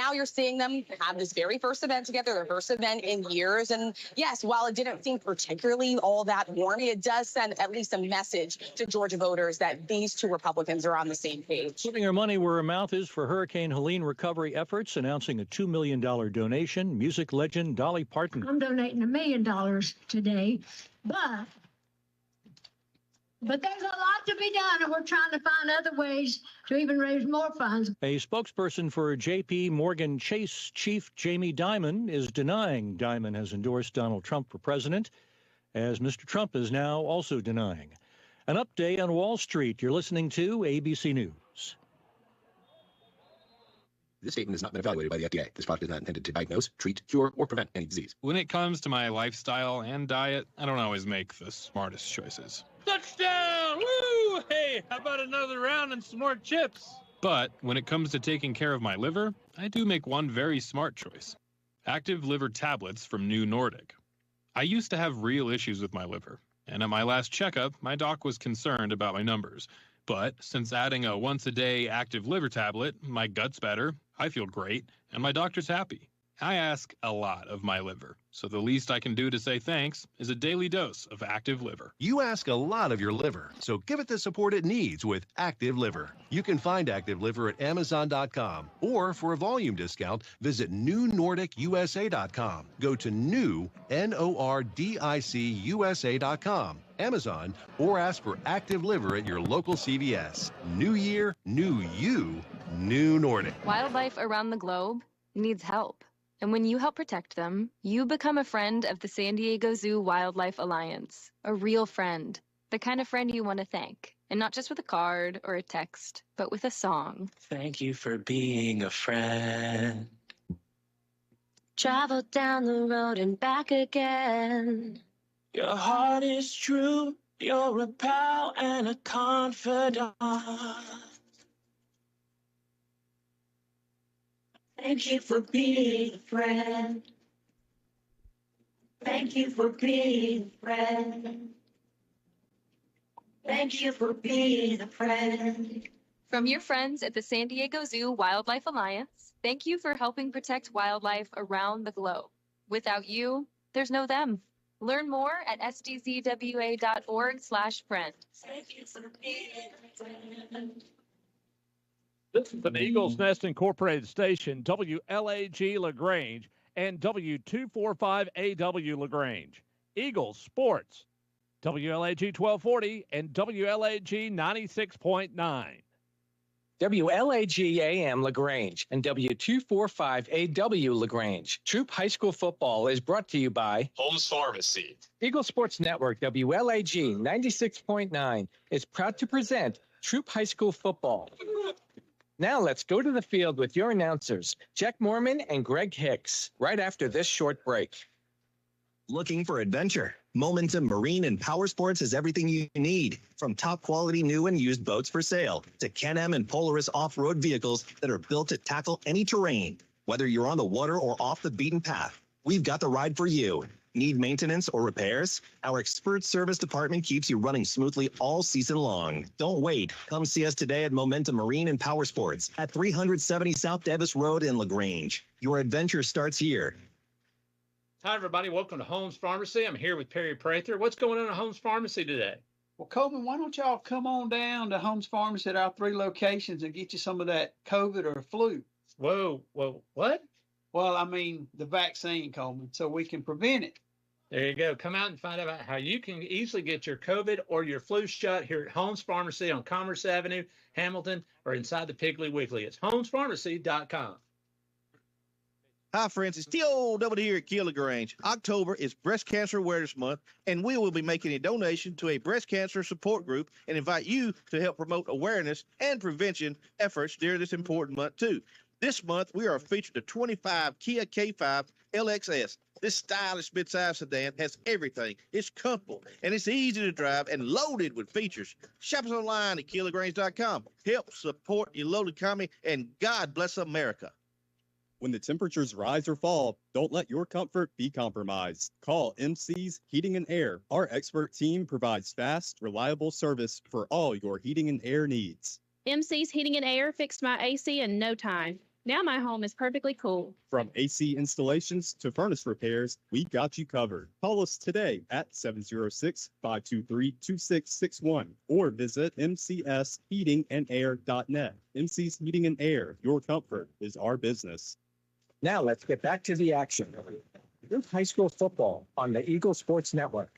now you're seeing them have this very first event together, their first event in years. And yes, while it didn't seem particularly all that warm, it does send at least a message to Georgia voters that these two Republicans are on the same page. Putting her money where her mouth is for Hurricane Helene recovery efforts, announcing a $2 million donation. Music legend Dolly Parton. I'm donating $1 million today, but there's a lot to be done, and we're trying to find other ways to even raise more funds. A spokesperson for J.P. Morgan Chase chief Jamie Dimon is denying Dimon has endorsed Donald Trump for president, as Mr. Trump is now also denying. An update on Wall Street. You're listening to ABC News. This statement has not been evaluated by the FDA. This product is not intended to diagnose, treat, cure, or prevent any disease. When it comes to my lifestyle and diet, I don't always make the smartest choices. Touchdown! Woo! Hey, how about another round and some more chips? But when it comes to taking care of my liver, I do make one very smart choice. Active liver tablets from New Nordic. I used to have real issues with my liver, and at my last checkup, my doc was concerned about my numbers. But since adding a once-a-day active liver tablet, my gut's better, I feel great, and my doctor's happy. I ask a lot of my liver, so the least I can do to say thanks is a daily dose of Active Liver. You ask a lot of your liver, so give it the support it needs with Active Liver. You can find Active Liver at Amazon.com, or for a volume discount, visit NewNordicUSA.com. Go to new, NORDICUSA.com, Amazon, or ask for Active Liver at your local CVS. New year, new you, New Nordic. Wildlife around the globe needs help. And when you help protect them, you become a friend of the San Diego Zoo Wildlife Alliance. A real friend. The kind of friend you want to thank. And not just with a card or a text, but with a song. Thank you for being a friend. Travel down the road and back again. Your heart is true. You're a pal and a confidant. Thank you for being a friend. Thank you for being a friend. Thank you for being a friend. From your friends at the San Diego Zoo Wildlife Alliance, thank you for helping protect wildlife around the globe. Without you, there's no them. Learn more at sdzwa.org/friend. Thank you for being a friend. This is an Eagles Nest Incorporated station, WLAG LaGrange and W245AW LaGrange. Eagles Sports, WLAG 1240 and WLAG 96.9. WLAG AM LaGrange and W245AW LaGrange. Troup High School Football is brought to you by Holmes Pharmacy. Eagle Sports Network, WLAG 96.9, is proud to present Troup High School Football. Now let's go to the field with your announcers, Jack Mormon and Greg Hicks, right after this short break. Looking for adventure? Momentum Marine and Power Sports has everything you need, from top quality new and used boats for sale to Can-Am and Polaris off-road vehicles that are built to tackle any terrain. Whether you're on the water or off the beaten path, we've got the ride for you. Need maintenance or repairs? Our expert service department keeps you running smoothly all season long. Don't wait. Come see us today at Momentum Marine and Power Sports at 370 South Davis Road in LaGrange. Your adventure starts here. Hi, everybody. Welcome to Holmes Pharmacy. I'm here with Perry Prather. What's going on at Holmes Pharmacy today? Well, Coleman, why don't y'all come on down to Holmes Pharmacy at our 3 locations and get you some of that COVID or flu? Whoa, what? Well, I mean, the vaccine, Coleman, so we can prevent it. There you go. Come out and find out how you can easily get your COVID or your flu shot here at Holmes Pharmacy on Commerce Avenue, Hamilton, or inside the Piggly Wiggly. It's holmespharmacy.com. Hi, friends. It's T.O. over here at Keele LaGrange. October is Breast Cancer Awareness Month, and we will be making a donation to a breast cancer support group and invite you to help promote awareness and prevention efforts during this important month, too. This month, we are featured the 25 Kia K5 LXS. This stylish midsize sedan has everything. It's comfortable, and it's easy to drive and loaded with features. Shop us online at KeeleLaGrange.com. Help support your local economy, and God bless America. When the temperatures rise or fall, don't let your comfort be compromised. Call MC's Heating and Air. Our expert team provides fast, reliable service for all your heating and air needs. MC's Heating and Air fixed my AC in no time. Now my home is perfectly cool. From AC installations to furnace repairs, we got you covered. Call us today at 706-523-2661 or visit mcsheatingandair.net. MC's Heating and Air, your comfort is our business. Now let's get back to the action. Youth high school football on the Eagle Sports Network.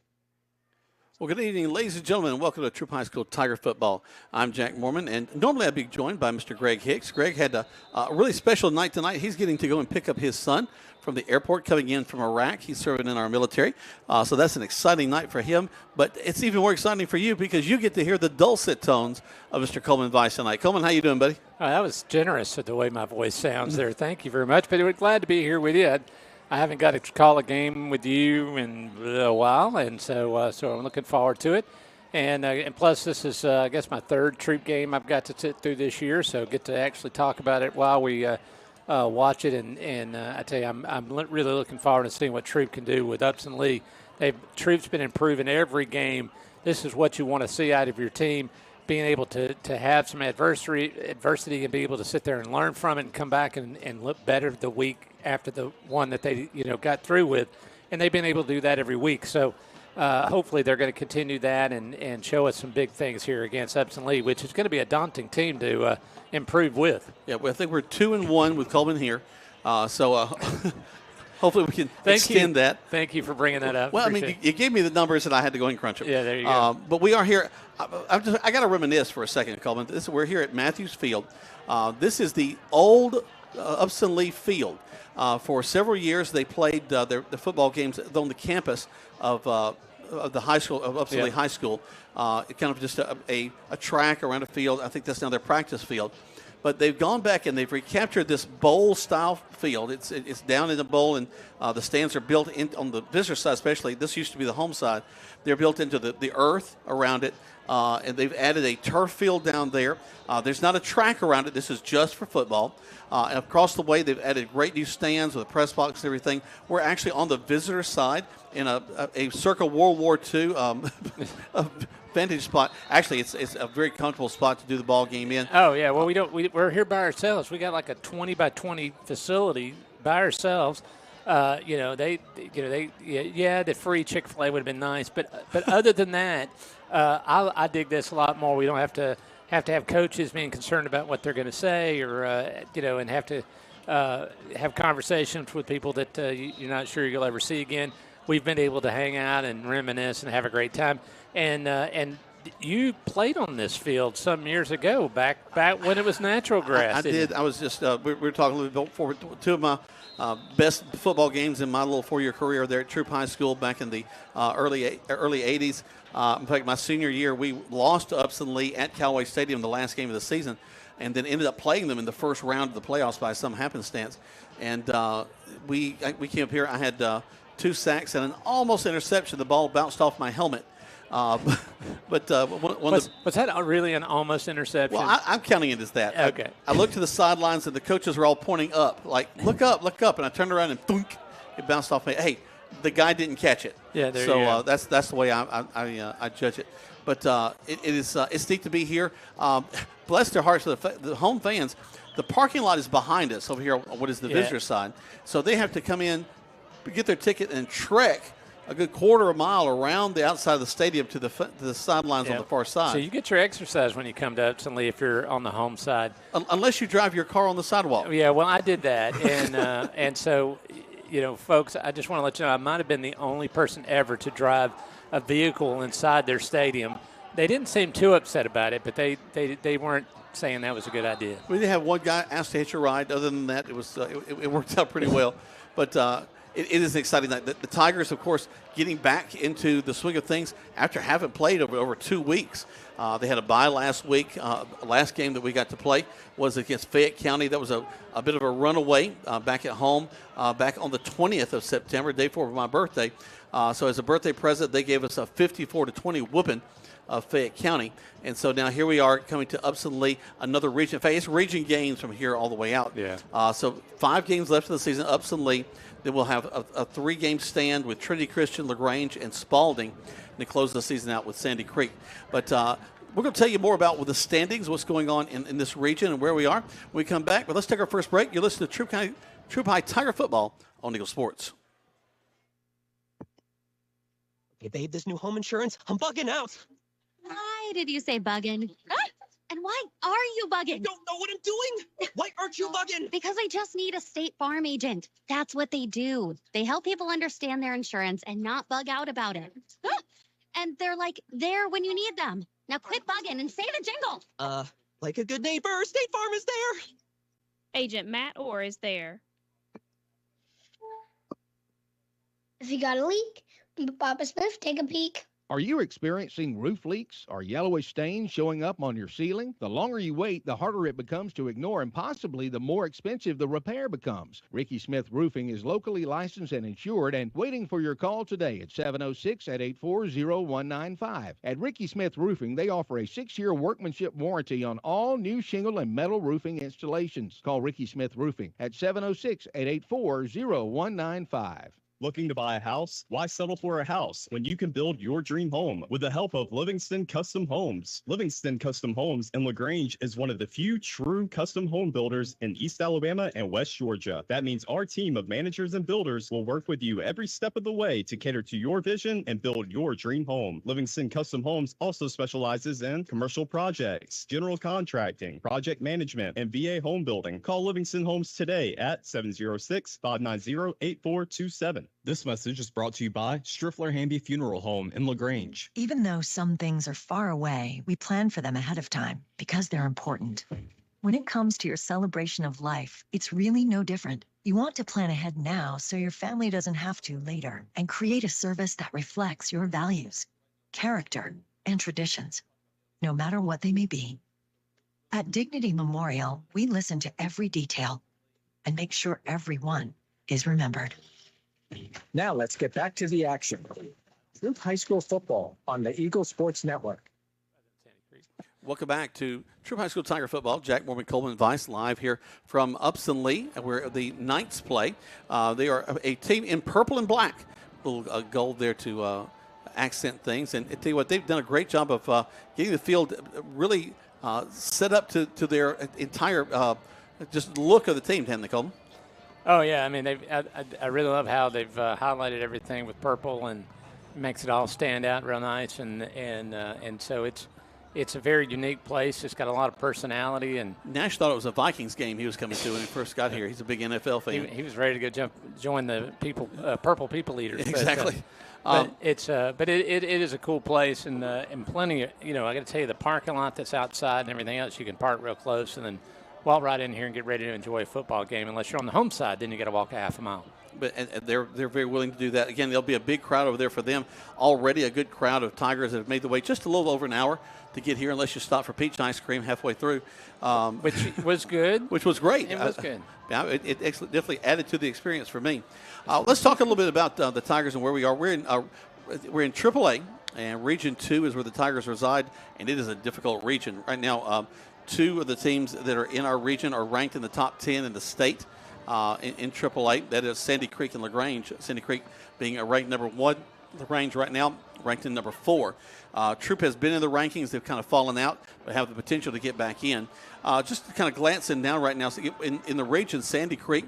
Well, good evening, ladies and gentlemen, and welcome to Troup High School Tiger Football. I'm Jack Mormon, and normally I'd be joined by Mr. Greg Hicks. Greg had a really special night tonight. He's getting to go and pick up his son from the airport coming in from Iraq. He's serving in our military, so that's an exciting night for him. But it's even more exciting for you because you get to hear the dulcet tones of Mr. Coleman Vice tonight. Coleman, how you doing, buddy? That was generous the way my voice sounds there. Thank you very much. But we're glad to be here with you. I haven't got to call a game with you in a while, and so I'm looking forward to it. And plus, this is, I guess, my third Troup game I've got to sit through this year, so get to actually talk about it while we watch it. And I tell you, I'm really looking forward to seeing what Troup can do with Upson Lee. Troup's been improving every game. This is what you want to see out of your team, being able to have some adversity and be able to sit there and learn from it and come back and look better the week after the one that they got through with. And they've been able to do that every week. So hopefully they're going to continue that and show us some big things here against Upson Lee, which is going to be a daunting team to improve with. Yeah, well, I think we're 2-1 with Coleman here. Hopefully we can extend that. Thank you for bringing that up. Well, I mean, you gave me the numbers and I had to go and crunch them. Yeah, there you go. But we are here. I got to reminisce for a second, Coleman. We're here at Matthews Field. This is the old Upson Lee Field. For several years, they played the football games on the campus of the high school, of Upson Lee High School. Kind of just a track around a field. I think that's now their practice field. But they've gone back and they've recaptured this bowl-style field. It's down in the bowl, and the stands are built in on the visitor side especially. This used to be the home side. They're built into the earth around it, and they've added a turf field down there. There's not a track around it. This is just for football. And across the way, they've added great new stands with a press box and everything. We're actually on the visitor side in a circa World War II vantage spot. Actually, it's a very comfortable spot to do the ball game in. Oh yeah, well we're here by ourselves. We got like a 20 by 20 facility by ourselves. The free Chick-fil-A would have been nice, but other than that, I dig this a lot more. We don't have to have coaches being concerned about what they're going to say, or and have to have conversations with people that you're not sure you'll ever see again. We've been able to hang out and reminisce and have a great time. And you played on this field some years ago, back when it was natural grass. I did. I was just we were talking a little bit before. Two of my best football games in my little 4-year career there at Troup High School back in the early 80s. In fact, my senior year, we lost to Upson Lee at Callaway Stadium the last game of the season, and then ended up playing them in the first round of the playoffs by some happenstance. And we came up here. I had 2 sacks and an almost interception. The ball bounced off my helmet. Was that really an almost interception? Well, I'm counting it as that. Okay. I looked to the sidelines, and the coaches were all pointing up, like, look up. And I turned around and thunk, it bounced off me. Hey, the guy didn't catch it. Yeah, there you go. That's the way I judge it. But it's neat to be here. Bless their hearts, the home fans. The parking lot is behind us over here on what is the visitor side. So they have to come in, get their ticket, and trek a good quarter of a mile around the outside of the stadium to the sidelines on the far side. So you get your exercise when you come to Upson Lee if you're on the home side. Unless you drive your car on the sidewalk. Yeah, well, I did that. And so, folks, I just want to let you know, I might have been the only person ever to drive a vehicle inside their stadium. They didn't seem too upset about it, but they weren't saying that was a good idea. We did have one guy asked to hitch a ride. Other than that, it worked out pretty well. But it is an exciting night. The Tigers, of course, getting back into the swing of things after having played over 2 weeks. They had a bye last week. Last game that we got to play was against Fayette County. That was a bit of a runaway back at home back on the 20th of September, day before my birthday. So as a birthday present, they gave us a 54-20 whooping of Fayette County. And so now here we are coming to Upson Lee, another region. In fact, it's region games from here all the way out. Yeah. So 5 games left in the season. Upson Lee. Then we'll have a 3-game stand with Trinity Christian, LaGrange, and Spalding. And they close the season out with Sandy Creek. But We're going to tell you more about the standings, what's going on in this region and where we are when we come back. But let's take our first break. You're listening to Troup High Tiger Football on Eagle Sports. Hey, babe, this new home insurance, I'm bugging out. Why did you say bugging? And why are you bugging? I don't know what I'm doing. Why aren't you bugging? Because I just need a State Farm agent. That's what they do. They help people understand their insurance and not bug out about it. And they're like there when you need them. Now quit bugging and say the jingle. Like a good neighbor, State Farm is there. Agent Matt Orr is there. If you got a leak, Papa Smith, take a peek. Are you experiencing roof leaks or yellowish stains showing up on your ceiling? The longer you wait, the harder it becomes to ignore, and possibly the more expensive the repair becomes. Ricky Smith Roofing is locally licensed and insured and waiting for your call today at 706-884-0195. At Ricky Smith Roofing, they offer a 6-year workmanship warranty on all new shingle and metal roofing installations. Call Ricky Smith Roofing at 706-884-0195. Looking to buy a house? Why settle for a house when you can build your dream home with the help of Livingston Custom Homes? Livingston Custom Homes in LaGrange is one of the few true custom home builders in East Alabama and West Georgia. That means our team of managers and builders will work with you every step of the way to cater to your vision and build your dream home. Livingston Custom Homes also specializes in commercial projects, general contracting, project management, and VA home building. Call Livingston Homes today at 706-590-8427. This message is brought to you by Striffler Hamby Funeral Home in LaGrange. Even though some things are far away, we plan for them ahead of time because they're important. When it comes to your celebration of life, it's really no different. You want to plan ahead now so your family doesn't have to later, and create a service that reflects your values, character, and traditions, no matter what they may be. At Dignity Memorial, we listen to every detail and make sure everyone is remembered. Now let's get back to the action. Troup High School football on the Eagle Sports Network. Welcome back to Troup High School Tiger Football. Jack Mormon, Coleman Vice live here from Upson Lee, where the Knights play. They are a team in purple and black. A little gold there to accent things. And I tell you what, they've done a great job of getting the field really set up to their entire just look of the team, haven't they, Coleman? Oh yeah, I mean I really love how they've highlighted everything with purple and makes it all stand out real nice, and so it's a very unique place. It's got a lot of personality. And Nash thought it was a Vikings game he was coming to when he first got here. He's a big NFL fan. He was ready to go join the purple people eaters. Exactly. But it is a cool place, and plenty of, I got to tell you, the parking lot that's outside and everything else, you can park real close and then walk right in here and get ready to enjoy a football game. Unless you're on the home side, then you got to walk a half a mile. But and they're very willing to do that. Again, there'll be a big crowd over there for them. Already a good crowd of Tigers that have made the way just a little over an hour to get here, unless you stop for peach ice cream halfway through. Which was good. Which was great. It was good. Yeah, it definitely added to the experience for me. Let's talk a little bit about the Tigers and where we are. We're in AAA, and Region 2 is where the Tigers reside, and it is a difficult region. Right now, two of the teams that are in our region are ranked in the top 10 in the state in AAA. That is Sandy Creek and LaGrange. Sandy Creek being ranked number 1. LaGrange right now ranked in number 4. Troup has been in the rankings. They've kind of fallen out, but have the potential to get back in. Just kind of glancing down right now, so in the region, Sandy Creek,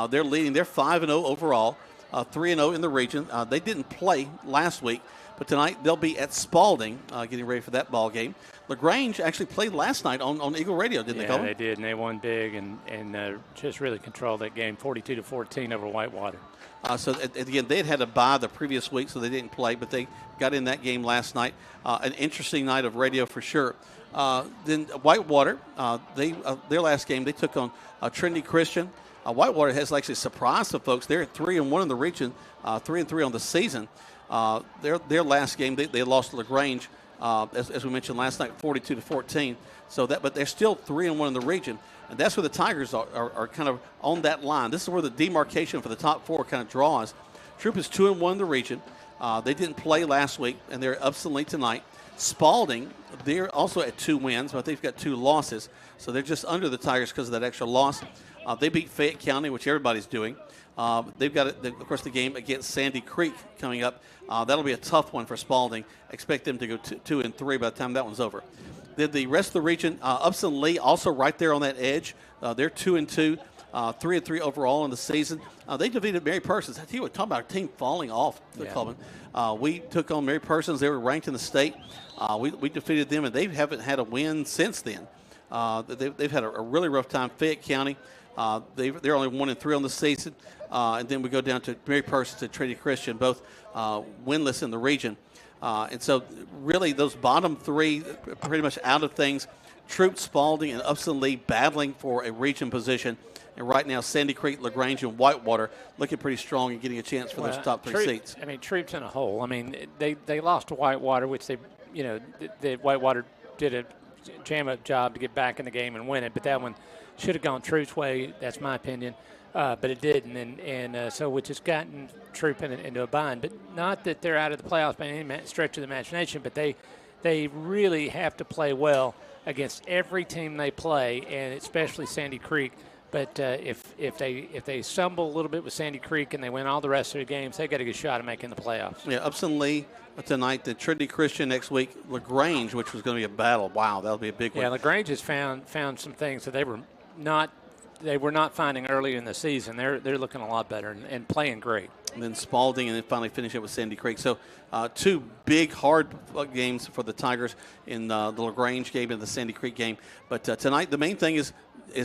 they're leading. They're 5-0 overall, 3-0 in the region. They didn't play last week, but tonight they'll be at Spalding getting ready for that ball game. LaGrange actually played last night on Eagle Radio, didn't they, Colin? Yeah, they did, and they won big and just really controlled that game, 42-14 over Whitewater. So, again, they had a bye the previous week, so they didn't play, but they got in that game last night. An interesting night of radio for sure. Then Whitewater, their last game, they took on Trinity Christian. Whitewater has actually surprised some folks. They're at 3-1 in the region, 3-3 on the season. Their last game, they lost to LaGrange, as we mentioned last night, 42-14. But they're still 3-1 in the region. And that's where the Tigers are kind of on that line. This is where the demarcation for the top 4 kind of draws. Troup is 2-1 in the region. They didn't play last week, and they're at Upson Lee tonight. Spalding, they're also at 2 wins, but they've got 2 losses. So they're just under the Tigers because of that extra loss. They beat Fayette County, which everybody's doing. They've got, of course, the game against Sandy Creek coming up. That'll be a tough one for Spalding. Expect them to go 2-3 by the time that one's over. Then the rest of the region, Upson Lee also right there on that edge. They're 2-2, 3-3 overall in the season. They defeated Mary Persons. You were talking about a team falling off the Coleman. We took on Mary Persons. They were ranked in the state. We defeated them, and they haven't had a win since then. They've had a really rough time. Fayette County, they're only 1-3 on the season. And then we go down to Mary Persons and Trinity Christian, both winless in the region. And so really those bottom three pretty much out of things. Troup, Spalding, and Upson Lee battling for a region position. And right now, Sandy Creek, LaGrange, and Whitewater looking pretty strong and getting a chance for those top three seats. I mean, Troup's in a hole. I mean, they lost to Whitewater, which the Whitewater did a jam-up job to get back in the game and win it. But that one should have gone Troup's way. That's my opinion. But it didn't, and so which has gotten Troup into a bind. But not that they're out of the playoffs by any stretch of the imagination, but they really have to play well against every team they play, and especially Sandy Creek. But if they stumble a little bit with Sandy Creek and they win all the rest of the games, they got a good shot at making the playoffs. Yeah, Upson Lee tonight, the Trinity Christian next week, LaGrange, which was going to be a battle. Wow, that'll be a big one. Yeah, LaGrange has found some things that they were not finding early in the season. They're looking a lot better and playing great. And then Spalding, and then finally finish it with Sandy Creek. So two big, hard games for the Tigers in the LaGrange game and the Sandy Creek game. But tonight, the main thing is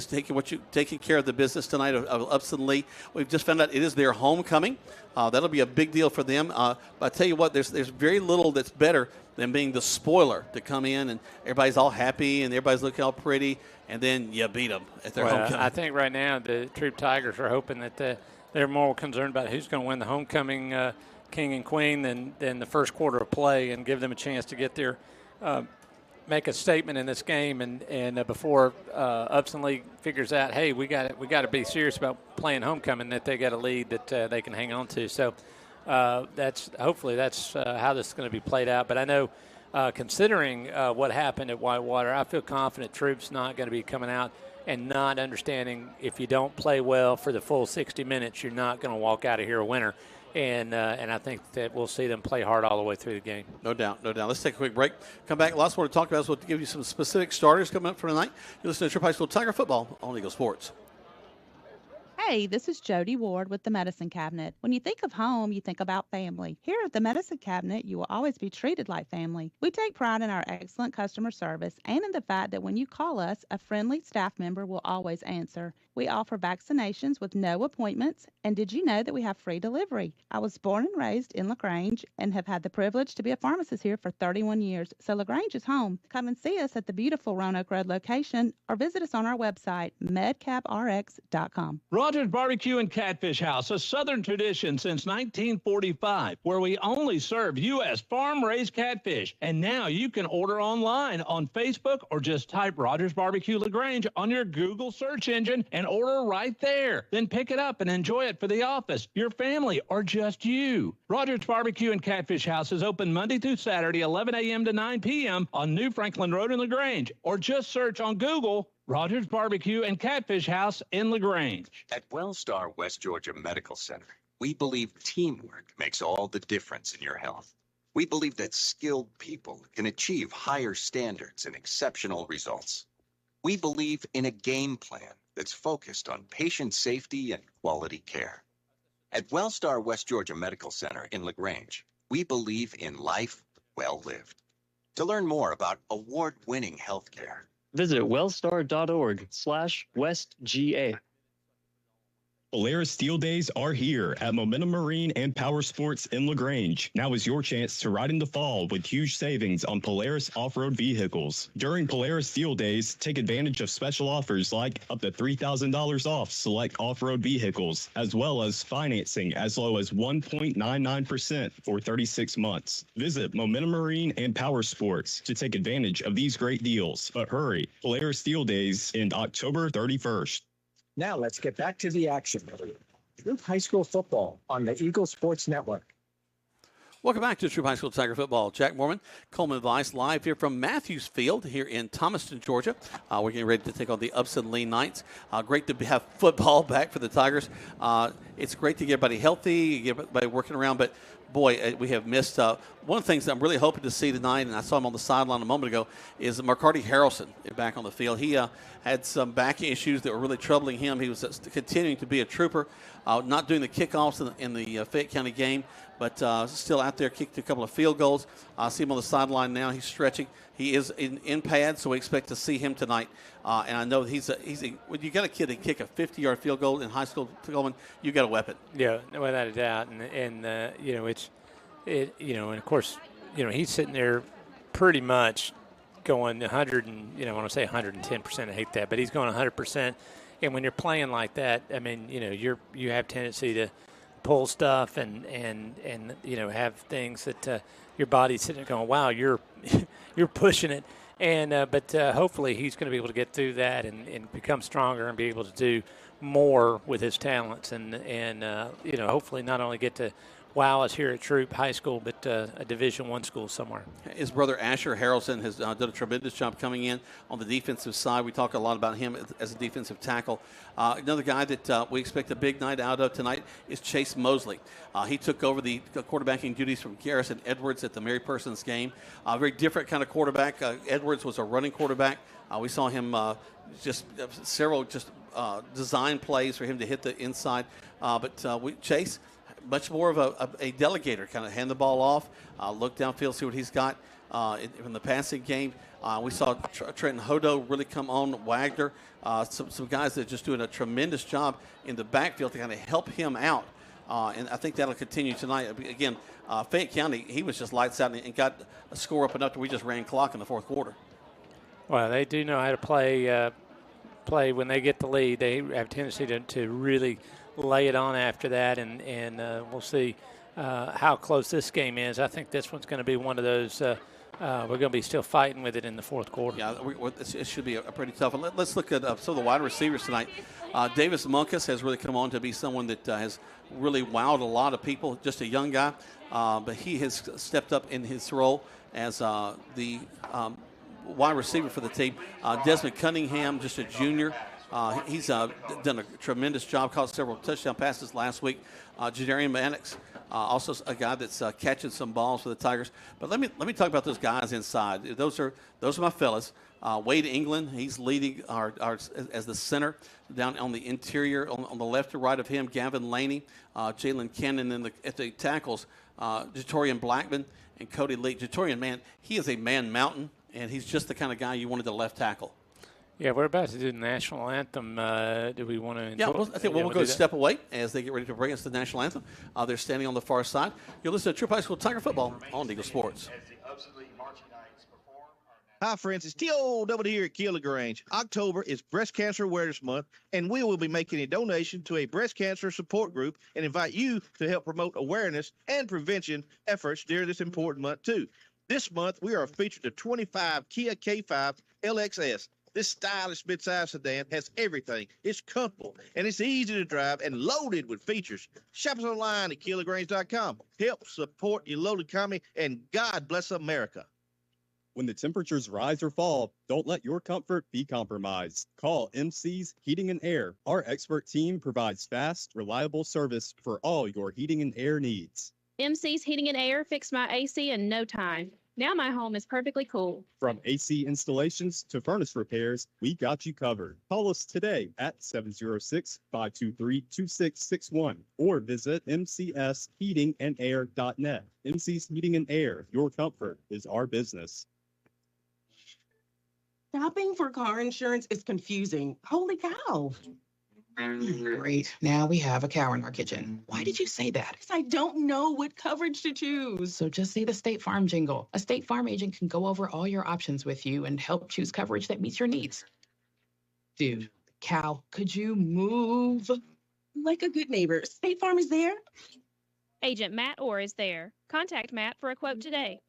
taking care of the business tonight of Upson Lee. We've just found out it is their homecoming. That'll be a big deal for them. But I tell you what, there's very little that's better than being the spoiler to come in and everybody's all happy and everybody's looking all pretty, and then you beat them at their homecoming. I think right now the Troup Tigers are hoping that they're more concerned about who's going to win the homecoming king and queen than the first quarter of play, and give them a chance to get there, make a statement in this game, and before Upson Lee figures out, hey, we got to be serious about playing homecoming, that they got a lead that they can hang on to. So that's hopefully how this is going to be played out. But I know, considering what happened at Whitewater, I feel confident Troup's not going to be coming out and not understanding if you don't play well for the full 60 minutes, you're not going to walk out of here a winner. And I think that we'll see them play hard all the way through the game. No doubt, no doubt. Let's take a quick break. Come back. Lots more to talk about. So we'll give you some specific starters coming up for tonight. You listen to Troup High School Tiger Football on Eagle Sports. Hey, this is Jody Ward with the Medicine Cabinet. When you think of home, you think about family. Here at the Medicine Cabinet, you will always be treated like family. We take pride in our excellent customer service and in the fact that when you call us, a friendly staff member will always answer. We offer vaccinations with no appointments, and did you know that we have free delivery? I was born and raised in LaGrange and have had the privilege to be a pharmacist here for 31 years, so LaGrange is home. Come and see us at the beautiful Roanoke Road location or visit us on our website, medcaprx.com. Rogers Barbecue and Catfish House, a Southern tradition since 1945, where we only serve U.S. farm-raised catfish. And now you can order online on Facebook or just type Rogers Barbecue LaGrange on your Google search engine and order right there. Then pick it up and enjoy it for the office, your family, or just you. Rogers Barbecue and Catfish House is open Monday through Saturday, 11 a.m. to 9 p.m. on New Franklin Road in LaGrange, or just search on Google Rogers Barbecue and Catfish House in LaGrange. At Wellstar West Georgia Medical Center, we believe teamwork makes all the difference in your health. We believe that skilled people can achieve higher standards and exceptional results. We believe in a game plan that's focused on patient safety and quality care. At Wellstar West Georgia Medical Center in LaGrange, we believe in life well lived. To learn more about award-winning healthcare, visit wellstar.org/westga. Polaris Steel Days are here at Momentum Marine and Power Sports in LaGrange. Now is your chance to ride in the fall with huge savings on Polaris off-road vehicles. During Polaris Steel Days, take advantage of special offers like up to $3,000 off select off-road vehicles, as well as financing as low as 1.99% for 36 months. Visit Momentum Marine and Power Sports to take advantage of these great deals. But hurry, Polaris Steel Days end October 31st. Now let's get back to the action. Troup High School football on the Eagle Sports Network. Welcome back to Troup High School Tiger Football. Jack Mormon, Coleman Vice, live here from Matthews Field here in Thomaston, Georgia. We're getting ready to take on the Upson Lee Knights. Great to have football back for the Tigers. It's great to get everybody healthy, get everybody working around, but boy, we have missed. One of the things that I'm really hoping to see tonight, and I saw him on the sideline a moment ago, is McCarty Harrelson back on the field. He had some back issues that were really troubling him. He was continuing to be a trooper, not doing the kickoffs in the Fayette County game, but still out there, kicked a couple of field goals. I see him on the sideline now. He's stretching. He is in pads, so we expect to see him tonight. And I know when you got a kid that kick a 50-yard field goal in high school, Coleman, you got a weapon. Yeah, without a doubt. And of course, he's sitting there pretty much going 100 and, when I say 110%, I hate that, but he's going 100%. And when you're playing like that, I mean, you have tendency to pull stuff and have things that your body's sitting there going, wow, you're pushing it. And but hopefully he's going to be able to get through that and become stronger and be able to do more with his talents and hopefully not only get to wow us here at Troup High School, but a Division I school somewhere. His brother Asher Harrelson has done a tremendous job coming in on the defensive side. We talk a lot about him as a defensive tackle. Another guy that we expect a big night out of tonight is Chase Mosley. He took over the quarterbacking duties from Garrison Edwards at the Mary Persons game. A very different kind of quarterback. Edwards was a running quarterback. We saw him several design plays for him to hit the inside. Chase, much more of a delegator, kind of hand the ball off, look downfield, see what he's got in the passing game. We saw Trenton Hodo really come on, Wagner, some guys that are just doing a tremendous job in the backfield to kind of help him out. And I think that'll continue tonight. Again, Fayette County, he was just lights out and got a score up enough that we just ran clock in the fourth quarter. Well, they do know how to play when they get the lead. They have a tendency to really lay it on after that, and we'll see how close this game is. I think this one's going to be one of those we're going to be still fighting with it in the fourth quarter. Yeah, it should be a pretty tough one. Let's look at some of the wide receivers tonight. Davis Munkus has really come on to be someone that has really wowed a lot of people, just a young guy, but he has stepped up in his role as the wide receiver for the team. Desmond Cunningham, just a junior. He's done a tremendous job, caught several touchdown passes last week. Jadarian Mannix, also a guy that's catching some balls for the Tigers. But let me talk about those guys inside. Those are my fellas. Wade England, he's leading as the center down on the interior. On the left to right of him, Gavin Laney, Jalen Cannon at the tackles, Jatorian Blackman and Cody Lee. Jatorian, man, he is a man mountain, and he's just the kind of guy you wanted to left tackle. Yeah, we're about to do the national anthem. Do we want to? Yeah, I think we'll go a step away as they get ready to bring us the national anthem. They're standing on the far side. You'll listen to Troup High School Tiger Football on Eagle Sports. Hi, friends. It's T.O. here at Keeler Grange. October is Breast Cancer Awareness Month, and we will be making a donation to a breast cancer support group and invite you to help promote awareness and prevention efforts during this important month, too. This month, we are featured the 25 Kia K5 LXS. This stylish midsize sedan has everything. It's comfortable, and it's easy to drive and loaded with features. Shop us online at KeelerGrange.com. Help support your loaded economy, and God bless America. When the temperatures rise or fall, don't let your comfort be compromised. Call MC's Heating and Air. Our expert team provides fast, reliable service for all your heating and air needs. MC's Heating and Air fixed my AC in no time. Now my home is perfectly cool. From AC installations to furnace repairs, we got you covered. Call us today at 706-523-2661 or visit mcsheatingandair.net. MC's Heating and Air, your comfort is our business. Shopping for car insurance is confusing. Holy cow. Great. Now we have a cow in our kitchen. Why did you say that? Because I don't know what coverage to choose. So just say the State Farm jingle. A State Farm agent can go over all your options with you and help choose coverage that meets your needs. Dude, cow, could you move? Like a good neighbor, State Farm is there. Agent Matt Orr is there. Contact Matt for a quote today.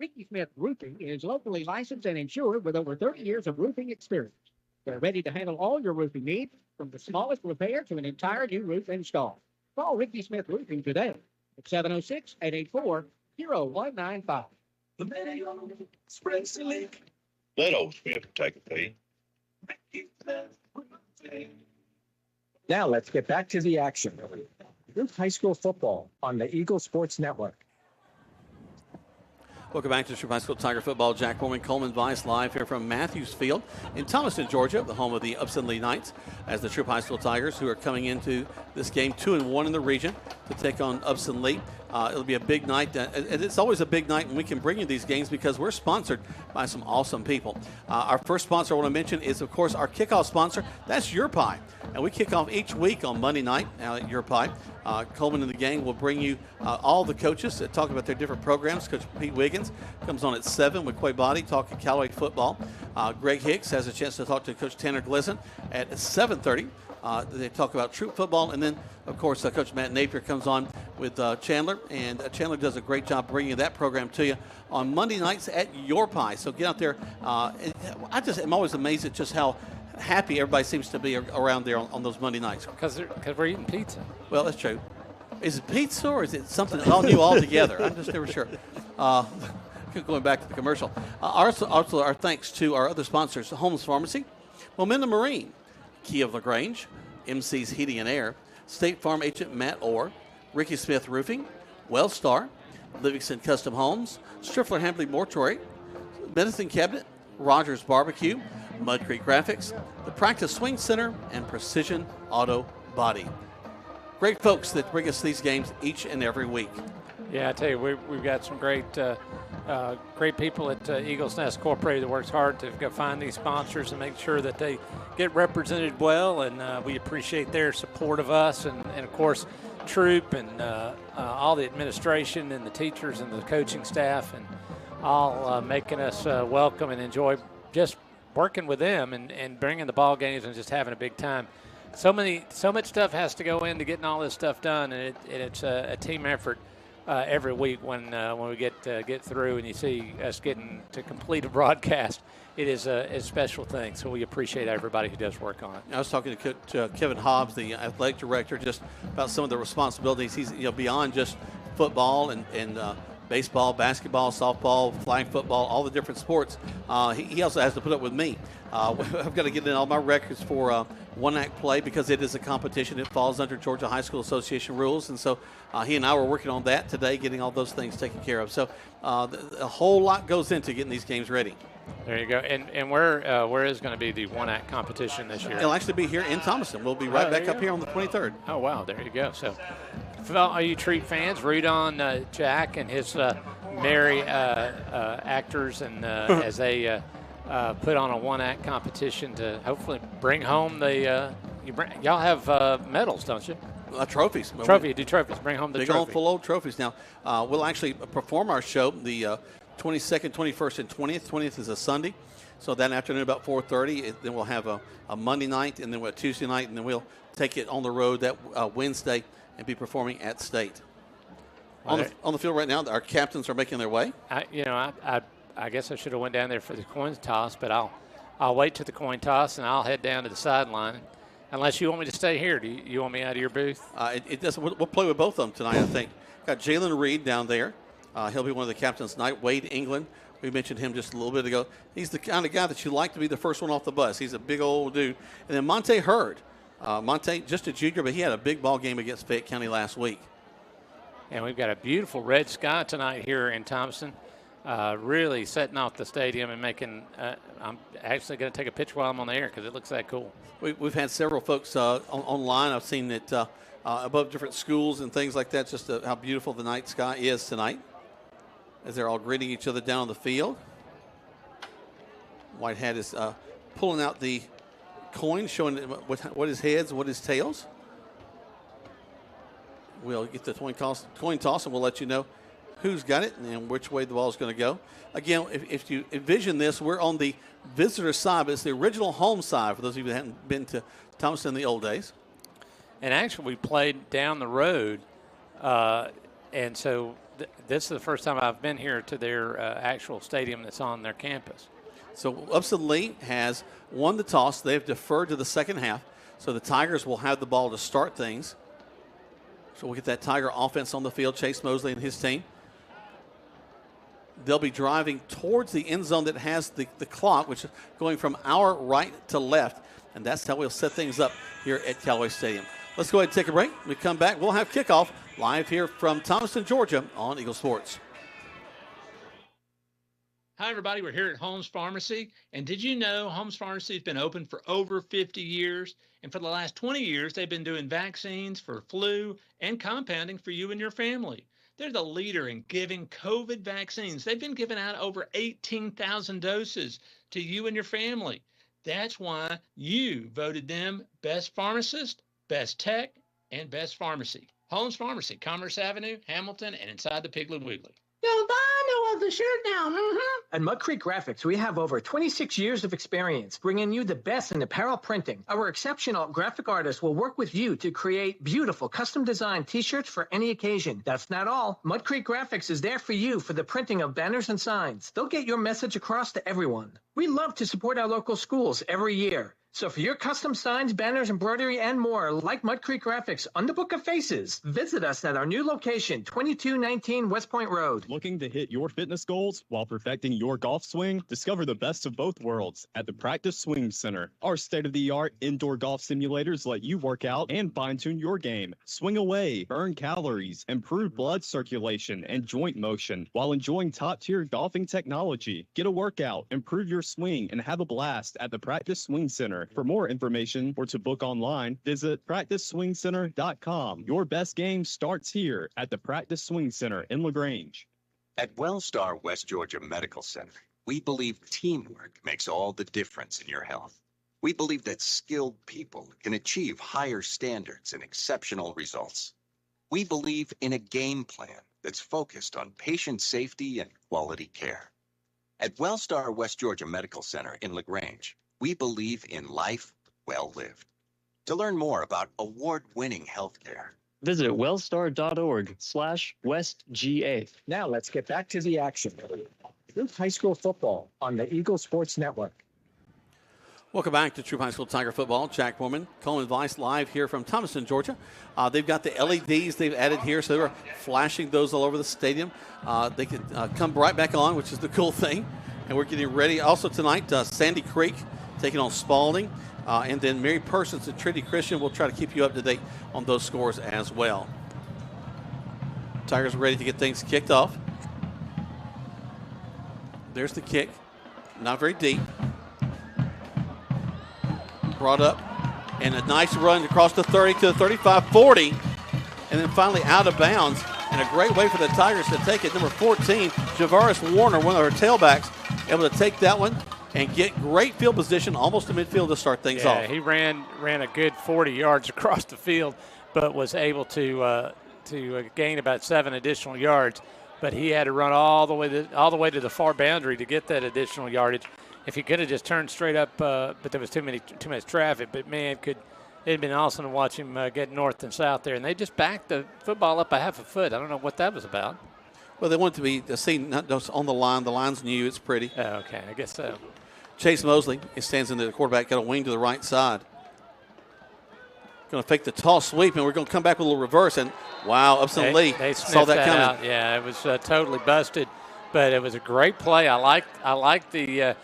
Ricky Smith Roofing is locally licensed and insured with over 30 years of roofing experience. They're ready to handle all your roofing needs, from the smallest repair to an entire new roof install. Call Ricky Smith Roofing today at 706-884-0195. The video spreads the leak. Let old Smith take a peek. Now let's get back to the action. Troup High School football on the Eagle Sports Network. Welcome back to Troup High School Tiger football. Jack Mormon, Coleman Vice, live here from Matthews Field in Thomaston, Georgia, the home of the Upson Lee Knights, as the Troup High School Tigers, who are coming into this game 2-1 in the region to take on Upson Lee. It'll be a big night. It's always a big night when we can bring you these games because we're sponsored by some awesome people. Our first sponsor I want to mention is, of course, our kickoff sponsor. That's Your Pie. And we kick off each week on Monday night at Your Pie. Coleman and the gang will bring you all the coaches that talk about their different programs. Coach Pete Wiggins comes on at 7 with Quay Body talking Callaway football. Greg Hicks has a chance to talk to Coach Tanner Glisten at 7:30. They talk about Troup football, and then, of course, Coach Matt Napier comes on with Chandler, and Chandler does a great job bringing that program to you on Monday nights at Your Pie. So get out there. I'm always amazed at just how happy everybody seems to be around there on those Monday nights. Because we're eating pizza. Well, that's true. Is it pizza or is it something all new altogether? I'm just never sure. Going back to the commercial. Also, our thanks to our other sponsors, Holmes Pharmacy, Momentum Marine, Key of LaGrange, MC's Heating and Air, State Farm Agent Matt Orr, Ricky Smith Roofing, Wellstar, Livingston Custom Homes, Striffler Hambley Mortuary, Medicine Cabinet, Rogers Barbecue, Mud Creek Graphics, the Practice Swing Center, and Precision Auto Body. Great folks that bring us these games each and every week. Yeah, I tell you, we've got some great people at Eagles Nest Incorporated that works hard to go find these sponsors and make sure that they get represented well, and we appreciate their support of us, and of course, Troup and all the administration and the teachers and the coaching staff, and all making us welcome and enjoy just working with them and bringing the ball games and just having a big time. So much stuff has to go into getting all this stuff done, and it's a team effort every week when we get through and you see us getting to complete a broadcast. It is a special thing, so we appreciate everybody who does work on it. I was talking to Kevin Hobbs, the athletic director, just about some of the responsibilities. He's beyond just football and baseball, basketball, softball, flag football, all the different sports. He also has to put up with me. I've got to get in all my records for one-act play because it is a competition. It falls under Georgia High School Association rules, and so he and I were working on that today, getting all those things taken care of. So a whole lot goes into getting these games ready. There you go. And where is going to be the one-act competition this year? It'll actually be here in Thomaston. We'll be right back up here on the 23rd. Oh, wow. There you go. So for all you Troup fans, root on Jack and his merry actors and as they put on a one-act competition to hopefully bring home the y'all have medals, don't you? Trophies. Trophies. Bring home the big trophy. old full old trophies. Now, we'll actually perform our show the 22nd, 21st, and 20th. 20th is a Sunday. So that afternoon about 4:30, then we'll have a Monday night, and then we'll have Tuesday night, and then we'll take it on the road that Wednesday and be performing at State. On the field right now, our captains are making their way. I guess I should have went down there for the coin toss, but I'll wait till the coin toss, and I'll head down to the sideline. Unless you want me to stay here. Do you want me out of your booth? It doesn't. We'll play with both of them tonight, I think. Got Jalen Reed down there. He'll be one of the captains tonight. Wade England, we mentioned him just a little bit ago. He's the kind of guy that you like to be the first one off the bus. He's a big old dude. And then Monte Hurd. Monte, just a junior, but he had a big ball game against Fayette County last week. And we've got a beautiful red sky tonight here in Thompson. Really setting off the stadium and making I'm actually going to take a picture while I'm on the air because it looks that cool. We've had several folks online. I've seen it above different schools and things like that, just how beautiful the night sky is tonight as they're all greeting each other down on the field. Whitehead is pulling out the coin, showing what his heads and what his tails. We'll get the coin toss, and we'll let you know who's got it and which way the ball is going to go. Again, if you envision this, we're on the visitor side, but it's the original home side for those of you that haven't been to Thomaston in the old days. And actually, we played down the road and so this is the first time I've been here to their actual stadium that's on their campus. So Upson Lee has won the toss. They've deferred to the second half. So the Tigers will have the ball to start things. So we'll get that Tiger offense on the field, Chase Mosley and his team. They'll be driving towards the end zone that has the clock, which is going from our right to left. And that's how we'll set things up here at Callaway Stadium. Let's go ahead and take a break. When we come back, we'll have kickoff live here from Thomaston, Georgia on Eagle Sports. Hi, everybody. We're here at Holmes Pharmacy. And did you know Holmes Pharmacy has been open for over 50 years? And for the last 20 years, they've been doing vaccines for flu and compounding for you and your family. They're the leader in giving COVID vaccines. They've been giving out over 18,000 doses to you and your family. That's why you voted them best pharmacist, best tech, and best pharmacy. Holmes Pharmacy, Commerce Avenue, Hamilton, and inside the Piggly Wiggly. Yo, I know of the shirt now. At Mud Creek Graphics, we have over 26 years of experience bringing you the best in apparel printing. Our exceptional graphic artists will work with you to create beautiful custom-designed T-shirts for any occasion. That's not all. Mud Creek Graphics is there for you for the printing of banners and signs. They'll get your message across to everyone. We love to support our local schools every year. So for your custom signs, banners, embroidery, and more, like Mud Creek Graphics on the Book of Faces, visit us at our new location, 2219 West Point Road. Looking to hit your fitness goals while perfecting your golf swing? Discover the best of both worlds at the Practice Swing Center. Our state-of-the-art indoor golf simulators let you work out and fine-tune your game. Swing away, burn calories, improve blood circulation and joint motion while enjoying top-tier golfing technology. Get a workout, improve your swing, and have a blast at the Practice Swing Center. For more information or to book online, visit practiceswingcenter.com. Your best game starts here at the Practice Swing Center in LaGrange. At WellStar West Georgia Medical Center, we believe teamwork makes all the difference in your health. We believe that skilled people can achieve higher standards and exceptional results. We believe in a game plan that's focused on patient safety and quality care. At WellStar West Georgia Medical Center in LaGrange, we believe in life well lived. To learn more about award-winning healthcare, visit wellstar.org/WestGA. Now let's get back to the action. Troup High School football on the Eagle Sports Network. Welcome back to Troup High School Tiger Football. Jack Mormon, Coleman Vice live here from Thomaston, Georgia. They've got the LEDs they've added here, so they're flashing those all over the stadium. They can come right back on, which is the cool thing. And we're getting ready. Also tonight, Sandy Creek taking on Spalding. And then Mary Persons and Trinity Christian. We'll try to keep you up to date on those scores as well. Tigers are ready to get things kicked off. There's the kick. Not very deep. Brought up. And a nice run across the 30 to the 35, 40. And then finally out of bounds. And a great way for the Tigers to take it. Number 14, Javaris Warner, one of our tailbacks, able to take that one and get great field position almost to midfield to start things off. Yeah, he ran a good 40 yards across the field, but was able to gain about 7 additional yards. But he had to run all the way to the far boundary to get that additional yardage. If he could have just turned straight up, but there was too much traffic. But man, it'd been awesome to watch him get north and south there. And they just backed the football up a half a foot. I don't know what that was about. Well, they want it to be seen not just on the line. The line's new. It's pretty. Oh, okay, I guess so. Chase Mosley, he stands in the quarterback, got a wing to the right side. Going to fake the toss sweep, and we're going to come back with a little reverse. And wow, Upson Lee saw that coming. Out. Yeah, it was totally busted, but it was a great play. I liked the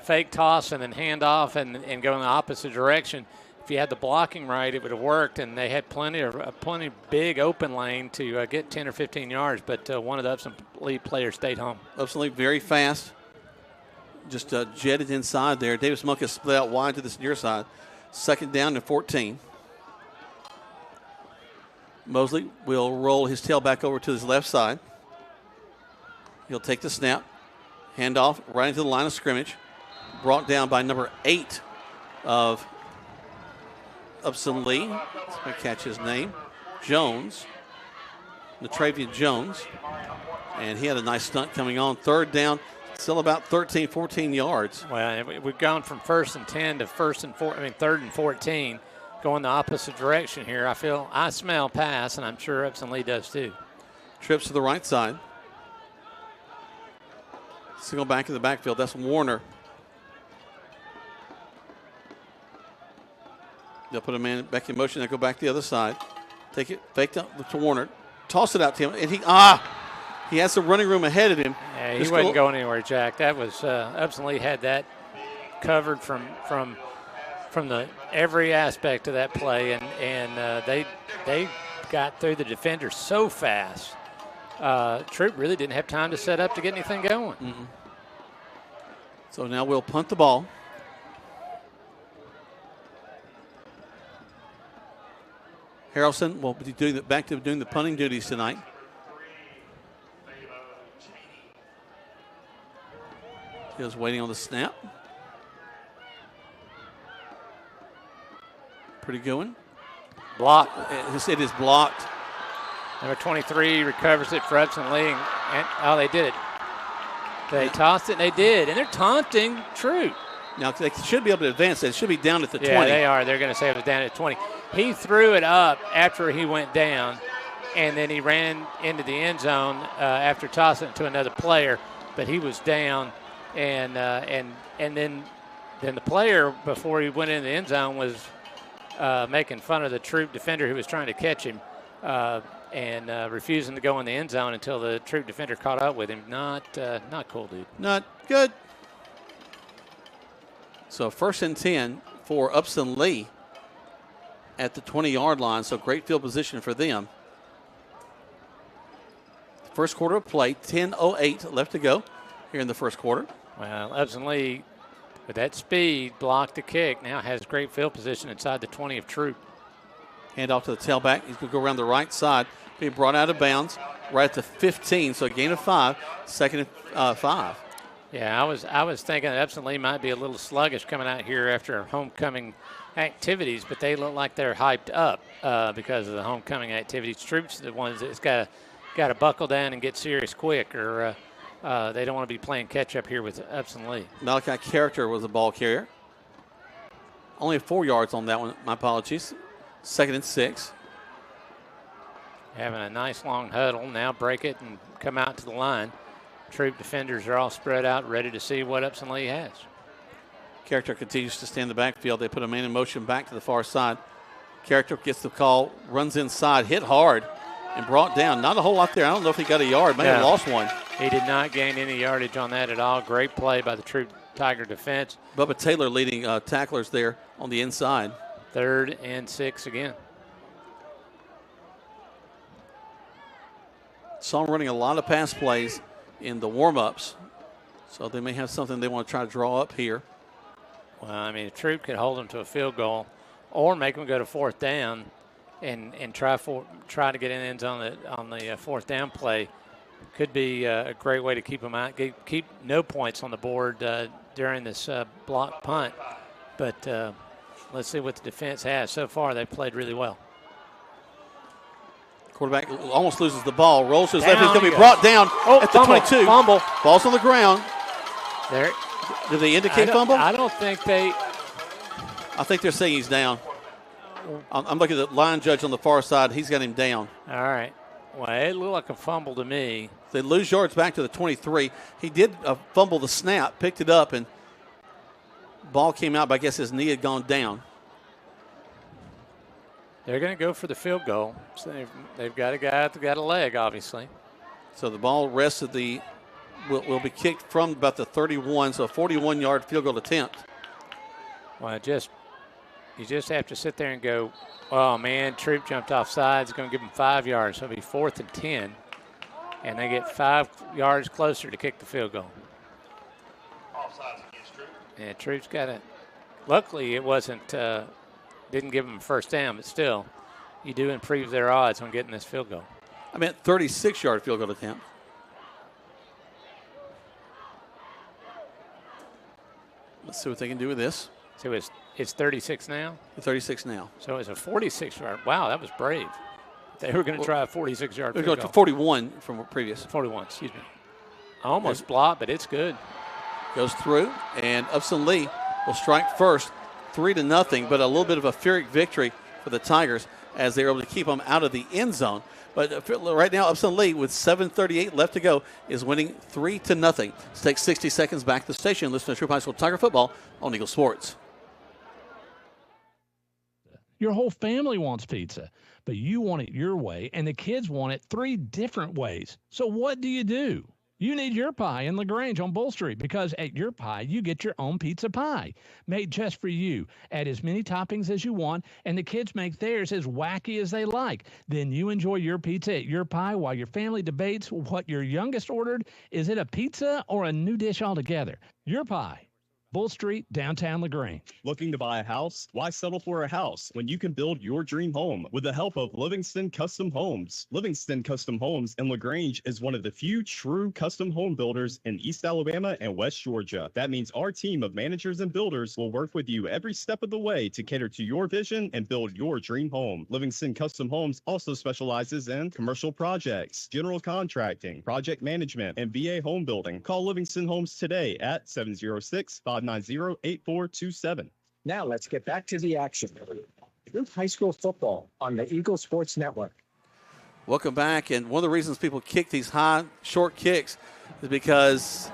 fake toss and then hand off and go in the opposite direction. If you had the blocking right, it would have worked, and they had plenty big open lane to get 10 or 15 yards, but one of the Upson Lee players stayed home. Upson Lee very fast. Just jetted inside there. Davis Monk has split out wide to this near side. Second down and 14. Mosley will roll his tail back over to his left side. He'll take the snap. Hand off right into the line of scrimmage. Brought down by number 8 of Upson Lee. Let's catch his name. Jones. Natravian Jones. And he had a nice stunt coming on. Third down. Still about 13, 14 yards. Well, we've gone from 1st and 10 to 3rd and 14, going the opposite direction here. I smell pass, and I'm sure Upson Lee does too. Trips to the right side. Single back in the backfield. That's Warner. They'll put a man back in motion. They'll go back the other side. Take it, fake to Warner. Toss it out to him. And he has some running room ahead of him. Yeah, he wasn't going anywhere, Jack. That was Upson Lee had that covered from the every aspect of that play, and they got through the defenders so fast. Troup really didn't have time to set up to get anything going. Mm-hmm. So now we'll punt the ball. Harrelson will be back to doing the punting duties tonight. He was waiting on the snap. Pretty good one. Blocked. It is blocked. Number 23 recovers it for Upson Lee. They did it. They tossed it, and they did. And they're taunting Troup. Now, they should be able to advance it. It should be down at the 20. Yeah, they are. They're going to say it was down at 20. He threw it up after he went down, and then he ran into the end zone after tossing it to another player. But he was down, and then the player, before he went into the end zone, was making fun of the Troup defender who was trying to catch him and refusing to go in the end zone until the Troup defender caught up with him. Not cool, dude. Not good. So 1st and 10 for Upson Lee at the 20-yard line. So great field position for them. First quarter of play, 10:08 left to go here in the first quarter. Well, Upson Lee, with that speed, blocked the kick, now has great field position inside the 20 of Troup. Hand off to the tailback. He's going to go around the right side. Being brought out of bounds right at the 15. So a gain of 5, 2nd and 5. Yeah, I was thinking that Upson Lee might be a little sluggish coming out here after homecoming activities, but they look like they're hyped up because of the homecoming activities. Troup's the ones that's got to buckle down and get serious quick, or they don't want to be playing catch up here with Upson Lee. Malachi Character was the ball carrier. Only 4 yards on that one. My apologies. 2nd and 6. Having a nice long huddle. Now break it and come out to the line. Troup defenders are all spread out, ready to see what Upson Lee has. Character continues to stay in the backfield. They put a man in motion back to the far side. Character gets the call, runs inside, hit hard, and brought down. Not a whole lot there. I don't know if he got a yard. May have lost one. He did not gain any yardage on that at all. Great play by the Troup Tiger defense. Bubba Taylor leading tacklers there on the inside. 3rd and 6 again. Saw him running a lot of pass plays in the warm-ups, so they may have something they want to try to draw up here. Well, I mean, if Troup could hold them to a field goal or make them go to 4th down and try to get in the end zone on the 4th down play, could be a great way to keep them out, keep no points on the board during this block punt. But let's see what the defense has. So far, they've played really well. Quarterback almost loses the ball, rolls to his left. He's going to be brought down at the 22. Fumble. Ball's on the ground. There. Did they indicate fumble? I don't think they. I think they're saying he's down. I'm looking at the line judge on the far side. He's got him down. All right. Well, it looked like a fumble to me. They lose yards back to the 23. He did fumble the snap, picked it up, and ball came out, but I guess his knee had gone down. They're going to go for the field goal. So they've got a guy that's got a leg, obviously. So the ball rests at will be kicked from about the 31, so a 41-yard field goal attempt. Well, you just have to sit there and go, oh, man, Troup jumped off sides. It's going to give him 5 yards. So it'll be 4th and 10. And they get 5 yards closer to kick the field goal. Offsides against Troup. Yeah, Troup's got it. Luckily, it wasn't, didn't give them a 1st down, but still, you do improve their odds on getting this field goal. I meant 36-yard field goal attempt. Let's see what they can do with this. So it's 36 now? 36 now. So it's a 46-yard. Wow, that was brave. They were going to try a 46-yard field goal. goal. To 41 from previous. 41, excuse me. Almost blocked, but it's good. Goes through, and Upson Lee will strike first, 3-0, but a little bit of a Pyrrhic victory for the Tigers. as they were able to keep them out of the end zone. But right now, Upson Lee, with 7:38 left to go, is winning 3-0. Let's take 60 seconds back to the station. Listen to Troup High School Tiger football on Eagle Sports. Your whole family wants pizza, but you want it your way, and the kids want it 3 different ways. So what do? You need Your Pie in LaGrange on Bull Street, because at Your Pie, you get your own pizza pie made just for you. Add as many toppings as you want, and the kids make theirs as wacky as they like. Then you enjoy your pizza at Your Pie while your family debates what your youngest ordered. Is it a pizza or a new dish altogether? Your Pie. Bull Street, downtown LaGrange. Looking to buy a house? Why settle for a house when you can build your dream home with the help of Livingston Custom Homes? Livingston Custom Homes in LaGrange is one of the few true custom home builders in East Alabama and West Georgia. That means our team of managers and builders will work with you every step of the way to cater to your vision and build your dream home. Livingston Custom Homes also specializes in commercial projects, general contracting, project management, and VA home building. Call Livingston Homes today at 706-590-8427. Now let's get back to the action. Troup High School football on the Eagle Sports Network. Welcome back. And one of the reasons people kick these high, short kicks is because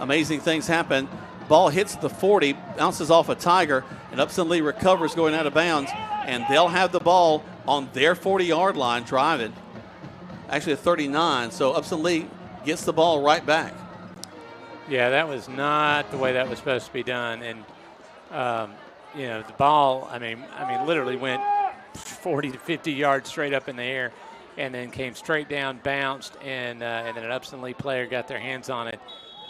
amazing things happen. Ball hits the 40, bounces off a Tiger, and Upson Lee recovers going out of bounds, and they'll have the ball on their 40-yard line driving. Actually, a 39, so Upson Lee gets the ball right back. Yeah, that was not the way that was supposed to be done. And, the ball, I mean, literally went 40 to 50 yards straight up in the air and then came straight down, bounced, and then an Upson Lee player got their hands on it.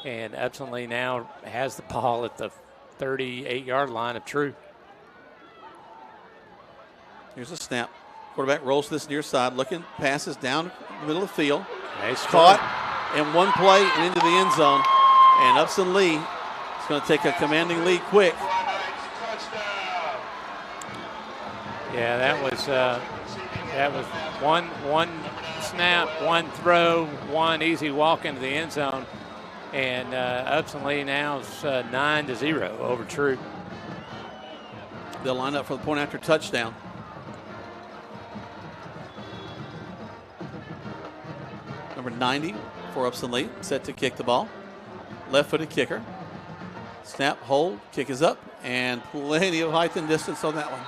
And Upson Lee now has the ball at the 38-yard line of Troup. Here's a snap. Quarterback rolls to this near side, looking, passes down the middle of the field. Nice caught in one play and into the end zone. And Upson Lee is going to take a commanding lead quick. Yeah, that was one snap, one throw, one easy walk into the end zone, and Upson Lee now is 9-0 over Troup. They'll line up for the point after touchdown. Number 90 for Upson Lee, set to kick the ball. Left-footed kicker. Snap, hold, kick is up, and plenty of height and distance on that one.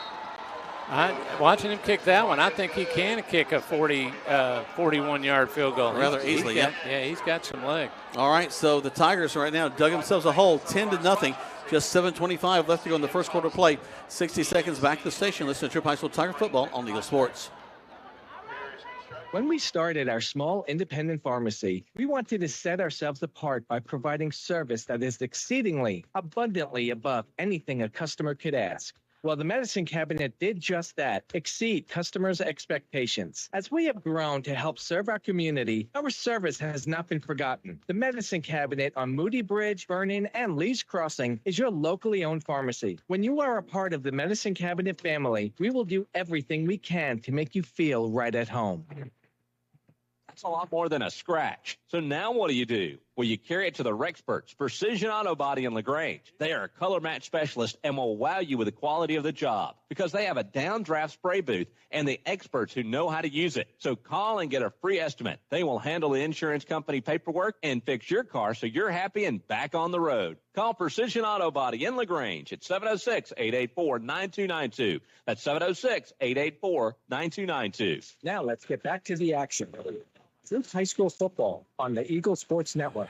Watching him kick that one, I think he can kick a 41-yard field goal. Rather easily, yeah. Yeah, he's got some leg. All right, so the Tigers right now dug themselves a hole, 10-0. Just 7:25 left to go in the first quarter play. 60 seconds back to the station. Listen to Troup High School Tiger football on Eagle Sports. When we started our small independent pharmacy, we wanted to set ourselves apart by providing service that is exceedingly, abundantly above anything a customer could ask. Well, the medicine cabinet did just that, exceed customers' expectations. As we have grown to help serve our community, our service has not been forgotten. The medicine cabinet on Moody Bridge, Vernon, and Lee's Crossing is your locally owned pharmacy. When you are a part of the medicine cabinet family, we will do everything we can to make you feel right at home. That's a lot more than a scratch. So now what do? Well, you carry it to the Rexperts, Precision Auto Body in LaGrange. They are a color match specialist and will wow you with the quality of the job because they have a downdraft spray booth and the experts who know how to use it. So call and get a free estimate. They will handle the insurance company paperwork and fix your car so you're happy and back on the road. Call Precision Auto Body in LaGrange at 706-884-9292. That's 706-884-9292. Now let's get back to the action. Troup High School football on the Eagle Sports Network.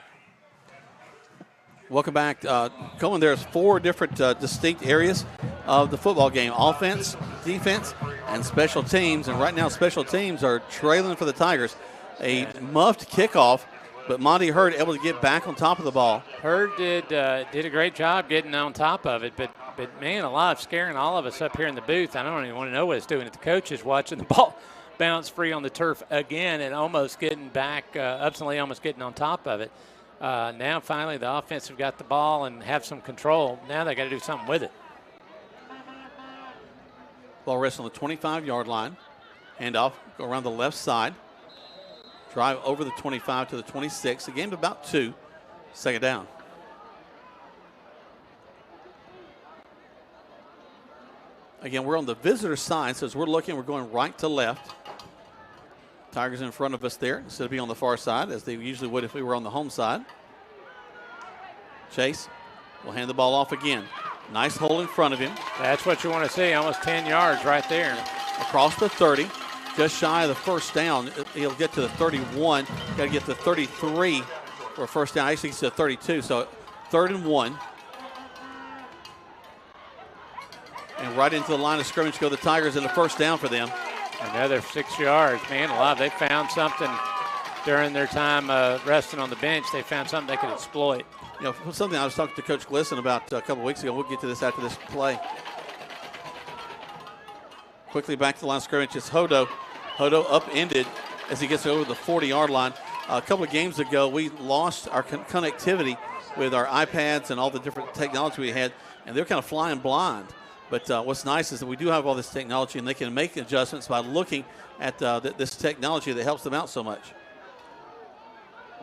Welcome back. Cohen, there's 4 different distinct areas of the football game: offense, defense, and special teams. And right now, special teams are trailing for the Tigers. A muffed kickoff, but Monty Hurd able to get back on top of the ball. Hurd did a great job getting on top of it, but man, alive, scaring all of us up here in the booth. I don't even want to know what it's doing. The coach is watching the ball bounce free on the turf again and almost getting back, Upson Lee almost getting on top of it. Now finally the offense have got the ball and have some control. Now they got to do something with it. Ball rests on the 25-yard line. Hand off, go around the left side. Drive over the 25 to the 26. A game of about 2. Second down. Again, we're on the visitor side, so as we're looking, we're going right to left. Tigers in front of us there instead of being on the far side, as they usually would if we were on the home side. Chase will hand the ball off again. Nice hole in front of him. That's what you want to see, almost 10 yards right there. Across the 30, just shy of the first down. He'll get to the 31. Got to get to 33 for a first down. Actually, it's to 32, so 3rd and 1. And right into the line of scrimmage go the Tigers, and the first down for them. Another 6 yards. Man alive, they found something during their time resting on the bench. They found something they could exploit. You know, something I was talking to Coach Glisson about a couple of weeks ago. We'll get to this after this play. Quickly back to the line of scrimmage. It's Hodo. Hodo upended as he gets over the 40-yard line. A couple of games ago, we lost our connectivity with our iPads and all the different technology we had, and they're kind of flying blind. But what's nice is that we do have all this technology, and they can make adjustments by looking at this technology that helps them out so much.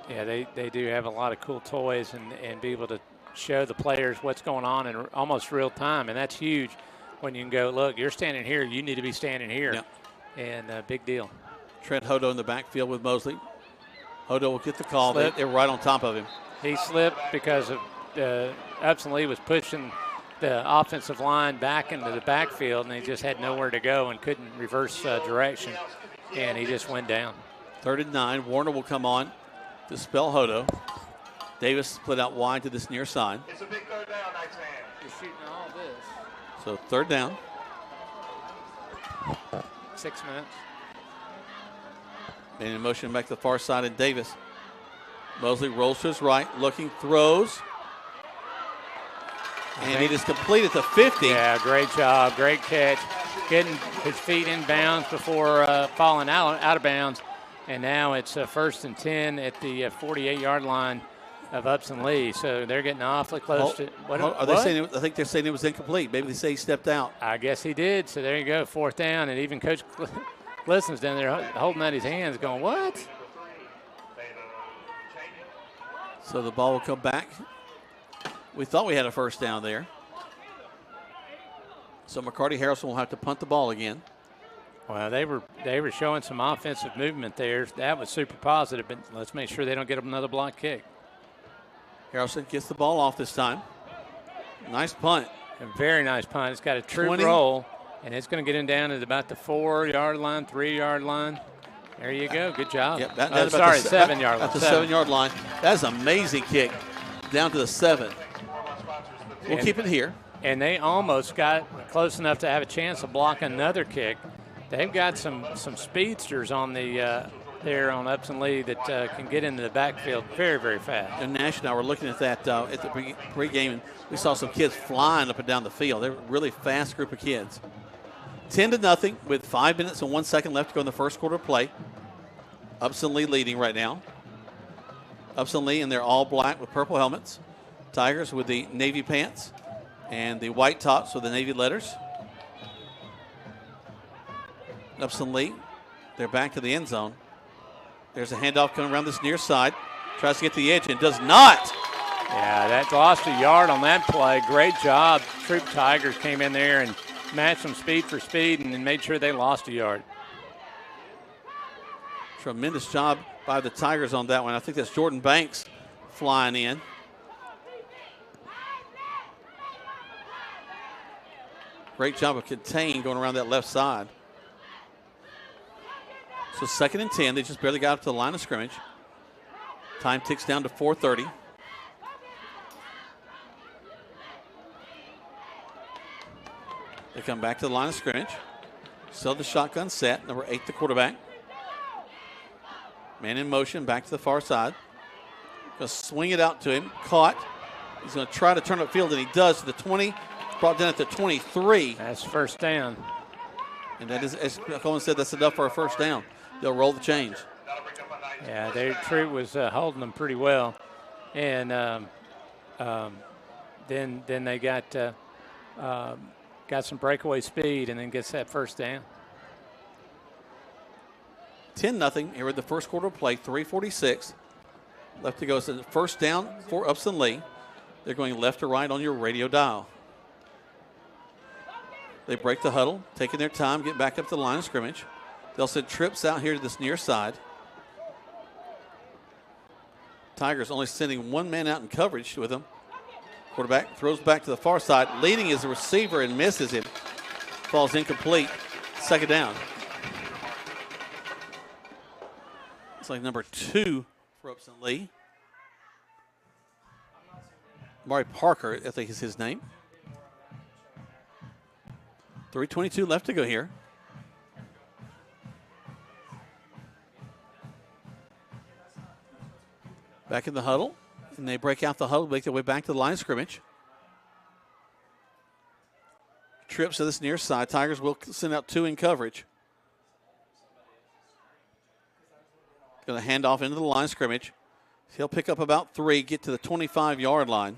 Yeah, they do have a lot of cool toys and be able to show the players what's going on in almost real time, and that's huge when you can go, look, you're standing here, you need to be standing here. Yep. And big deal. Trent Hodo in the backfield with Mosley. Hodo will get the call. They're right on top of him. He slipped because of Upson Lee was pushing the offensive line back into the backfield, and he just had nowhere to go and couldn't reverse direction, and he just went down. 3rd and 9. Warner will come on to spell Hodo. Davis split out wide to this near side. It's a big 3rd down, nice man. You're shooting all this. So 3rd down. 6 minutes. And in motion back to the far side, and Davis. Mosley rolls to his right, looking, throws. And it is complete at the 50. Yeah, great job, great catch. Getting his feet in bounds before falling out of bounds. And now it's 1st and 10 at the 48-yard line of Upson Lee. So they're getting awfully close to. Are they saying? I think they're saying it was incomplete. Maybe they say he stepped out. I guess he did. So there you go, 4th down, and even Coach Glisson's down there holding out his hands, going, "What?" So the ball will come back. We thought we had a first down there. So McCarty Harrison will have to punt the ball again. Well, they were showing some offensive movement there. That was super positive, but let's make sure they don't get another block kick. Harrison gets the ball off this time. Nice punt. A very nice punt. It's got a true roll, and it's going to get him down at about the 4-yard line, 3-yard line. There you go. Good job. Yep, 7-yard line. At the 7-yard line. That's an amazing kick down to the 7. We'll keep it here. And they almost got close enough to have a chance of blocking another kick. They've got some speedsters on the there on Upson Lee that can get into the backfield very, very fast. And Nash and I were looking at that at the pregame, and we saw some kids flying up and down the field. They're a really fast group of kids. 10-0 with 5 minutes and 1 second left to go in the first quarter play. Upson Lee leading right now. Upson Lee in their all black with purple helmets. Tigers with the navy pants and the white tops with the navy letters. Upson Lee, they're back to the end zone. There's a handoff coming around this near side. Tries to get the edge and does not. Yeah, that lost a yard on that play. Great job. Troup Tigers came in there and matched them speed for speed and made sure they lost a yard. Tremendous job by the Tigers on that one. I think that's Jordan Banks flying in. Great job of containing going around that left side. So 2nd and 10. They just barely got up to the line of scrimmage. Time ticks down to 4:30. They come back to the line of scrimmage. Still the shotgun set. Number 8, the quarterback. Man in motion, back to the far side. Going to swing it out to him. Caught. He's going to try to turn upfield, and he does to the 20. Brought down at the 23. That's 1st down. And that is, as Coleman said, that's enough for a first down. They'll roll the change. Yeah, Troup was holding them pretty well. And then they got some breakaway speed and then gets that first down. 10-0 here with the first quarter play, 3:46 left to go. So first down for Upson Lee. They're going left to right on your radio dial. They break the huddle, taking their time, get back up to the line of scrimmage. They'll send trips out here to this near side. Tigers only sending one man out in coverage with them. Quarterback throws back to the far side. Leading is the receiver and misses him. Falls incomplete. Second down. It's like number 2 for Upson Lee. Mari Parker, I think is his name. 3:22 left to go here. Back in the huddle, and they break out the huddle, make their way back to the line of scrimmage. Trips to this near side. Tigers will send out 2 in coverage. Going to hand off into the line of scrimmage. He'll pick up about 3, get to the 25-yard line.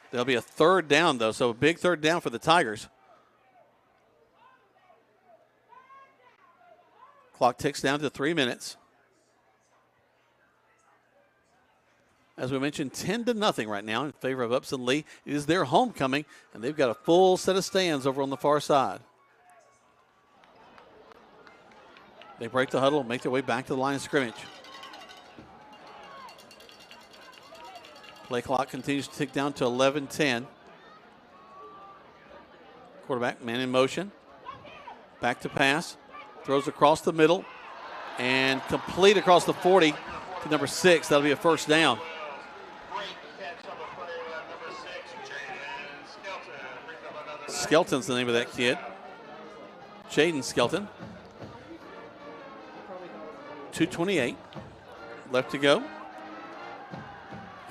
There'll be a third down, though, so a big third down for the Tigers. Clock ticks down to 3 minutes. As we mentioned, 10-0 right now in favor of Upson Lee. It is their homecoming, and they've got a full set of stands over on the far side. They break the huddle, make their way back to the line of scrimmage. Play clock continues to tick down to 11:10. Quarterback, man in motion. Back to pass. Throws across the middle and complete across the 40 to number 6. That'll be a first down. Skelton's the name of that kid. Jaden Skelton. 2:28 left to go.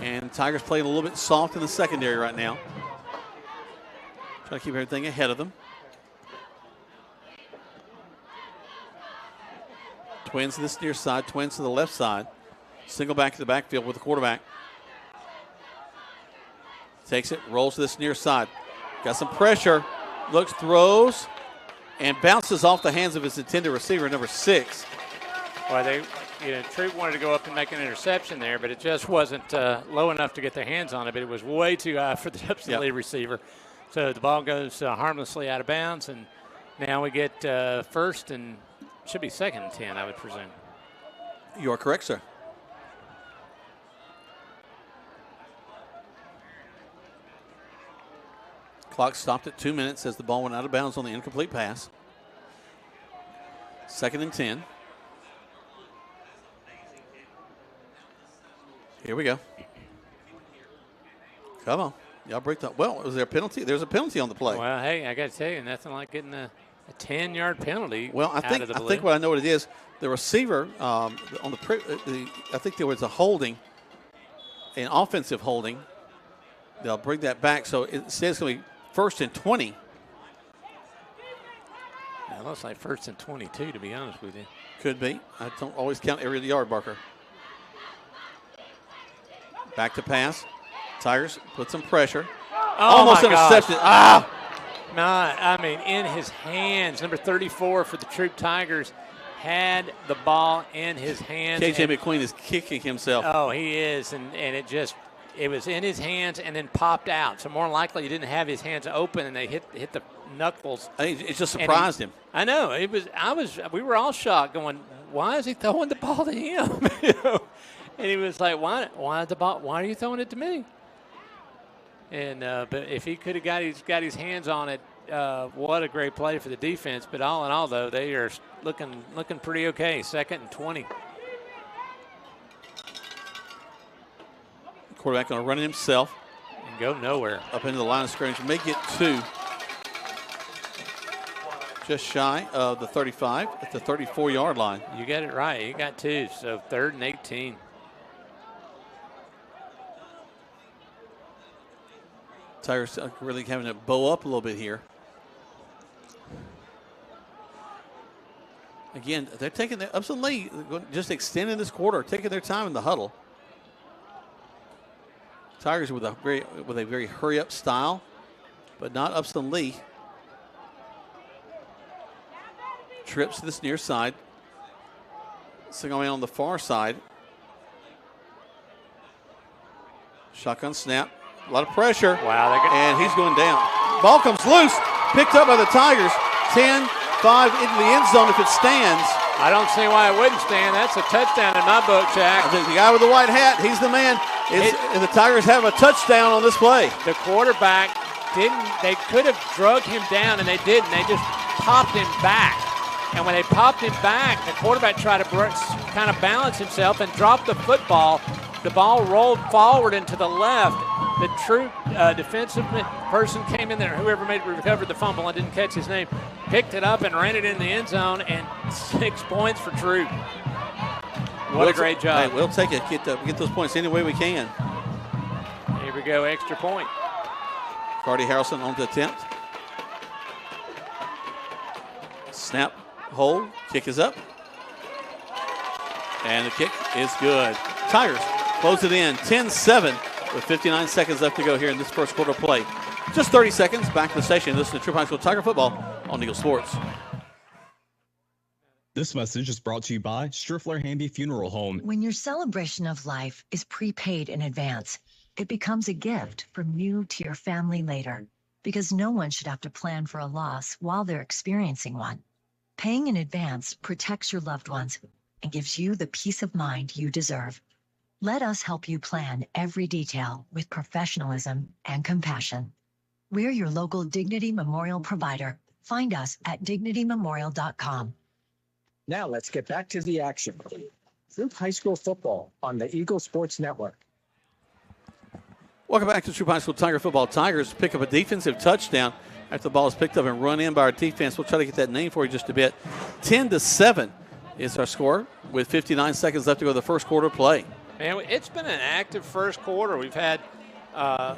And Tigers playing a little bit soft in the secondary right now. Trying to keep everything ahead of them. Twins to this near side, twins to the left side. Single back to the backfield with the quarterback. Takes it, rolls to this near side. Got some pressure, looks, throws, and bounces off the hands of his intended receiver, number 6. Well, Troup wanted to go up and make an interception there, but it just wasn't low enough to get their hands on it, but it was way too high for the Upson Lee receiver. So the ball goes harmlessly out of bounds, and now we get first and should be second and 10, I would presume. You are correct, sir. Clock stopped at 2 minutes as the ball went out of bounds on the incomplete pass. Second and 10. Here we go. Come on. Y'all break that. Well, was there a penalty? There's a penalty on the play. Well, hey, I got to tell you, nothing like getting a 10-yard penalty. Well, I think what I know what it is. The receiver on I think there was a holding, an offensive holding. They'll bring that back, so it says it's going to be first and 20. Yeah, it looks like first and 22, to be honest with you. Could be. I don't always count every yard marker. Back to pass. Tigers put some pressure. Oh, almost intercepted. Ah! Not, I mean, in his hands. Number 34 for the Troup Tigers had the ball in his hands. KJ McQueen is kicking himself. Oh, he is, and it was in his hands and then popped out. So more likely he didn't have his hands open and they hit the knuckles. It just surprised him. I know. We were all shocked, going, why is he throwing the ball to him? And he was like, why are you throwing it to me? And but if he could have got his hands on it, what a great play for the defense. But all in all, though, they are looking pretty okay. Second and 20. Quarterback going to run it himself. And go nowhere. Up into the line of scrimmage. May get 2. Just shy of the 35 at the 34-yard line. You got it right. You got 2. So 3rd and 18. Tigers really having to bow up a little bit here. Again, they're taking their Upson Lee, just extending this quarter, taking their time in the huddle. Tigers with a very hurry-up style, but not Upson Lee. Trips to this near side. Single man on the far side. Shotgun snap. A lot of pressure. Wow. And he's going down. Ball comes loose. Picked up by the Tigers. 10-5 into the end zone if it stands. I don't see why it wouldn't stand. That's a touchdown in my book, Jack. I think the guy with the white hat, he's the man. And the Tigers have a touchdown on this play. The quarterback they could have drugged him down, and they didn't. They just popped him back. And when they popped him back, the quarterback tried to kind of balance himself and dropped the football. The ball rolled forward and to the left. The Troup defensive person came in there, whoever recovered the fumble, I didn't catch his name, picked it up and ran it in the end zone, and 6 points for Troup. What a great job. Hey, we'll take it. Get those points any way we can. Here we go, extra point. Cardi Harrelson on the attempt. Snap, hold, kick is up. And the kick is good. Tigers close it in, 10-7 with 59 seconds left to go here in this first quarter play. Just 30 seconds, back to the station. Listen to Troup High School Tiger Football on Eagle Sports. This message is brought to you by Striffler Hamby Funeral Home. When your celebration of life is prepaid in advance, it becomes a gift from you to your family later, because no one should have to plan for a loss while they're experiencing one. Paying in advance protects your loved ones and gives you the peace of mind you deserve. Let us help you plan every detail with professionalism and compassion. We're your local Dignity Memorial provider. Find us at dignitymemorial.com. Now let's get back to the action. Troup High School football on the Eagle Sports Network. Welcome back to Troup High School Tiger Football. Tigers pick up a defensive touchdown after the ball is picked up and run in by our defense. We'll try to get that name for you just a bit. 10-7 is our score with 59 seconds left to go to the first quarter play. Man, it's been an active first quarter. We've had a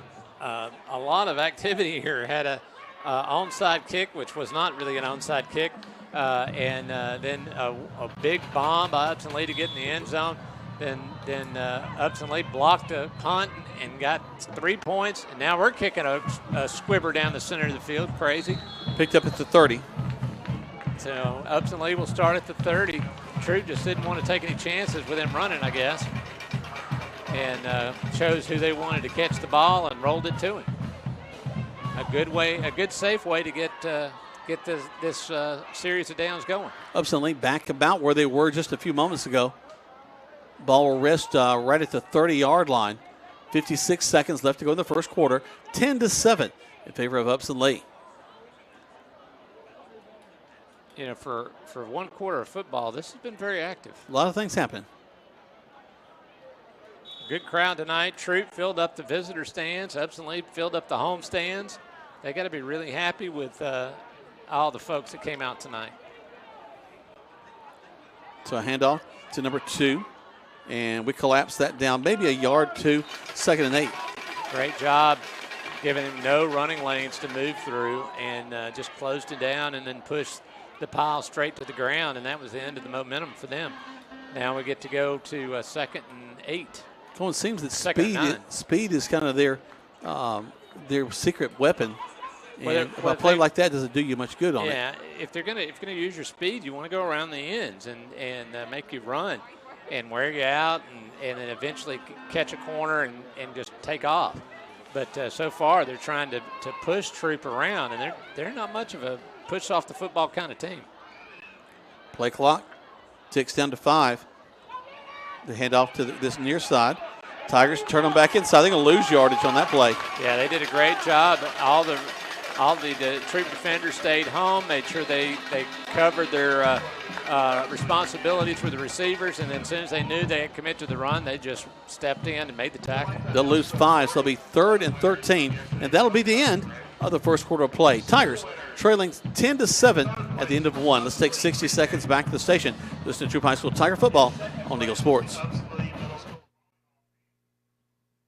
lot of activity here. Had a onside kick, which was not really an onside kick, and then a big bomb by Upson Lee to get in the end zone. Then Upson Lee blocked a punt and got 3 points. And now we're kicking a squibber down the center of the field. Crazy. Picked up at the 30. So Upson Lee will start at the 30. Troup just didn't want to take any chances with him running, I guess, and chose who they wanted to catch the ball and rolled it to him. A good safe way to get this series of downs going. Upson Lee back about where they were just a few moments ago. Ball will rest right at the 30-yard line. 56 seconds left to go in the first quarter. 10-7 in favor of Upson Lee. You know, for 1 quarter of football, this has been very active. A lot of things happen. Good crowd tonight. Troup filled up the visitor stands. Upson Lee filled up the home stands. They got to be really happy with all the folks that came out tonight. So a handoff to number 2. And we collapse that down, maybe a yard to 2nd and 8. Great job giving him no running lanes to move through, and just closed it down and then pushed the pile straight to the ground, and that was the end of the momentum for them. Now we get to go to 2nd and 8. Well, it seems that speed is kind of their secret weapon. And a play like that doesn't do you much good on it. Yeah, if you're gonna use your speed, you want to go around the ends and make you run and wear you out, and then eventually catch a corner and just take off. But so far, they're trying to push Troup around, and they're not much of a push off the football kind of team. Play clock ticks down to 5. The handoff to this near side. Tigers turn them back inside. They're going to lose yardage on that play. Yeah, they did a great job. All the Troup defenders stayed home, made sure they covered their responsibilities for the receivers, and then as soon as they knew they had committed to the run, they just stepped in and made the tackle. They'll lose 5, so it'll be 3rd and 13, and that'll be the end of the first quarter of play. Tigers trailing 10-7 at the end of 1. Let's take 60 seconds back to the station. Listen to Troup High School Tiger Football on Eagle Sports.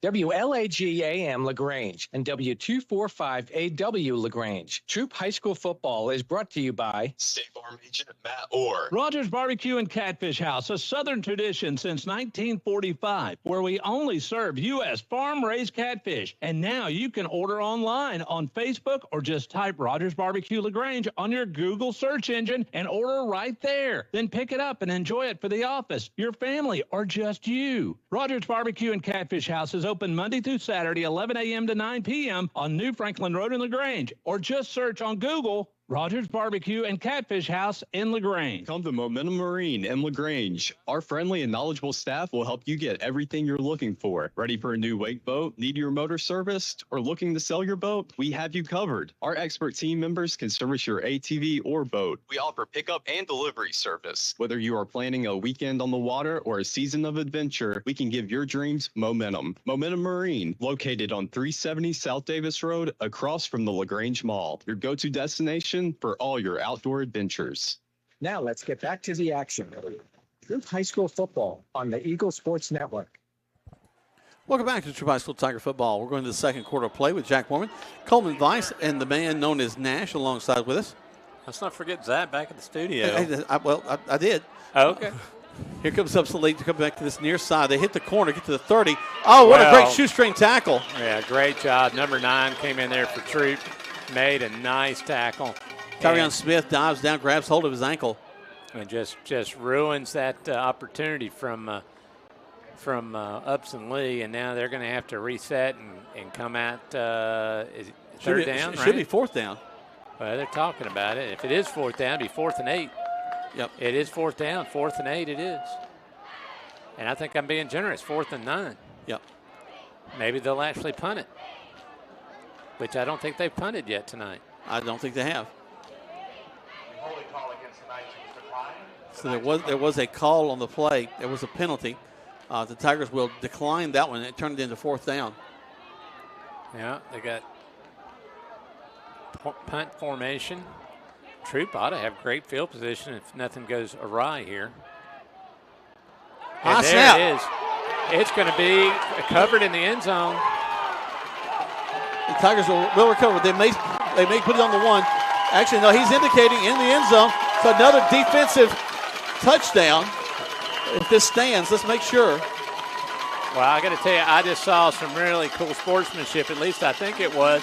WLAG AM LaGrange and W245AW LaGrange. Troup High School football is brought to you by State Farm Agent Matt Orr. Rogers Barbecue and Catfish House, a Southern tradition since 1945, where we only serve U.S. farm-raised catfish. And now you can order online on Facebook or just type Rogers Barbecue LaGrange on your Google search engine and order right there. Then pick it up and enjoy it for the office, your family, or just you. Rogers Barbecue and Catfish House is open open Monday through Saturday, 11 a.m. to 9 p.m. on New Franklin Road in LaGrange, or just search on Google Rogers Barbecue and Catfish House in LaGrange. Come to Momentum Marine in LaGrange. Our friendly and knowledgeable staff will help you get everything you're looking for. Ready for a new wake boat? Need your motor serviced? Or looking to sell your boat? We have you covered. Our expert team members can service your ATV or boat. We offer pickup and delivery service. Whether you are planning a weekend on the water or a season of adventure, we can give your dreams momentum. Momentum Marine, located on 370 South Davis Road, across from the LaGrange Mall. Your go-to destination for all your outdoor adventures. Now let's get back to the action. Troup High School football on the Eagle Sports Network. Welcome back to Troup High School Tiger football. We're going to the second quarter of play with Jack Mormon, Coleman Weiss, and the man known as Nash alongside with us. Let's not forget Zach back at the studio. I did. Oh, okay. Here comes Upson Lee to come back to this near side. They hit the corner, get to the 30. Oh, what a great shoestring tackle. Yeah, great job. Number 9 came in there for Troup, made a nice tackle. Tyrion Smith dives down, grabs hold of his ankle. And just ruins that opportunity from Upson Lee, and now they're going to have to reset and come out third down, right? Should be fourth down. Well, they're talking about it. If it is fourth down, it'd be 4th and 8. Yep. It is fourth down, 4th and 8 it is. And I think I'm being generous, 4th and 9. Yep. Maybe they'll actually punt it, which I don't think they've punted yet tonight. I don't think they have. So there was a call on the play. There was a penalty. The Tigers will decline that one. It turned it into fourth down. Yeah, they got punt formation. Troup ought to have great field position if nothing goes awry here. And there it is. It's going to be covered in the end zone. The Tigers will recover. They may put it on the 1. Actually, no, he's indicating in the end zone. So another defensive touchdown. If this stands, let's make sure. Well, I got to tell you, I just saw some really cool sportsmanship. At least I think it was.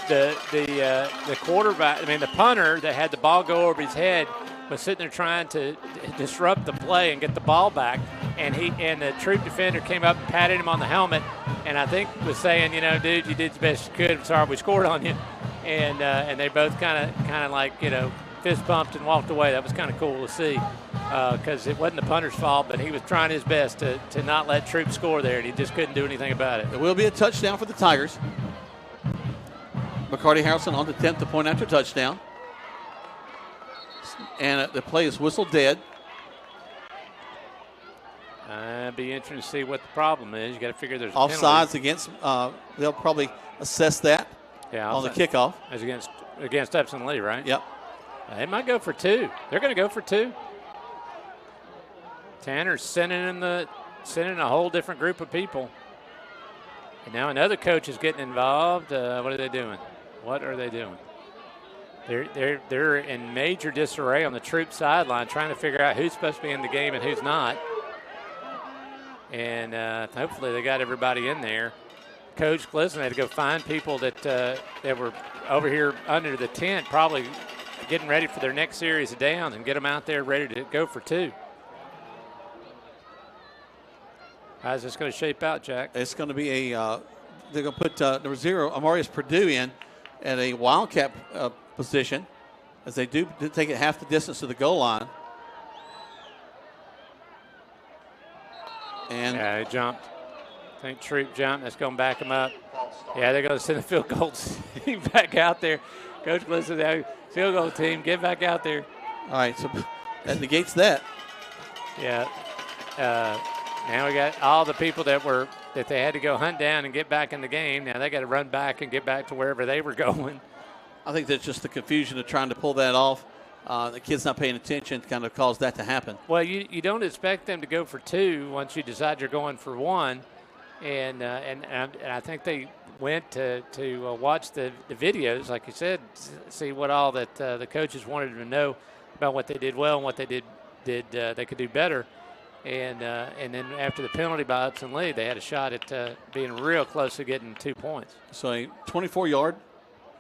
The quarterback, the punter that had the ball go over his head was sitting there trying to disrupt the play and get the ball back. And the Troup defender came up and patted him on the helmet, and I think was saying, dude, you did the best you could. I'm sorry we scored on you. And they both kind of like, fist pumped and walked away. That was kind of cool to see because it wasn't the punter's fault, but he was trying his best to not let Troup score there, and he just couldn't do anything about it. There will be a touchdown for the Tigers. McCarty Harrelson on the 10th to point after touchdown. And the play is whistled dead. It'd be interesting to see what the problem is. You got to figure there's offsides against. They'll probably assess that. Yeah, on the kickoff. As against Upson Lee, right? Yep. They might go for 2. They're going to go for 2. Tanner's sending a whole different group of people. And now another coach is getting involved. What are they doing? What are they doing? They're in major disarray on the Troup sideline, trying to figure out who's supposed to be in the game and who's not. And hopefully they got everybody in there. Coach Glisson had to go find people that were over here under the tent, probably getting ready for their next series of downs, and get them out there ready to go for 2. How's this going to shape out, Jack? It's going to be they're going to put number 0, Amarius Purdue, in at a wildcat position, as they do take it half the distance to the goal line. And yeah, he jumped. I think Troup jumped. That's going to back him up. Yeah, they're going to send the field goal team back out there. Coach Glisson, field goal team, get back out there. All right, so that negates that. Yeah. Now we got all the people that they had to go hunt down and get back in the game. Now they got to run back and get back to wherever they were going. I think that's just the confusion of trying to pull that off. The kid's not paying attention kind of caused that to happen. Well, you don't expect them to go for 2 once you decide you're going for 1. And I think they went to watch the videos, like you said, see what all that the coaches wanted to know about what they did well and what they did they could do better. And then after the penalty by Upson Lee, they had a shot at being real close to getting 2 points. So a 24-yard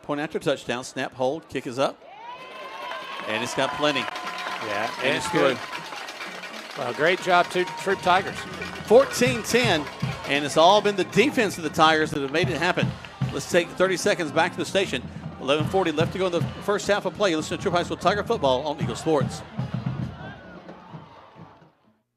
point after touchdown, snap, hold, kick is up. And it's got plenty. Yeah, and it's good. Well, great job to Troup Tigers. 14-10. And it's all been the defense of the Tigers that have made it happen. Let's take 30 seconds back to the station. 11:40 left to go in the first half of play. Listen to Troup High School Tiger football on Eagle Sports.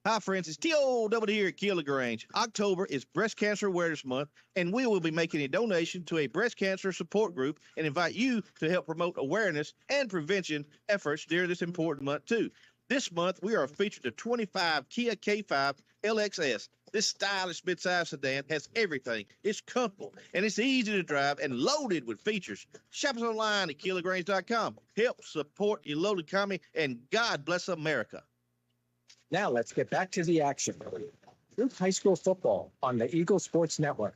Hi, friends. It's T.O. Double here at Keeler Grange. October is Breast Cancer Awareness Month, and we will be making a donation to a breast cancer support group and invite you to help promote awareness and prevention efforts during this important month, too. This month, we are featured the 25 Kia K5 LXS. This stylish midsize sedan has everything. It's comfortable, and it's easy to drive and loaded with features. Shop us online at KeelerGrange.com. Help support your local economy, and God bless America. Now let's get back to the action. Troup High School football on the Eagle Sports Network.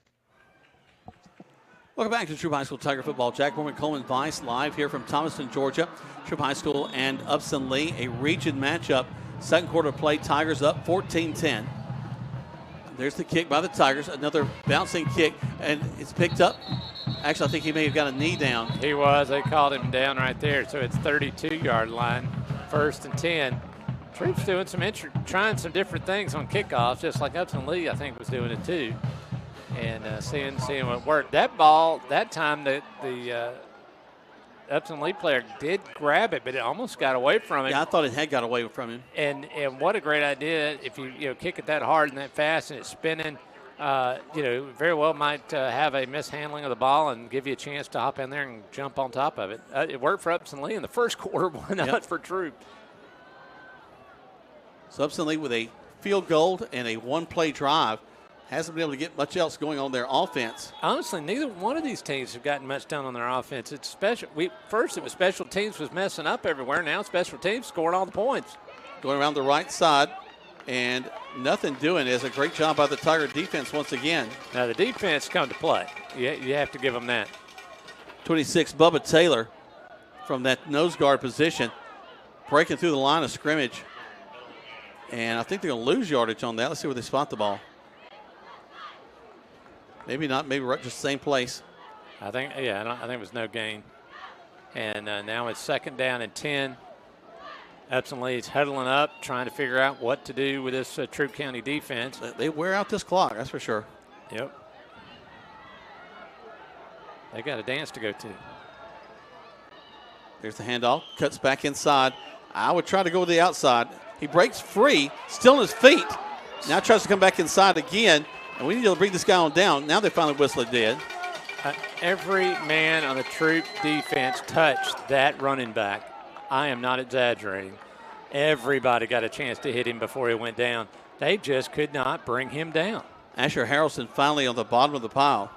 Welcome back to Troup High School Tiger football. Jack Mormon, Coleman Vice, live here from Thomaston, Georgia. Troup High School and Upson Lee, a region matchup. Second quarter play, Tigers up 14-10. There's the kick by the Tigers. Another bouncing kick, and it's picked up. Actually, I think he may have got a knee down. He was. They called him down right there. So it's 32-yard line, 1st and 10. Troup's doing trying some different things on kickoffs, just like Upson Lee, I think, was doing it too. And seeing what worked. That ball, that time, the Upson Lee player did grab it, but it almost got away from him. Yeah, I thought it had got away from him. And what a great idea if you kick it that hard and that fast and it's spinning. Very well might have a mishandling of the ball and give you a chance to hop in there and jump on top of it. It worked for Upson Lee in the first quarter, why not for Troup? So Upson Lee with a field goal and a one-play drive. Hasn't been able to get much else going on their offense. Honestly, neither one of these teams have gotten much done on their offense. It's special. First it was special teams was messing up everywhere. Now special teams scoring all the points. Going around the right side and nothing doing. Is a great job by the Tiger defense once again. Now the defense come to play. You have to give them that. 26, Bubba Taylor from that nose guard position, breaking through the line of scrimmage. And I think they're going to lose yardage on that. Let's see where they spot the ball. Maybe not. Maybe right just the same place. I think it was no gain. And now it's 2nd down and 10. Upson Lee's huddling up, trying to figure out what to do with this Troup County defense. They wear out this clock, that's for sure. Yep. They got a dance to go to. There's the handoff. Cuts back inside. I would try to go to the outside. He breaks free, still on his feet. Now tries to come back inside again. And we need to bring this guy on down. Now they finally whistle it dead. Every man on the Troup defense touched that running back. I am not exaggerating. Everybody got a chance to hit him before he went down. They just could not bring him down. Asher Harrelson finally on the bottom of the pile.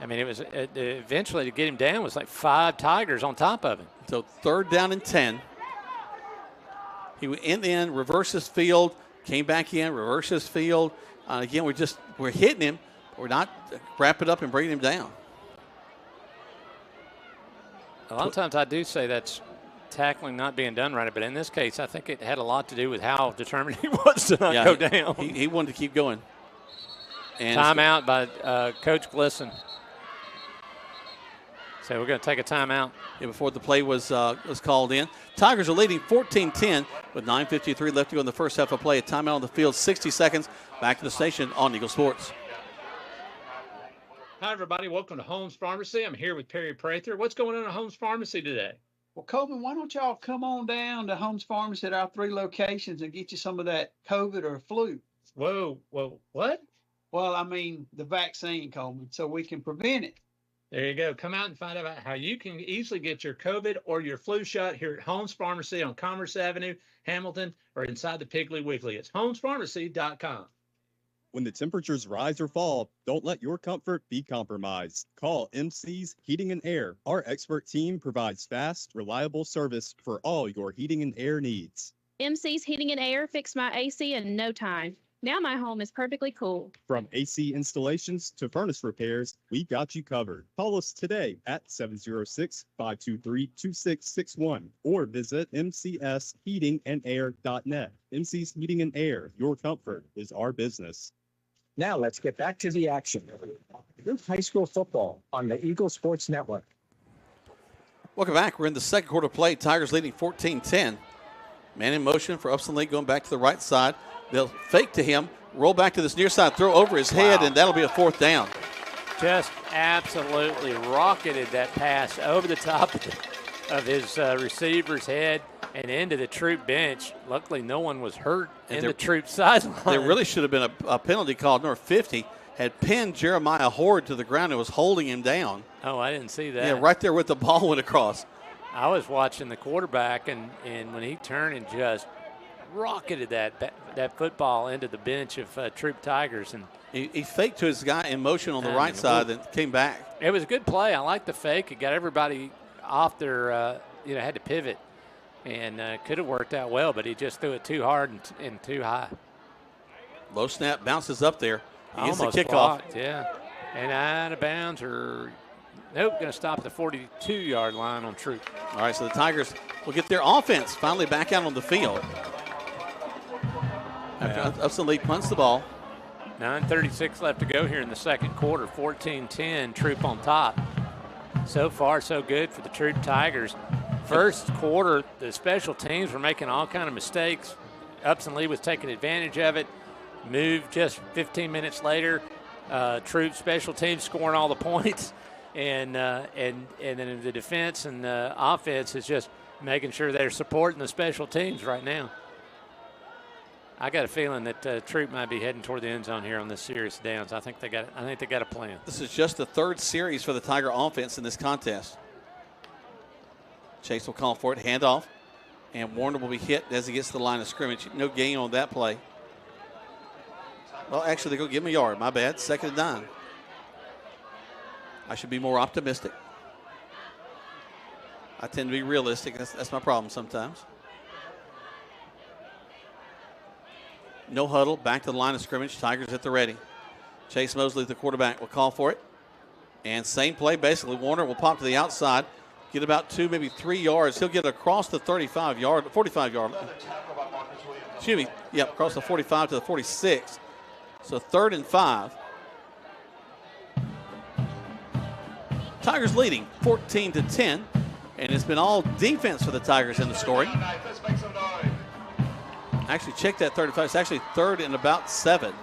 I mean, it was eventually to get him down was like 5 Tigers on top of him. So 3rd down and 10. He went in, reversed his field, came back in, reversed his field. Again, we're hitting him. We're not wrap it up and bringing him down. A lot of times I do say that's tackling not being done right, but in this case, I think it had a lot to do with how determined he was to not go down. He wanted to keep going. And timeout by Coach Glisson. So we're going to take a timeout. Yeah, before the play was called in. Tigers are leading 14-10 with 9:53 left to go in the first half of play. A timeout on the field, 60 seconds. Back to the station on Eagle Sports. Hi, everybody. Welcome to Holmes Pharmacy. I'm here with Perry Prather. What's going on at Holmes Pharmacy today? Well, Coleman, why don't y'all come on down to Holmes Pharmacy at our 3 locations and get you some of that COVID or flu? Whoa, what? Well, I mean the vaccine, Coleman, so we can prevent it. There you go. Come out and find out how you can easily get your COVID or your flu shot here at Holmes Pharmacy on Commerce Avenue, Hamilton, or inside the Piggly Wiggly. It's homespharmacy.com. When the temperatures rise or fall, don't let your comfort be compromised. Call MC's Heating and Air. Our expert team provides fast, reliable service for all your heating and air needs. MC's Heating and Air fixed my AC in no time. Now my home is perfectly cool. From AC installations to furnace repairs, we got you covered. Call us today at 706-523-2661 or visit mcsheatingandair.net. MC's Heating and Air, your comfort is our business. Now let's get back to the action. Troup High School football on the Eagle Sports Network. Welcome back. We're in the second quarter play. Tigers leading 14-10. Man in motion for Upson Lee going back to the right side. They'll fake to him, Roll back to this near side, throw over his head, and that'll be a 4th down. Just absolutely rocketed that pass over the top of his receiver's head and into the Troup bench. Luckily, no one was hurt in the Troup sideline. There really should have been a penalty called. Number 50 had pinned Jeremiah Horde to the ground and was holding him down. Oh, I didn't see that. Yeah, right there with the ball went across. I was watching the quarterback, and when he turned and just rocketed that football into the bench of Troup Tigers. And he faked to his guy in motion on the right side and came back. It was a good play. I like the fake. It got everybody off their, had to pivot, and could have worked out well, but he just threw it too hard and too high. Low snap, bounces up there. He gets the Almost kickoff. blocked, yeah. And out of bounds, or nope, going to stop at the 42-yard line on Troup. All right, so the Tigers will get their offense finally back out on the field. After Upson Lee punts the ball. 9:36 left to go here in the second quarter. 14-10, Troup on top. So far, so good for the Troup Tigers. First quarter, the special teams were making all kind of mistakes. Upson Lee was taking advantage of it. Moved just 15 minutes later. Troup special teams scoring all the points, and then the defense and the offense is just making sure they're supporting the special teams right now. I got a feeling that Troup might be heading toward the end zone here on this series of downs. I think they got a plan. This is just the 3rd series for the Tiger offense in this contest. Chase will call for it, handoff, and Warner will be hit as he gets to the line of scrimmage. No gain on that play. Well, actually, they're going to give him a yard. My bad. 2nd and 9. I should be more optimistic. I tend to be realistic. That's my problem sometimes. No huddle. Back to the line of scrimmage. Tigers at the ready. Chase Mosley, the quarterback, will call for it. And same play, basically. Warner will pop to the outside, get about 2, maybe 3 yards. He'll get across the 45-yard. Excuse me. Yep, across the 45 to the 46. So 3rd and 5. Tigers leading 14-10, and it's been all defense for the Tigers in the story. Actually, check that 35. It's actually 3rd and about 7.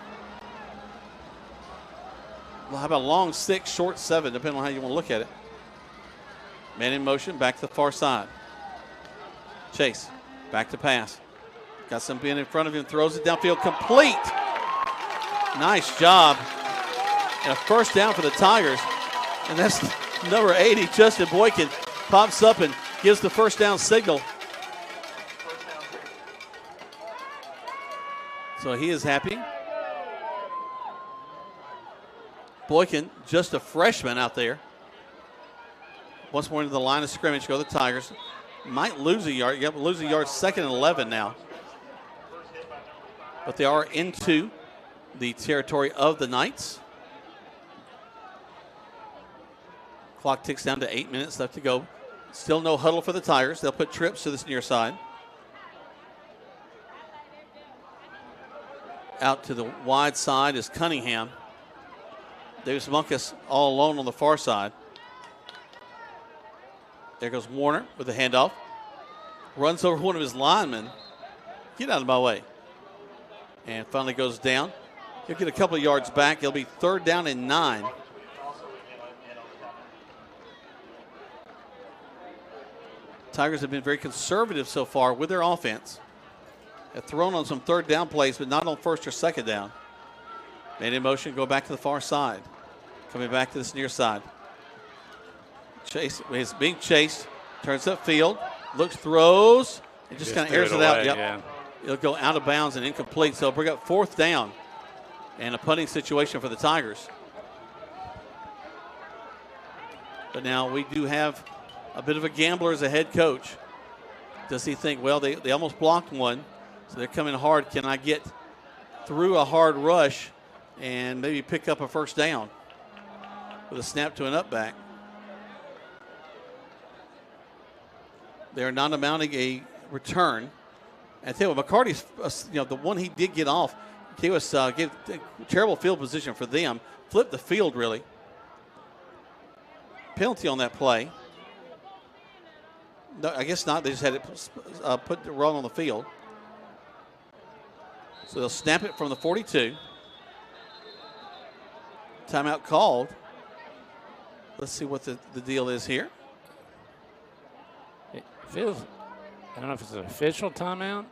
Well, how about long 6, short 7, depending on how you want to look at it. Man in motion, back to the far side. Chase, back to pass. Got some in front of him, throws it downfield, complete. Nice job. And a 1st down for the Tigers. And that's number 80, Justin Boykin, pops up and gives the 1st down signal. So he is happy. Boykin, just a freshman out there. Once more into the line of scrimmage, go the Tigers. Might lose a yard. Yep, lose a yard, 2nd and 11 now. But they are into the territory of the Knights. Clock ticks down to 8 minutes left to go. Still no huddle for the Tigers. They'll put trips to this near side. Out to the wide side is Cunningham. Davis Munkus all alone on the far side. There goes Warner with the handoff. Runs over one of his linemen. Get out of my way. And finally goes down. He'll get a couple of yards back. He'll be 3rd down and 9. Tigers have been very conservative so far with their offense. Have thrown on some 3rd down plays, but not on 1st or 2nd down. Made in motion, go back to the far side. Coming back to this near side. Chase is being chased. Turns upfield. Looks, throws. And just kind of airs it out. Yep. Yeah. It'll go out of bounds and incomplete. So bring up 4th down. And a punting situation for the Tigers. But now we do have a bit of a gambler as a head coach. Does he think, well, they almost blocked one, so they're coming hard. Can I get through a hard rush and maybe pick up a 1st down with a snap to an up back? They're not amounting a return. I tell you what, McCarty's, the one he did get off, he was gave terrible field position for them. Flipped the field, really. Penalty on that play. No, I guess not. They just had it put wrong on the field. So they'll snap it from the 42. Timeout called. Let's see what the deal is here. It feels, I don't know if it's an official timeout.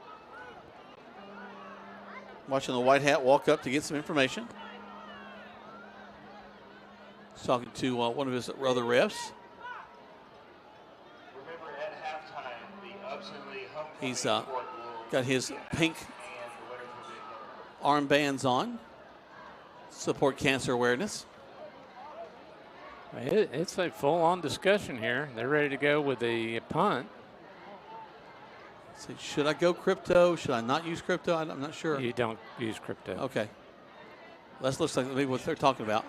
Watching the white hat walk up to get some information. He's talking to one of his other refs. He's got his pink armbands on. Support cancer awareness. It's a full-on discussion here. They're ready to go with the punt. So should I go crypto? Should I not use crypto? I'm not sure. You don't use crypto. Okay. That looks like maybe what they're talking about.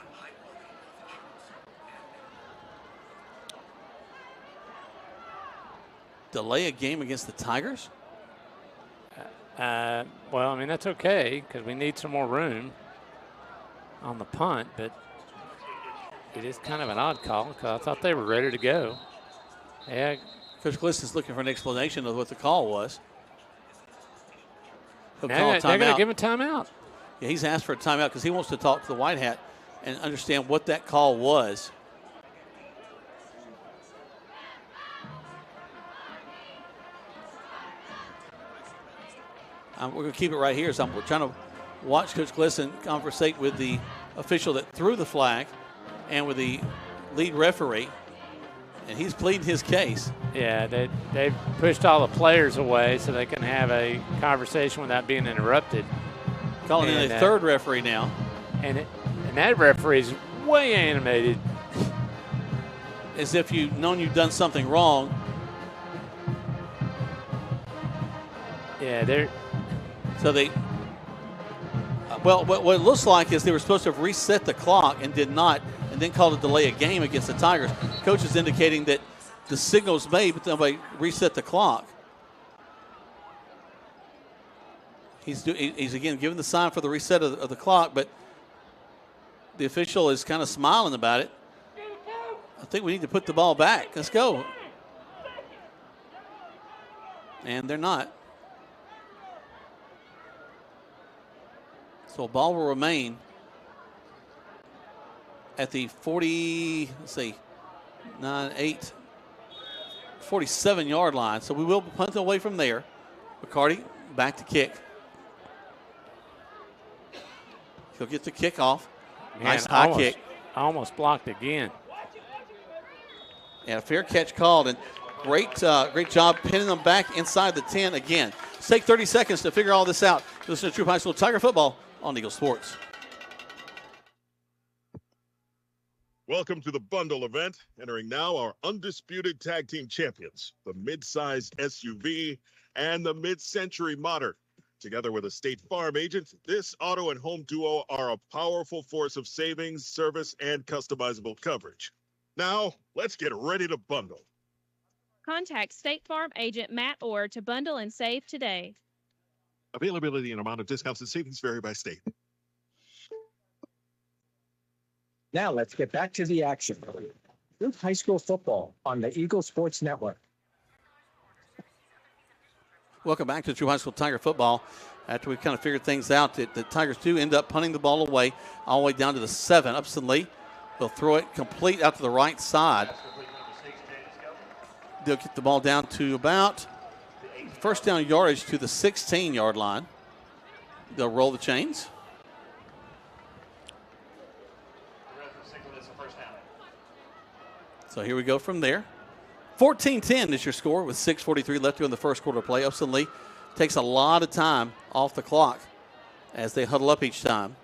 Delay a game against the Tigers? Well, I mean, that's okay because we need some more room on the punt, but it is kind of an odd call because I thought they were ready to go. Yeah. Coach Gliston's looking for an explanation of what the call was. He'll Now call a they're going timeout. to give him a timeout. Yeah, he's asked for a timeout because he wants to talk to the white hat and understand what that call was. We're going to keep it right here. So we're trying to watch Coach Gliston conversate with the official that threw the flag and with the lead referee. And he's pleading his case. Yeah, they've pushed all the players away so they can have a conversation without being interrupted. Calling in a third referee now. And that referee's way animated. As if you've known you've done something wrong. Yeah, they're. So they. Well, what it looks like is they were supposed to have reset the clock and did not, and then called a delay a game against the Tigers. Coach is indicating that the signal's made, but nobody reset the clock. He's again giving the sign for the reset of the clock, but the official is kind of smiling about it. I think we need to put the ball back. Let's go. And they're not. So ball will remain at the 47-yard line. So we will punt away from there. McCarty back to kick. He'll get the kickoff. Nice high kick. Almost blocked again. And a fair catch called. And great job pinning them back inside the 10 again. Let's take 30 seconds to figure all this out. Listen to Troup High School Tiger Football on Eagle Sports. Welcome to the bundle event. Entering now our undisputed tag team champions, the mid-sized SUV and the mid-century modern. Together with a State Farm agent, this auto and home duo are a powerful force of savings, service, and customizable coverage. Now, let's get ready to bundle. Contact State Farm agent Matt Orr to bundle and save today. Availability and amount of discounts and savings vary by state. Now let's get back to the action. Youth high school football on the Eagle Sports Network. Welcome back to Troup High School Tiger Football. After we've kind of figured things out, the Tigers do end up punting the ball away all the way down to the 7. Upson Lee will throw it complete out to the right side. They'll get the ball down to about first down yardage to the 16-yard line. They'll roll the chains. So here we go from there. 14-10 is your score with 6:43 left to go in the first quarter play. Upson Lee takes a lot of time off the clock as they huddle up each time.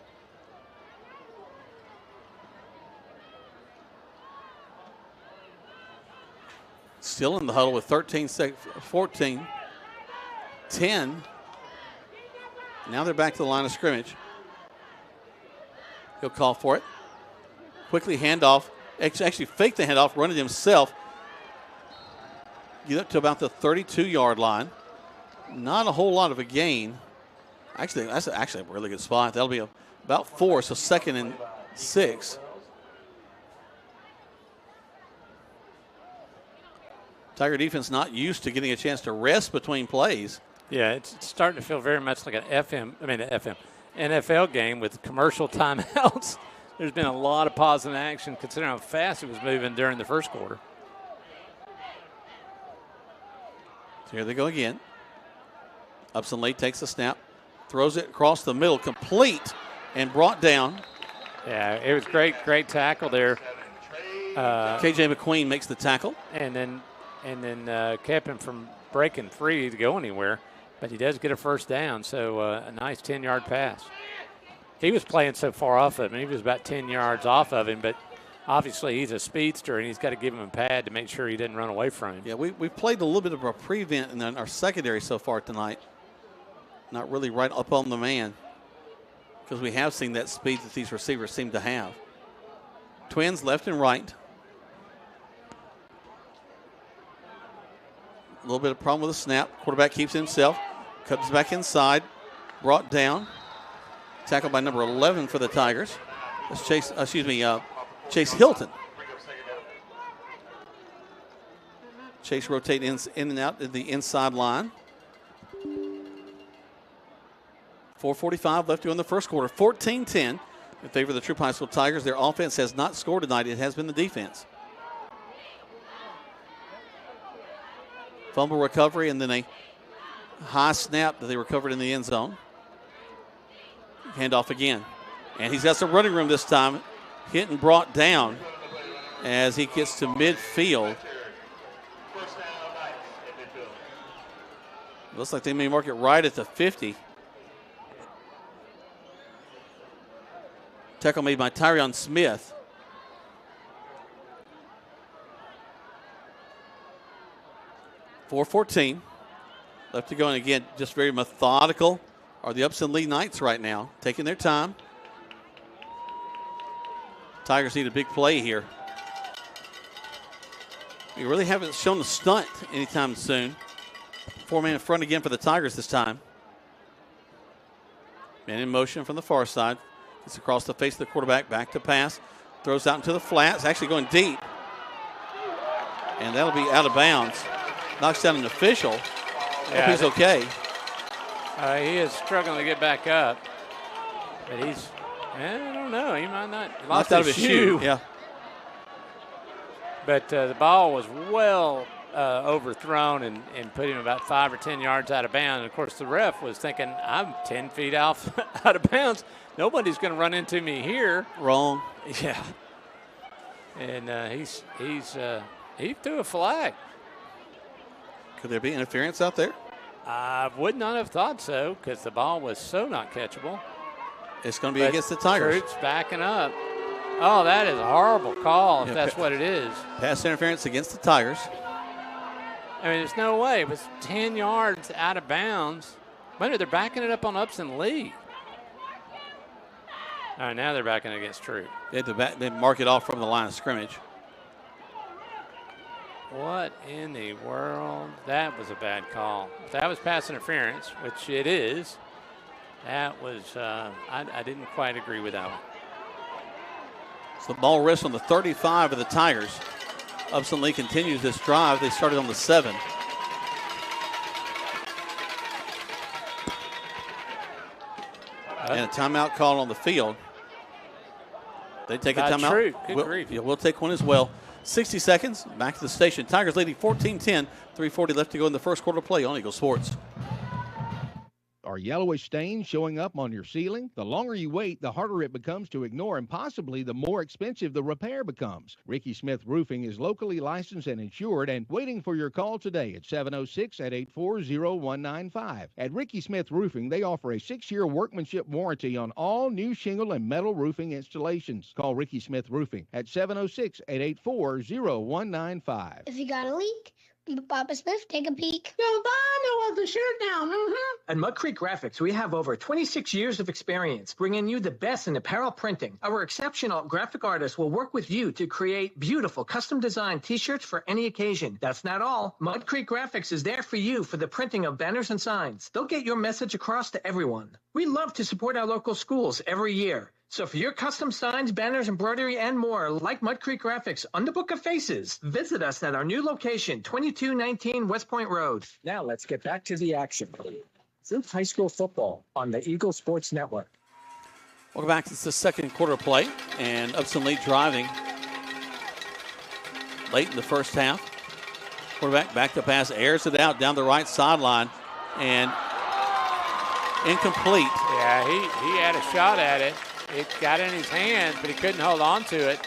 Still in the huddle with 14, 10. Now they're back to the line of scrimmage. He'll call for it. Quickly handoff. Actually fake the handoff, run it himself. Get up to about the 32-yard line. Not a whole lot of a gain. Actually, that's actually a really good spot. That'll be about 4, so 2nd and 6. Tiger defense not used to getting a chance to rest between plays. Yeah, it's starting to feel very much like an NFL game with commercial timeouts. There's been a lot of pause in action considering how fast it was moving during the first quarter. So here they go again. Upson Lee takes the snap, throws it across the middle, complete and brought down. Yeah, it was great tackle there. KJ McQueen makes the tackle. And then kept him from breaking free to go anywhere. But he does get a first down, so a nice 10-yard pass. He was playing so far off of him. He was about 10 yards off of him, but obviously he's a speedster, and he's got to give him a pad to make sure he didn't run away from him. Yeah, we've played a little bit of a prevent in our secondary so far tonight. Not really right up on the man because we have seen that speed that these receivers seem to have. Twins left and right. A little bit of problem with the snap. Quarterback keeps it himself. Cuts back inside. Brought down. Tackled by number 11 for the Tigers. That's Chase Hilton. Chase rotates in and out of the inside line. 4:45 left to go in the first quarter. 14-10 in favor of the Troup High School Tigers. Their offense has not scored tonight. It has been the defense. Fumble recovery and then a high snap that they recovered in the end zone. Handoff again. And he's got some running room this time. Hit and brought down as he gets to midfield. Looks like they may mark it right at the 50. Tackle made by Tyrion Smith. .414 left to go. And again, just very methodical are the Upson Lee Knights right now, taking their time. Tigers need a big play here. We really haven't shown a stunt anytime soon. 4-man in front again for the Tigers this time. Man in motion from the far side. It's across the face of the quarterback, back to pass. Throws out into the flats, actually going deep. And that'll be out of bounds. Knocks down an official. Yeah, he's okay. He is struggling to get back up. But I don't know. He might not. He lost Knocked out of his shoe. Yeah. But the ball was well overthrown and put him about 5 or 10 yards out of bounds. And, of course, the ref was thinking, I'm 10 feet out of bounds. Nobody's going to run into me here. Wrong. Yeah. And he threw a flag. Could there be interference out there? I would not have thought so because the ball was so not catchable. It's going to be against the Tigers. Troup's backing up. Oh, that is a horrible call if that's what it is. Pass interference against the Tigers. I mean, there's no way. It was 10 yards out of bounds. Wait, they're backing it up on Upson Lee. All right, now they're backing against Troup. They mark it off from the line of scrimmage. What in the world? That was a bad call. If that was pass interference, which it is, that was, I didn't quite agree with that one. So the ball rests on the 35 of the Tigers. Upson Lee continues this drive. They started on the 7. And a timeout call on the field. They take a timeout. True. Good grief. We'll take one as well. 60 seconds, back to the station. Tigers leading 14-10, 3:40 left to go in the first quarter play on Eagle Sports. Are yellowish stains showing up on your ceiling? The longer you wait, the harder it becomes to ignore, and possibly the more expensive the repair becomes. Ricky Smith Roofing is locally licensed and insured and waiting for your call today at 706-884-0195. At Ricky Smith Roofing, they offer a 6-year workmanship warranty on all new shingle and metal roofing installations. Call Ricky Smith Roofing at 706-884-0195. If you got a leak, Papa Smith, take a peek. Yo, I know the shirt now. At Mud Creek Graphics, we have over 26 years of experience bringing you the best in apparel printing. Our exceptional graphic artists will work with you to create beautiful custom-designed T-shirts for any occasion. That's not all. Mud Creek Graphics is there for you for the printing of banners and signs. They'll get your message across to everyone. We love to support our local schools every year. So for your custom signs, banners, embroidery, and more, like Mud Creek Graphics on the Book of Faces, visit us at our new location, 2219 West Point Road. Now let's get back to the action. Troup High School football on the Eagle Sports Network. Welcome back. It's the second quarter play, and Upson Lee driving late in the first half. Quarterback back to pass, airs it out down the right sideline, and incomplete. Yeah, he had a shot at it. It got in his hands, but he couldn't hold on to it.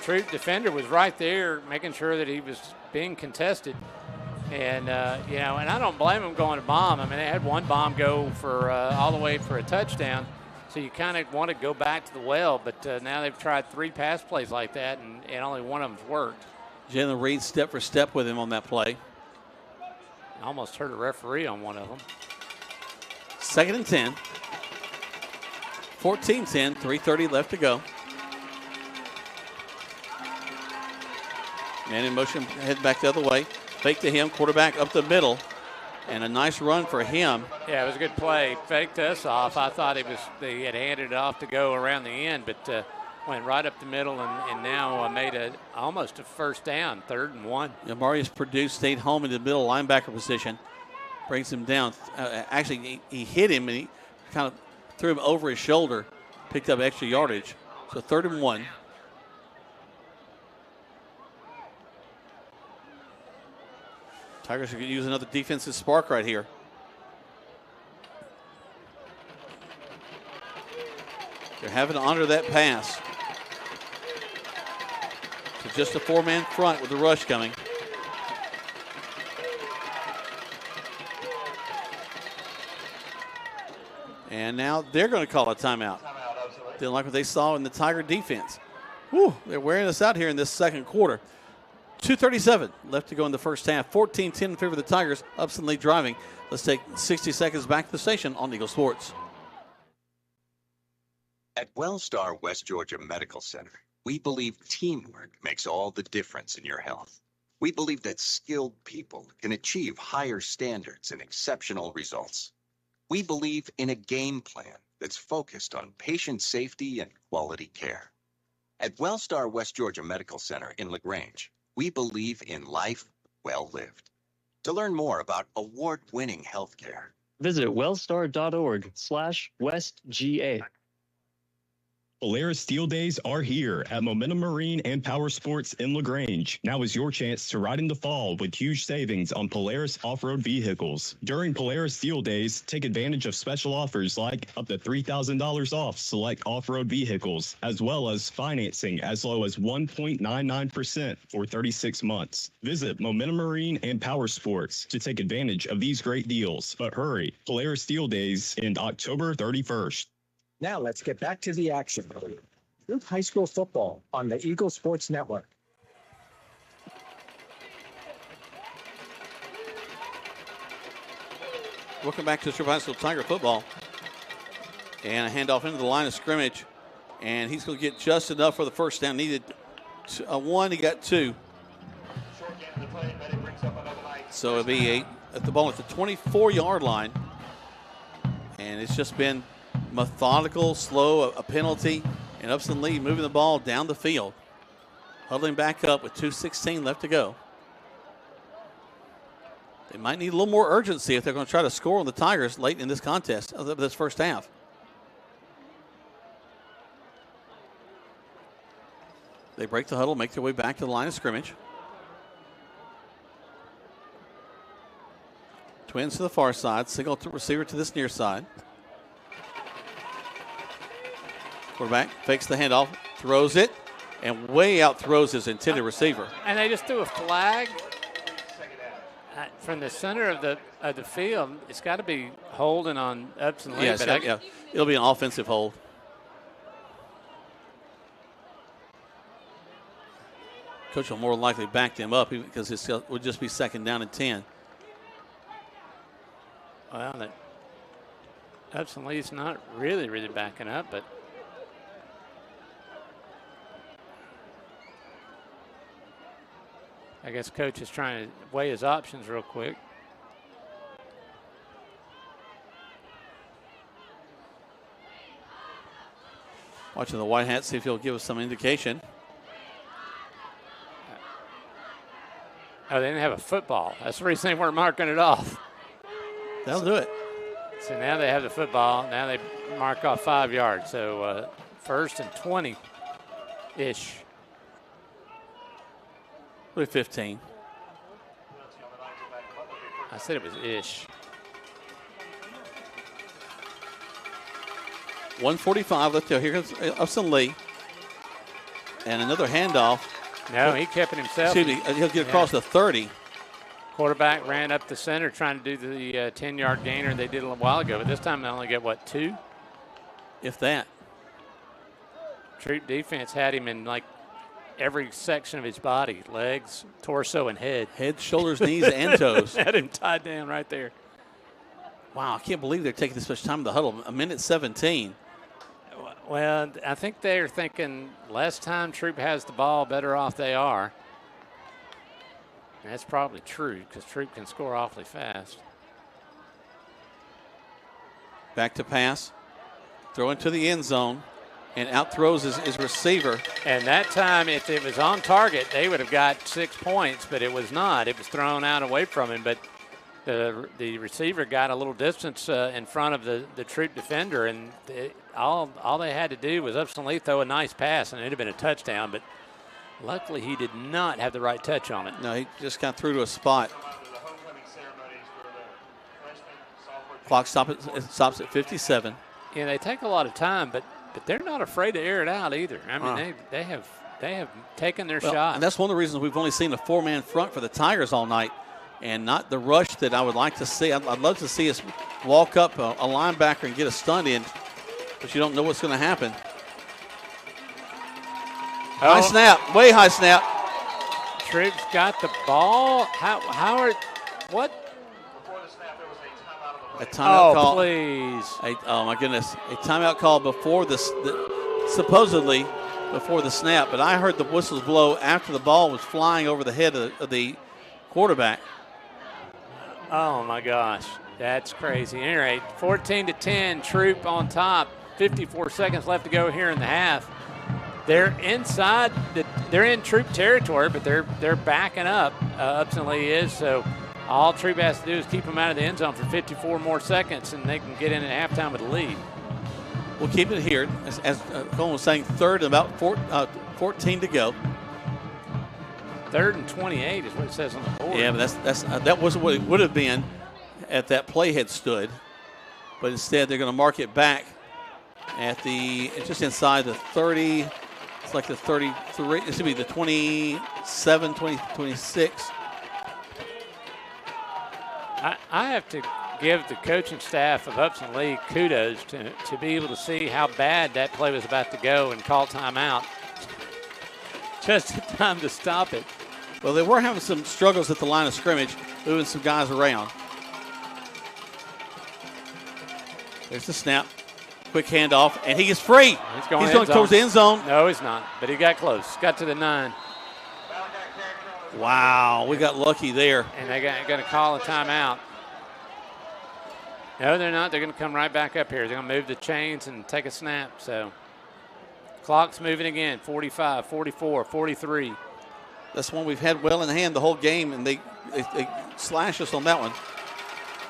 Troup defender was right there making sure that he was being contested. And, and I don't blame him going to bomb. I mean, they had one bomb go for all the way for a touchdown. So you kind of want to go back to the well, but now they've tried 3 pass plays like that, and only one of them's worked. Jalen Reed step for step with him on that play. I almost hurt a referee on one of them. 2nd and 10. 14-10, 3:30 left to go. Man in motion, head back the other way. Fake to him, quarterback up the middle. And a nice run for him. Yeah, it was a good play. Faked us off. I thought they had handed it off to go around the end, but went right up the middle and now made almost a first down, 3rd and 1. Yeah, Marius Purdue stayed home in the middle linebacker position. Brings him down. Actually, he hit him and he kind of threw him over his shoulder, picked up extra yardage. So 3rd and 1. Tigers are going to use another defensive spark right here. They're having to honor that pass. So just a 4-man front with the rush coming. And now they're going to call a timeout. Didn't like what they saw in the Tiger defense. Whew, they're wearing us out here in this second quarter. 2:37 left to go in the first half. 14-10 in favor of the Tigers. Upson Lee driving. Let's take 60 seconds back to the station on Eagle Sports. At Wellstar West Georgia Medical Center, we believe teamwork makes all the difference in your health. We believe that skilled people can achieve higher standards and exceptional results. We believe in a game plan that's focused on patient safety and quality care. At Wellstar West Georgia Medical Center in LaGrange, we believe in life well lived. To learn more about award-winning healthcare, visit wellstar.org/westga. Polaris Steel Days are here at Momentum Marine and Power Sports in LaGrange. Now is your chance to ride in the fall with huge savings on Polaris off-road vehicles. During Polaris Steel Days, take advantage of special offers like up to $3,000 off select off-road vehicles, as well as financing as low as 1.99% for 36 months. Visit Momentum Marine and Power Sports to take advantage of these great deals. But hurry, Polaris Steel Days end October 31st. Now let's get back to the action. Troup High School football on the Eagle Sports Network. Welcome back to Troup High School Tiger football. And a handoff into the line of scrimmage. And he's going to get just enough for the first down. Needed one, he got 2. So it'll be at the ball at the 24-yard line. And it's just been methodical, slow, a penalty, and Upson Lee moving the ball down the field. Huddling back up with 2:16 left to go. They might need a little more urgency if they're going to try to score on the Tigers late in this contest, of this first half. They break the huddle, make their way back to the line of scrimmage. Twins to the far side, single receiver to this near side. Quarterback fakes the handoff, throws it, and way out throws his intended receiver. And they just threw a flag from the center of the field. It's got to be holding on Upson Lee. Yes, yeah, it'll be an offensive hold. Coach will more likely back them up because it would just be 2nd down and 10. Well, Upson Lee's not really backing up, but I guess Coach is trying to weigh his options real quick. Watching the white hat, see if he'll give us some indication. Oh, they didn't have a football. That's the reason they weren't marking it off. That'll do it. So now they have the football. Now they mark off 5 yards. So 1st and 20-ish. Probably 15. I said it was ish. 1:45 left to go. Here comes Upson Lee. And another handoff. No, he kept it himself. Excuse me, he'll get across the 30. Quarterback ran up the center trying to do the 10-yard gainer they did a while ago, but this time they only get, 2? If that. Troup defense had him in like every section of his body, legs, torso, and head. Head, shoulders, knees, and toes. Had him tied down right there. Wow, I can't believe they're taking this much time in the huddle. 1:17. Well, I think they're thinking less time Troup has the ball, better off they are. And that's probably true because Troup can score awfully fast. Back to pass. Throw into the end zone. And out throws his receiver. And that time, if it was on target, they would have got 6 points, but it was not. It was thrown out away from him. But the receiver got a little distance in front of the Troup defender, and all they had to do was Upson Lee throw a nice pass, and it would have been a touchdown. But luckily, he did not have the right touch on it. No, he just got through to a spot. Clock stops at 57. Yeah, they take a lot of time, but they're not afraid to air it out either. I mean, they have taken their shot. And that's one of the reasons we've only seen a 4-man front for the Tigers all night, and not the rush that I would like to see. I'd love to see us walk up a linebacker and get a stunt in, but you don't know what's going to happen. High snap, way high snap. Troup's got the ball. What? A timeout call. Please. Oh, my goodness. A timeout call before supposedly before the snap, but I heard the whistles blow after the ball was flying over the head of the quarterback. Oh, my gosh. That's crazy. At any rate, 14-10, Troup on top. 54 seconds left to go here in the half. They're inside. They're in Troup territory, but they're backing up. Upson Lee is, so all Troup has to do is keep them out of the end zone for 54 more seconds, and they can get in at halftime with a lead. We'll keep it here. As Colin was saying, 3rd and about 14 to go. 3rd and 28 is what it says on the board. Yeah, but that wasn't what it would have been at that play had stood. But instead, they're going to mark it back at it's just inside the 30. It's like the 33. It should be the 27, 26. I have to give the coaching staff of Upson Lee kudos to be able to see how bad that play was about to go and call timeout just in time to stop it. Well, they were having some struggles at the line of scrimmage, moving some guys around. There's the snap. Quick handoff, and he gets free. He's going towards the end zone. No, he's not, but he got close. Got to the 9. Wow, we got lucky there. And they're going to call a timeout. No, they're not. They're going to come right back up here. They're going to move the chains and take a snap. So clock's moving again. 45, 44, 43. That's one we've had well in hand the whole game, and they slash us on that one.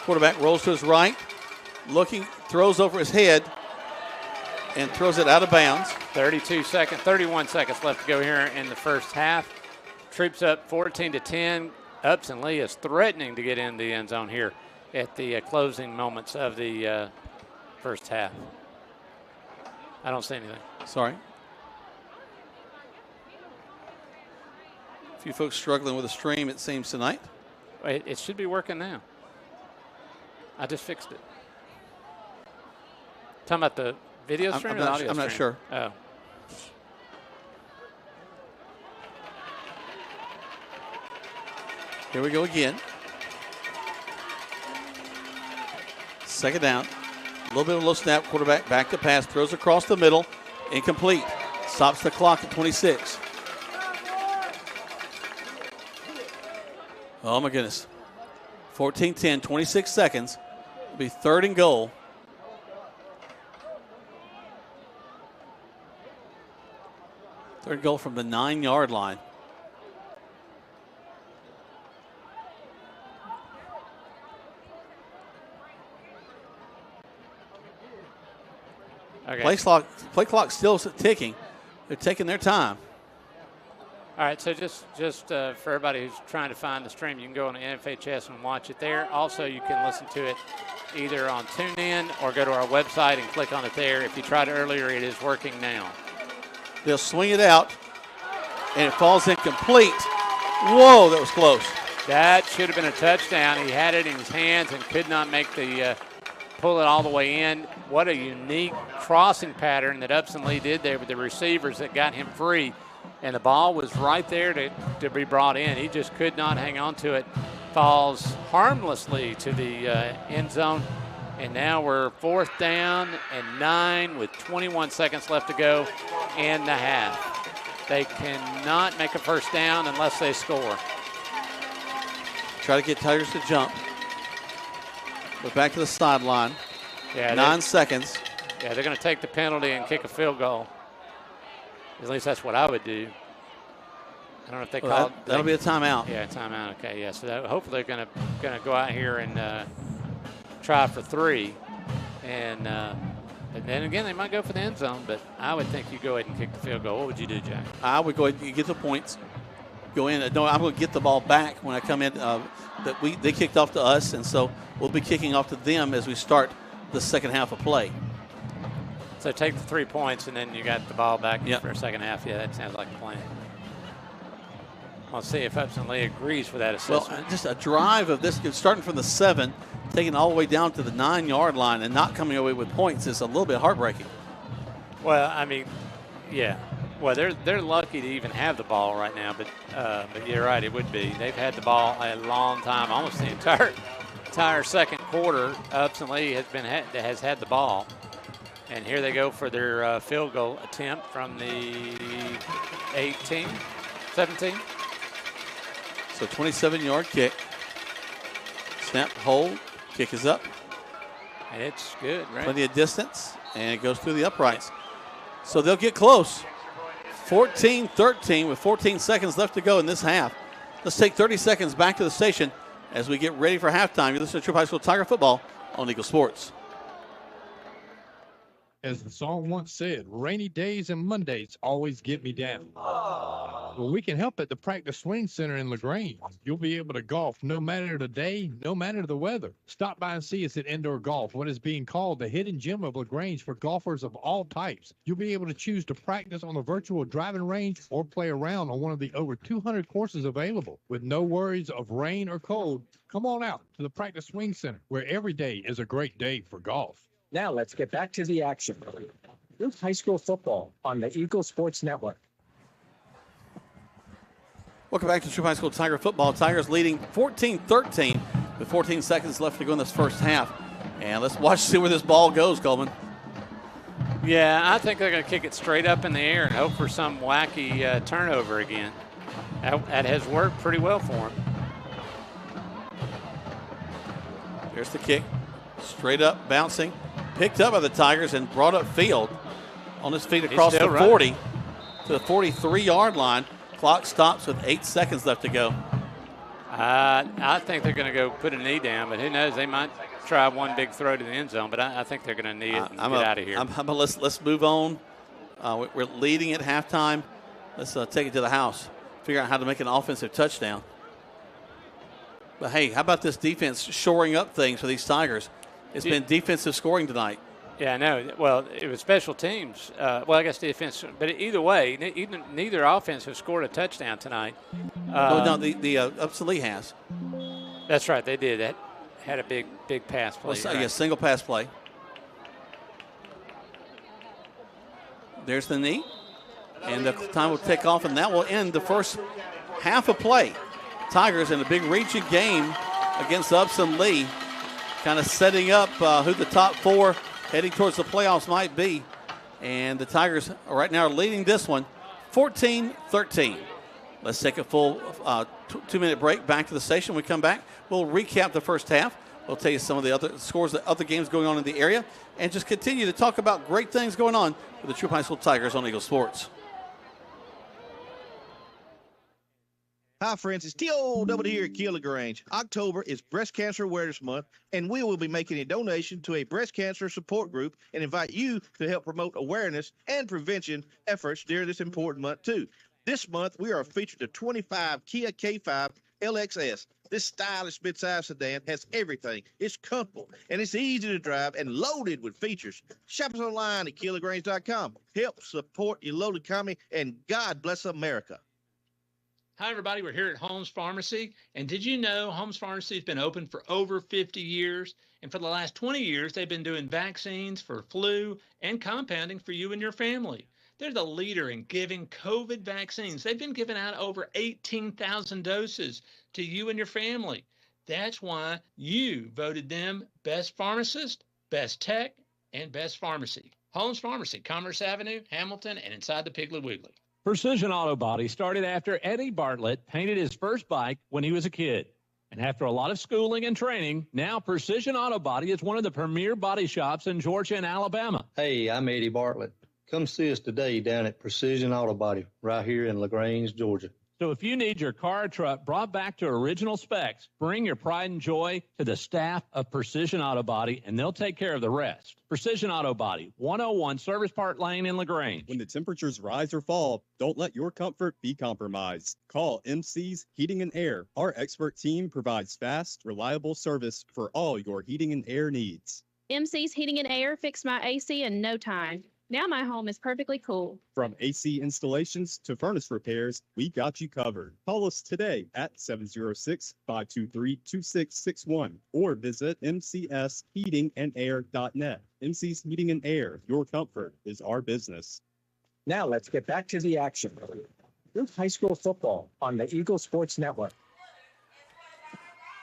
Quarterback rolls to his right, looking, throws over his head, and throws it out of bounds. 31 seconds left to go here in the first half. Troup's up 14-10. Upson Lee is threatening to get in the end zone here at the closing moments of the first half. I don't see anything. Sorry. A few folks struggling with the stream, it seems, tonight. It should be working now. I just fixed it. Talking about the video stream or the audio stream? I'm not sure. Oh. Here we go again. Second down. A little bit of a low snap. Quarterback back to pass. Throws across the middle. Incomplete. Stops the clock at 26. Oh, my goodness. 14-10, 26 seconds. It'll be 3rd and goal. Third goal from the 9-yard line. Okay. Play clock still ticking. They're taking their time. All right, so just for everybody who's trying to find the stream, you can go on the NFHS and watch it there. Also, you can listen to it either on TuneIn or go to our website and click on it there. If you tried it earlier, it is working now. They'll swing it out, and it falls incomplete. Whoa, that was close. That should have been a touchdown. He had it in his hands and could not make the pull it all the way in. What a unique crossing pattern that Upson Lee did there with the receivers that got him free. And the ball was right there to be brought in. He just could not hang on to it. Falls harmlessly to the end zone. And now we're 4th down and 9 with 21 seconds left to go in the half. They cannot make a first down unless they score. Try to get Tigers to jump. But back to the sideline. Yeah, 9 seconds. Yeah, they're going to take the penalty and kick a field goal. At least that's what I would do. I don't know if they call it. That'll be a timeout. Yeah, timeout. Okay, yeah. So hopefully they're going to go out here and try for 3, and then again they might go for the end zone. But I would think you go ahead and kick the field goal. What would you do, Jack? I would go ahead and get the points. Go in. No, I'm going to get the ball back when I come in. They kicked off to us, and so we'll be kicking off to them as we start the second half of play. So take the 3 points, and then you got the ball back for a second half. Yeah, that sounds like a plan. I'll see if Upson Lee agrees with that assessment. Well, just a drive of this, starting from the 7, taking all the way down to the 9-yard line and not coming away with points is a little bit heartbreaking. Well, I mean, yeah. Well, they're lucky to even have the ball right now, but you're right, it would be. They've had the ball a long time, almost the entire second quarter. Upson Lee has had the ball. And here they go for their field goal attempt from the 18, 17. So 27-yard kick. Snap, hold, kick is up. And it's good, right? Plenty of distance, and it goes through the uprights. So they'll get close. 14-13 with 14 seconds left to go in this half. Let's take 30 seconds back to the station as we get ready for halftime. You listen to Troup High School Tiger Football on Eagle Sports. As the song once said, rainy days and Mondays always get me down. Well, we can help at the Practice Swing Center in LaGrange. You'll be able to golf no matter the day, no matter the weather. Stop by and see us at Indoor Golf, what is being called the hidden gem of LaGrange for golfers of all types. You'll be able to choose to practice on the virtual driving range or play around on one of the over 200 courses available. With no worries of rain or cold, come on out to the Practice Swing Center, where every day is a great day for golf. Now let's get back to the action. Troup High School football on the Eagle Sports Network. Welcome back to Troup High School Tiger Football. Tigers leading 14-13 with 14 seconds left to go in this first half. And let's see where this ball goes, Coleman. Yeah, I think they're going to kick it straight up in the air and hope for some wacky turnover again. That has worked pretty well for them. Here's the kick. Straight up, bouncing. Picked up by the Tigers and brought up field. On his feet across the 40 to the 43-yard line. Clock stops with 8 seconds left to go. I think they're going to go put a knee down, but who knows? They might try one big throw to the end zone, but I think they're going to knee it and get out of here. Let's move on. We're leading at halftime. Let's take it to the house. Figure out how to make an offensive touchdown. But, hey, how about this defense shoring up things for these Tigers? It's been defensive scoring tonight. Yeah, I know. Well, it was special teams. Well, I guess defense. But either way, neither offense has scored a touchdown tonight. No, the Upson Lee has. That's right. They did. That had a big pass play. Well, yeah, single pass play. There's the knee. And the time will tick off, and that will end the first half of play. Tigers in a big region game against Upson Lee, kind of setting up who the top 4 heading towards the playoffs might be. And the Tigers right now are leading this one 14-13. Let's take a full 2-minute break. Back to the station. When we come back, we'll recap the first half. We'll tell you some of the other scores, the other games going on in the area, and just continue to talk about great things going on with the Troup High School Tigers on Eagle Sports. Hi, friends. It's T.O. here at Keeler Grange. October is Breast Cancer Awareness Month, and we will be making a donation to a breast cancer support group and invite you to help promote awareness and prevention efforts during this important month, too. This month, we are featured the 25 Kia K5 LXS. This stylish midsize sedan has everything. It's comfortable, and it's easy to drive and loaded with features. Shop us online at KeelerGrange.com. Help support your local economy, and God bless America. Hi, everybody. We're here at Holmes Pharmacy. And did you know Holmes Pharmacy has been open for over 50 years? And for the last 20 years, they've been doing vaccines for flu and compounding for you and your family. They're the leader in giving COVID vaccines. They've been giving out over 18,000 doses to you and your family. That's why you voted them best pharmacist, best tech, and best pharmacy. Holmes Pharmacy, Commerce Avenue, Hamilton, and inside the Piggly Wiggly. Precision Auto Body started after Eddie Bartlett painted his first bike when he was a kid. And after a lot of schooling and training, now Precision Auto Body is one of the premier body shops in Georgia and Alabama. Hey, I'm Eddie Bartlett. Come see us today down at Precision Auto Body right here in LaGrange, Georgia. So if you need your car or truck brought back to original specs, bring your pride and joy to the staff of Precision Auto Body, and they'll take care of the rest. Precision Auto Body, 101 Service Park Lane in LaGrange. When the temperatures rise or fall, don't let your comfort be compromised. Call MC's Heating and Air. Our expert team provides fast, reliable service for all your heating and air needs. MC's Heating and Air fixed my AC in no time. Now my home is perfectly cool. From AC installations to furnace repairs, we got you covered. Call us today at 706-523-2661 or visit mcsheatingandair.net. MC's Heating and Air, your comfort is our business. Now let's get back to the action. Troup High School football on the Eagle Sports Network.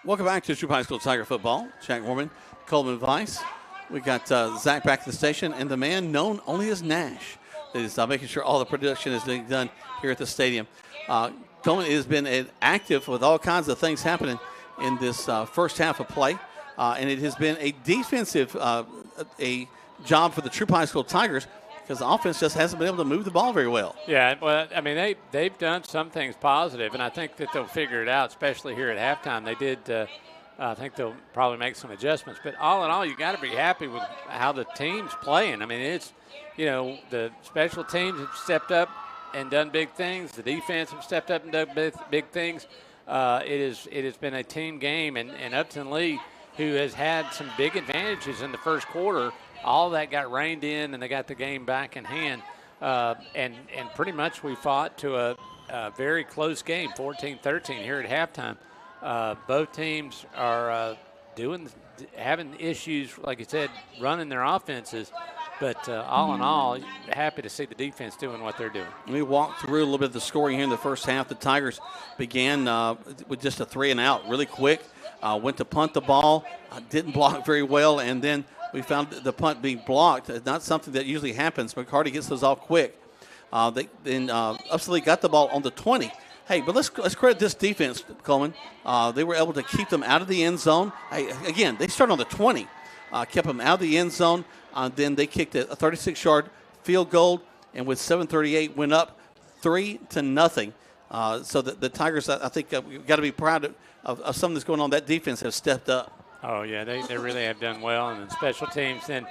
Welcome back to Troup High School Tiger football. Jack Mormon, Coleman Weiss. We got Zach back at the station, and the man known only as Nash is making sure all the production is being done here at the stadium. Coleman has been active with all kinds of things happening in this first half of play, and it has been a defensive a job for the Troup High School Tigers because the offense just hasn't been able to move the ball very well. Yeah, well, I mean, they've done some things positive, and I think that they'll figure it out, especially here at halftime. They did I think they'll probably make some adjustments. But all in all, you got to be happy with how the team's playing. I mean, it's, the special teams have stepped up and done big things. The defense have stepped up and done big things. It has been a team game, and Upson Lee, who has had some big advantages in the first quarter, all that got reined in, and they got the game back in hand. And pretty much we fought to a very close game, 14-13 here at halftime. Both teams are having issues, like you said, running their offenses. But all in all, happy to see the defense doing what they're doing. Let me walk through a little bit of the scoring here in the first half. The Tigers began with just a 3-and-out really quick. Went to punt the ball, didn't block very well, and then we found the punt being blocked. Not something that usually happens. McCarty gets those off quick. Then Upson Lee got the ball on the 20. Hey, but let's credit this defense, Coleman. They were able to keep them out of the end zone. Hey, again, they started on the 20, kept them out of the end zone. Then they kicked a 36-yard field goal, and with 7:38 went up 3-0. So the Tigers, I think, we've got to be proud of something that's going on. That defense has stepped up. Oh yeah, they really have done well, and the special teams then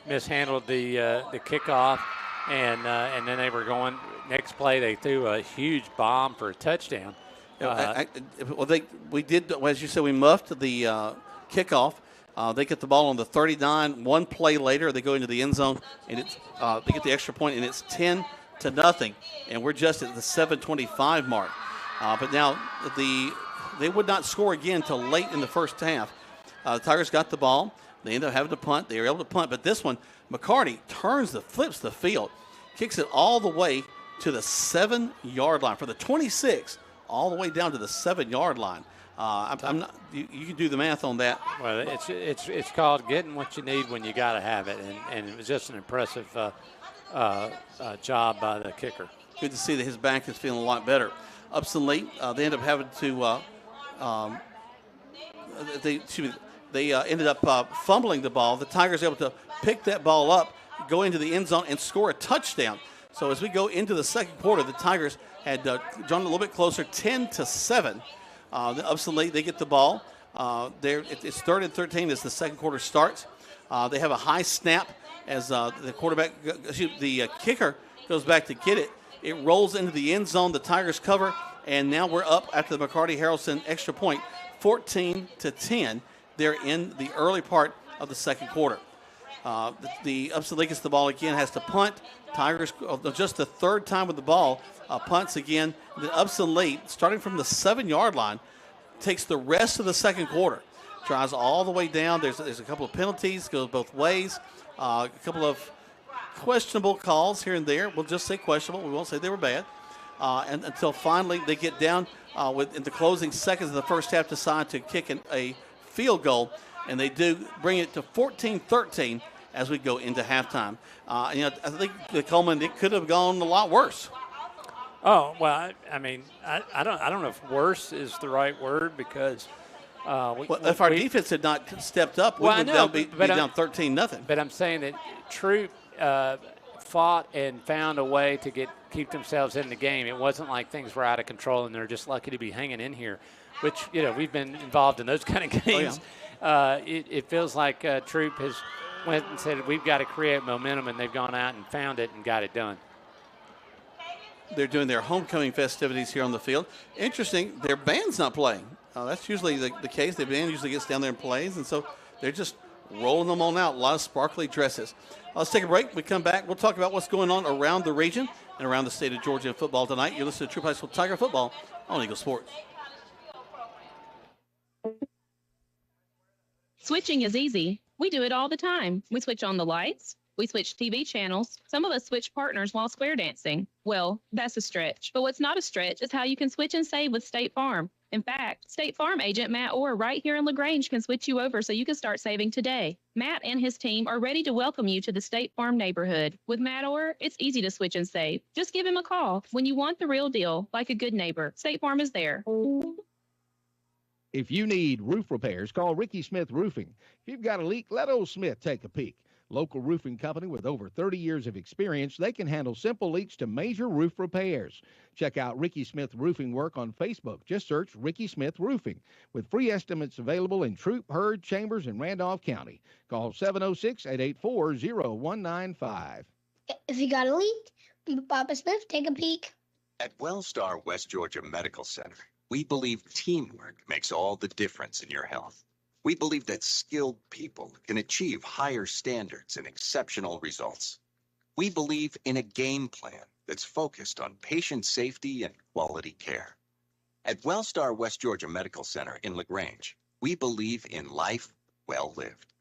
mishandled the kickoff, and then they were going. Next play, they threw a huge bomb for a touchdown. We did, as you said, we muffed the kickoff. They get the ball on the 39. One play later, they go into the end zone, and they get the extra point, and it's 10-0. And we're just at the 7:25 mark. But now they would not score again until late in the first half. The Tigers got the ball. They ended up having to punt. They were able to punt, but this one, McCarty flips the field, kicks it all the way to the 7-yard line for the 26, all the way down to the 7-yard line. I'm not. You can do the math on that. Well, it's called getting what you need when you got to have it, and it was just an impressive job by the kicker. Good to see that his back is feeling a lot better. Upson Lee, they ended up having to. They ended up fumbling the ball. The Tigers able to pick that ball up, go into the end zone, and score a touchdown. So as we go into the second quarter, the Tigers had drawn a little bit closer, 10-7. The Upson Lee, they get the ball. It's 3rd and 13 as the second quarter starts. They have a high snap as the kicker goes back to get it. It rolls into the end zone. The Tigers cover, and now we're up after the McCarty-Harrelson extra point, 14-10. They're in the early part of the second quarter. The Upson Lee gets the ball again, has to punt. Tigers, just the third time with the ball, punts again. The Upson Lee, starting from the 7-yard line, takes the rest of the second quarter. Drives all the way down. There's a couple of penalties, goes both ways. A couple of questionable calls here and there. We'll just say questionable. We won't say they were bad. And until finally they get down in the closing seconds of the first half, decide to kick a field goal, and they do bring it to 14-13 as we go into halftime. I think the Coleman, it could have gone a lot worse. Oh well, I mean, I don't know if worse is the right word because. If our defense had not stepped up, we would be down 13-0. But I'm saying that Troup fought and found a way to keep themselves in the game. It wasn't like things were out of control and they're just lucky to be hanging in here, which we've been involved in those kind of games. Oh, yeah. It feels like Troup has went and said we've got to create momentum, and they've gone out and found it and got it done. They're doing their homecoming festivities here on the field. Interesting, their band's not playing. That's usually the case. The band usually gets down there and plays, and so they're just rolling them on out. A lot of sparkly dresses. Let's take a break. We come back. We'll talk about what's going on around the region and around the state of Georgia in football tonight. You're listening to Troup High School Tiger Football on Eagle Sports. Switching is easy. We do it all the time. We switch on the lights. We switch TV channels. Some of us switch partners while square dancing. Well, that's a stretch. But what's not a stretch is how you can switch and save with State Farm. In fact, State Farm agent Matt Orr right here in LaGrange can switch you over so you can start saving today. Matt and his team are ready to welcome you to the State Farm neighborhood. With Matt Orr, it's easy to switch and save. Just give him a call. When you want the real deal, like a good neighbor, State Farm is there. If you need roof repairs, call Ricky Smith Roofing. If you've got a leak, let old Smith take a peek. Local roofing company with over 30 years of experience, they can handle simple leaks to major roof repairs. Check out Ricky Smith Roofing work on Facebook. Just search Ricky Smith Roofing. With free estimates available in Troup, Hurd, Chambers, and Randolph County. Call 706-884-0195. If you got a leak, Papa Smith, take a peek. At Wellstar West Georgia Medical Center, we believe teamwork makes all the difference in your health. We believe that skilled people can achieve higher standards and exceptional results. We believe in a game plan that's focused on patient safety and quality care. At Wellstar West Georgia Medical Center in LaGrange, we believe in life well lived.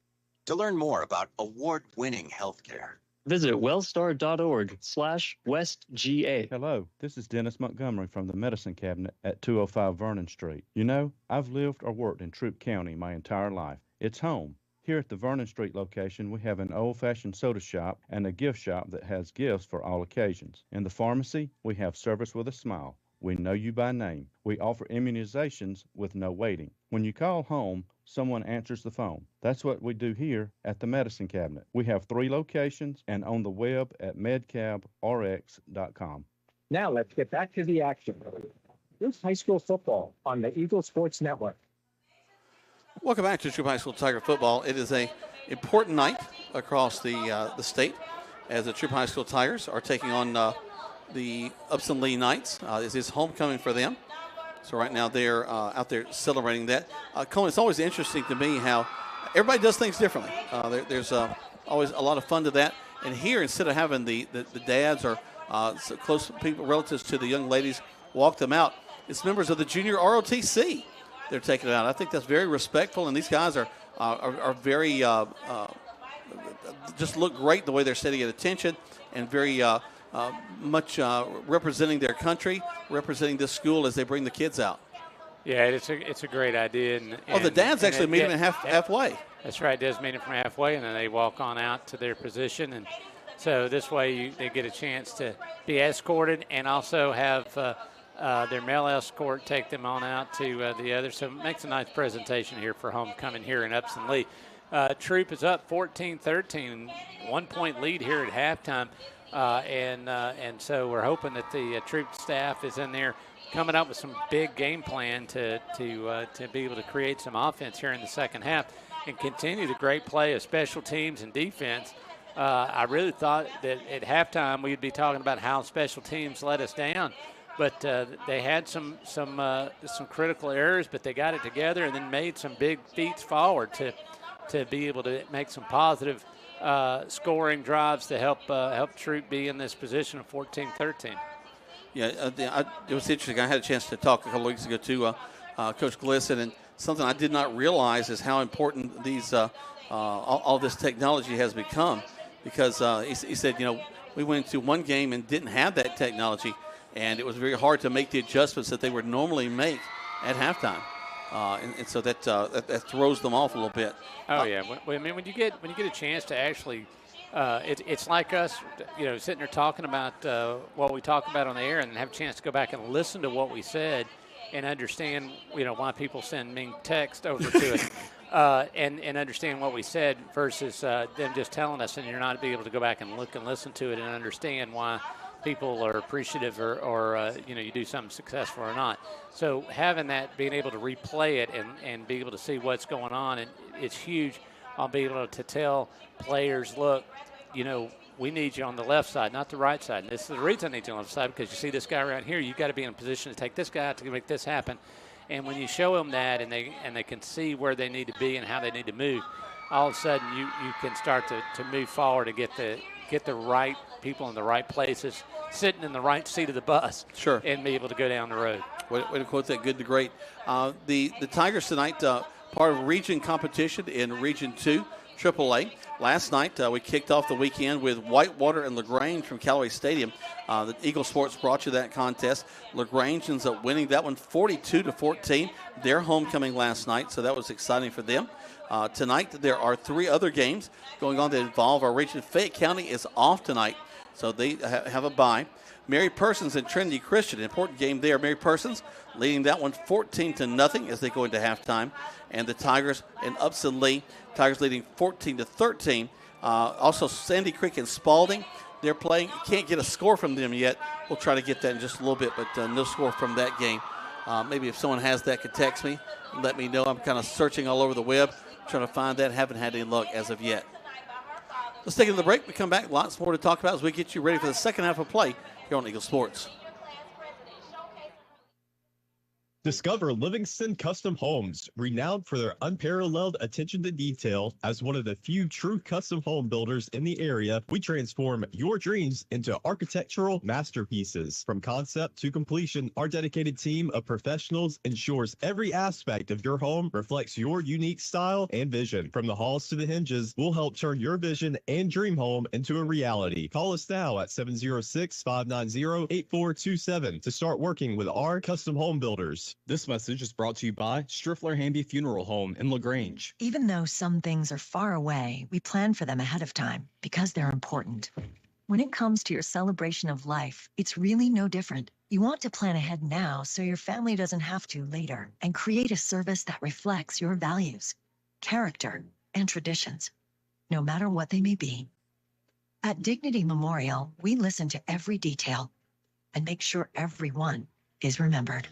To learn more about award-winning healthcare, visit wellstar.org/WestGA. Hello, this is Dennis Montgomery from the Medicine Cabinet at 205 Vernon Street. You know, I've lived or worked in Troup County my entire life. It's home. Here at the Vernon Street location, we have an old-fashioned soda shop and a gift shop that has gifts for all occasions. In the pharmacy, we have service with a smile. We know you by name. We offer immunizations with no waiting. When you call home, someone answers the phone. That's what we do here at the Medicine Cabinet. We have 3 locations and on the web at medcabrx.com. Now let's get back to the action. Here's high school football on the Eagle Sports Network. Welcome back to Troup High School Tiger Football. It is an important night across the state as the Troup High School Tigers are taking on the Upson Lee Knights. This is homecoming for them. So right now they're out there celebrating that. Coleman, it's always interesting to me how everybody does things differently. There's always a lot of fun to that. And here, instead of having the dads or close people, relatives to the young ladies walk them out, it's members of the junior ROTC they're taking it out. I think that's very respectful, and these guys are very just look great the way they're setting at attention and very much representing their country, representing this school as they bring the kids out. Yeah, it's a great idea. And the dads actually meet them halfway. That's right, does meet them from halfway, and then they walk on out to their position. And so this way they get a chance to be escorted and also have their male escort take them on out to the other. So it makes a nice presentation here for homecoming here in Upson Lee. Troup is up 14-13, 1-point lead here at halftime. And so we're hoping that the Troup staff is in there coming up with some big game plan to be able to create some offense here in the second half and continue the great play of special teams and defense. I really thought that at halftime we'd be talking about how special teams let us down, but they had some critical errors, but they got it together and then made some big feats forward to be able to make some positive scoring drives to help Troup be in this position of 14-13. Yeah, it was interesting. I had a chance to talk a couple weeks ago to Coach Glisson, and something I did not realize is how important these all this technology has become. Because he said, we went into one game and didn't have that technology, and it was very hard to make the adjustments that they would normally make at halftime, and so that throws them off a little bit. Oh yeah, I mean when you get a chance to actually. It's like us, sitting there talking about what we talk about on the air and have a chance to go back and listen to what we said and understand, why people send mean text over to us and understand what we said versus them just telling us, and you're not be able to go back and look and listen to it and understand why people are appreciative or you do something successful or not. So having that, being able to replay it and be able to see what's going on, and it's huge on being able to tell players, look, we need you on the left side, not the right side. And this is the reason I need you on the left side, because you see this guy around here, you've got to be in a position to take this guy out to make this happen. And when you show them that and they can see where they need to be and how they need to move, all of a sudden you can start to move forward and get the right people in the right places, sitting in the right seat of the bus, sure, and be able to go down the road. Way to quote that, good to great. The Tigers tonight, part of region competition in Region 2, AAA. Last night, we kicked off the weekend with Whitewater and LaGrange from Callaway Stadium. The Eagle Sports brought you that contest. LaGrange ends up winning that one 42-14. Their homecoming last night, so that was exciting for them. Tonight, there are 3 other games going on that involve our region. Fayette County is off tonight, so they have a bye. Mary Persons and Trinity Christian, an important game there. Mary Persons leading that one 14-0 as they go into halftime. And the Tigers and Upson Lee, Tigers leading 14-13. Also, Sandy Creek and Spalding, they're playing. Can't get a score from them yet. We'll try to get that in just a little bit, but no score from that game. Maybe if someone has that, could text me and let me know. I'm kind of searching all over the web, trying to find that. Haven't had any luck as of yet. Let's take another break. We come back. Lots more to talk about as we get you ready for the second half of play here on Eagle Sports. Discover Livingston Custom Homes, renowned for their unparalleled attention to detail. As one of the few true custom home builders in the area, we transform your dreams into architectural masterpieces. From concept to completion, our dedicated team of professionals ensures every aspect of your home reflects your unique style and vision. From the halls to the hinges, we'll help turn your vision and dream home into a reality. Call us now at 706-590-8427 to start working with our custom home builders. This message is brought to you by Striffler Hamby Funeral Home in LaGrange. Even though some things are far away, we plan for them ahead of time because they're important. When it comes to your celebration of life, it's really no different. You want to plan ahead now so your family doesn't have to later, and create a service that reflects your values, character, and traditions, no matter what they may be. At Dignity Memorial, we listen to every detail and make sure everyone is remembered.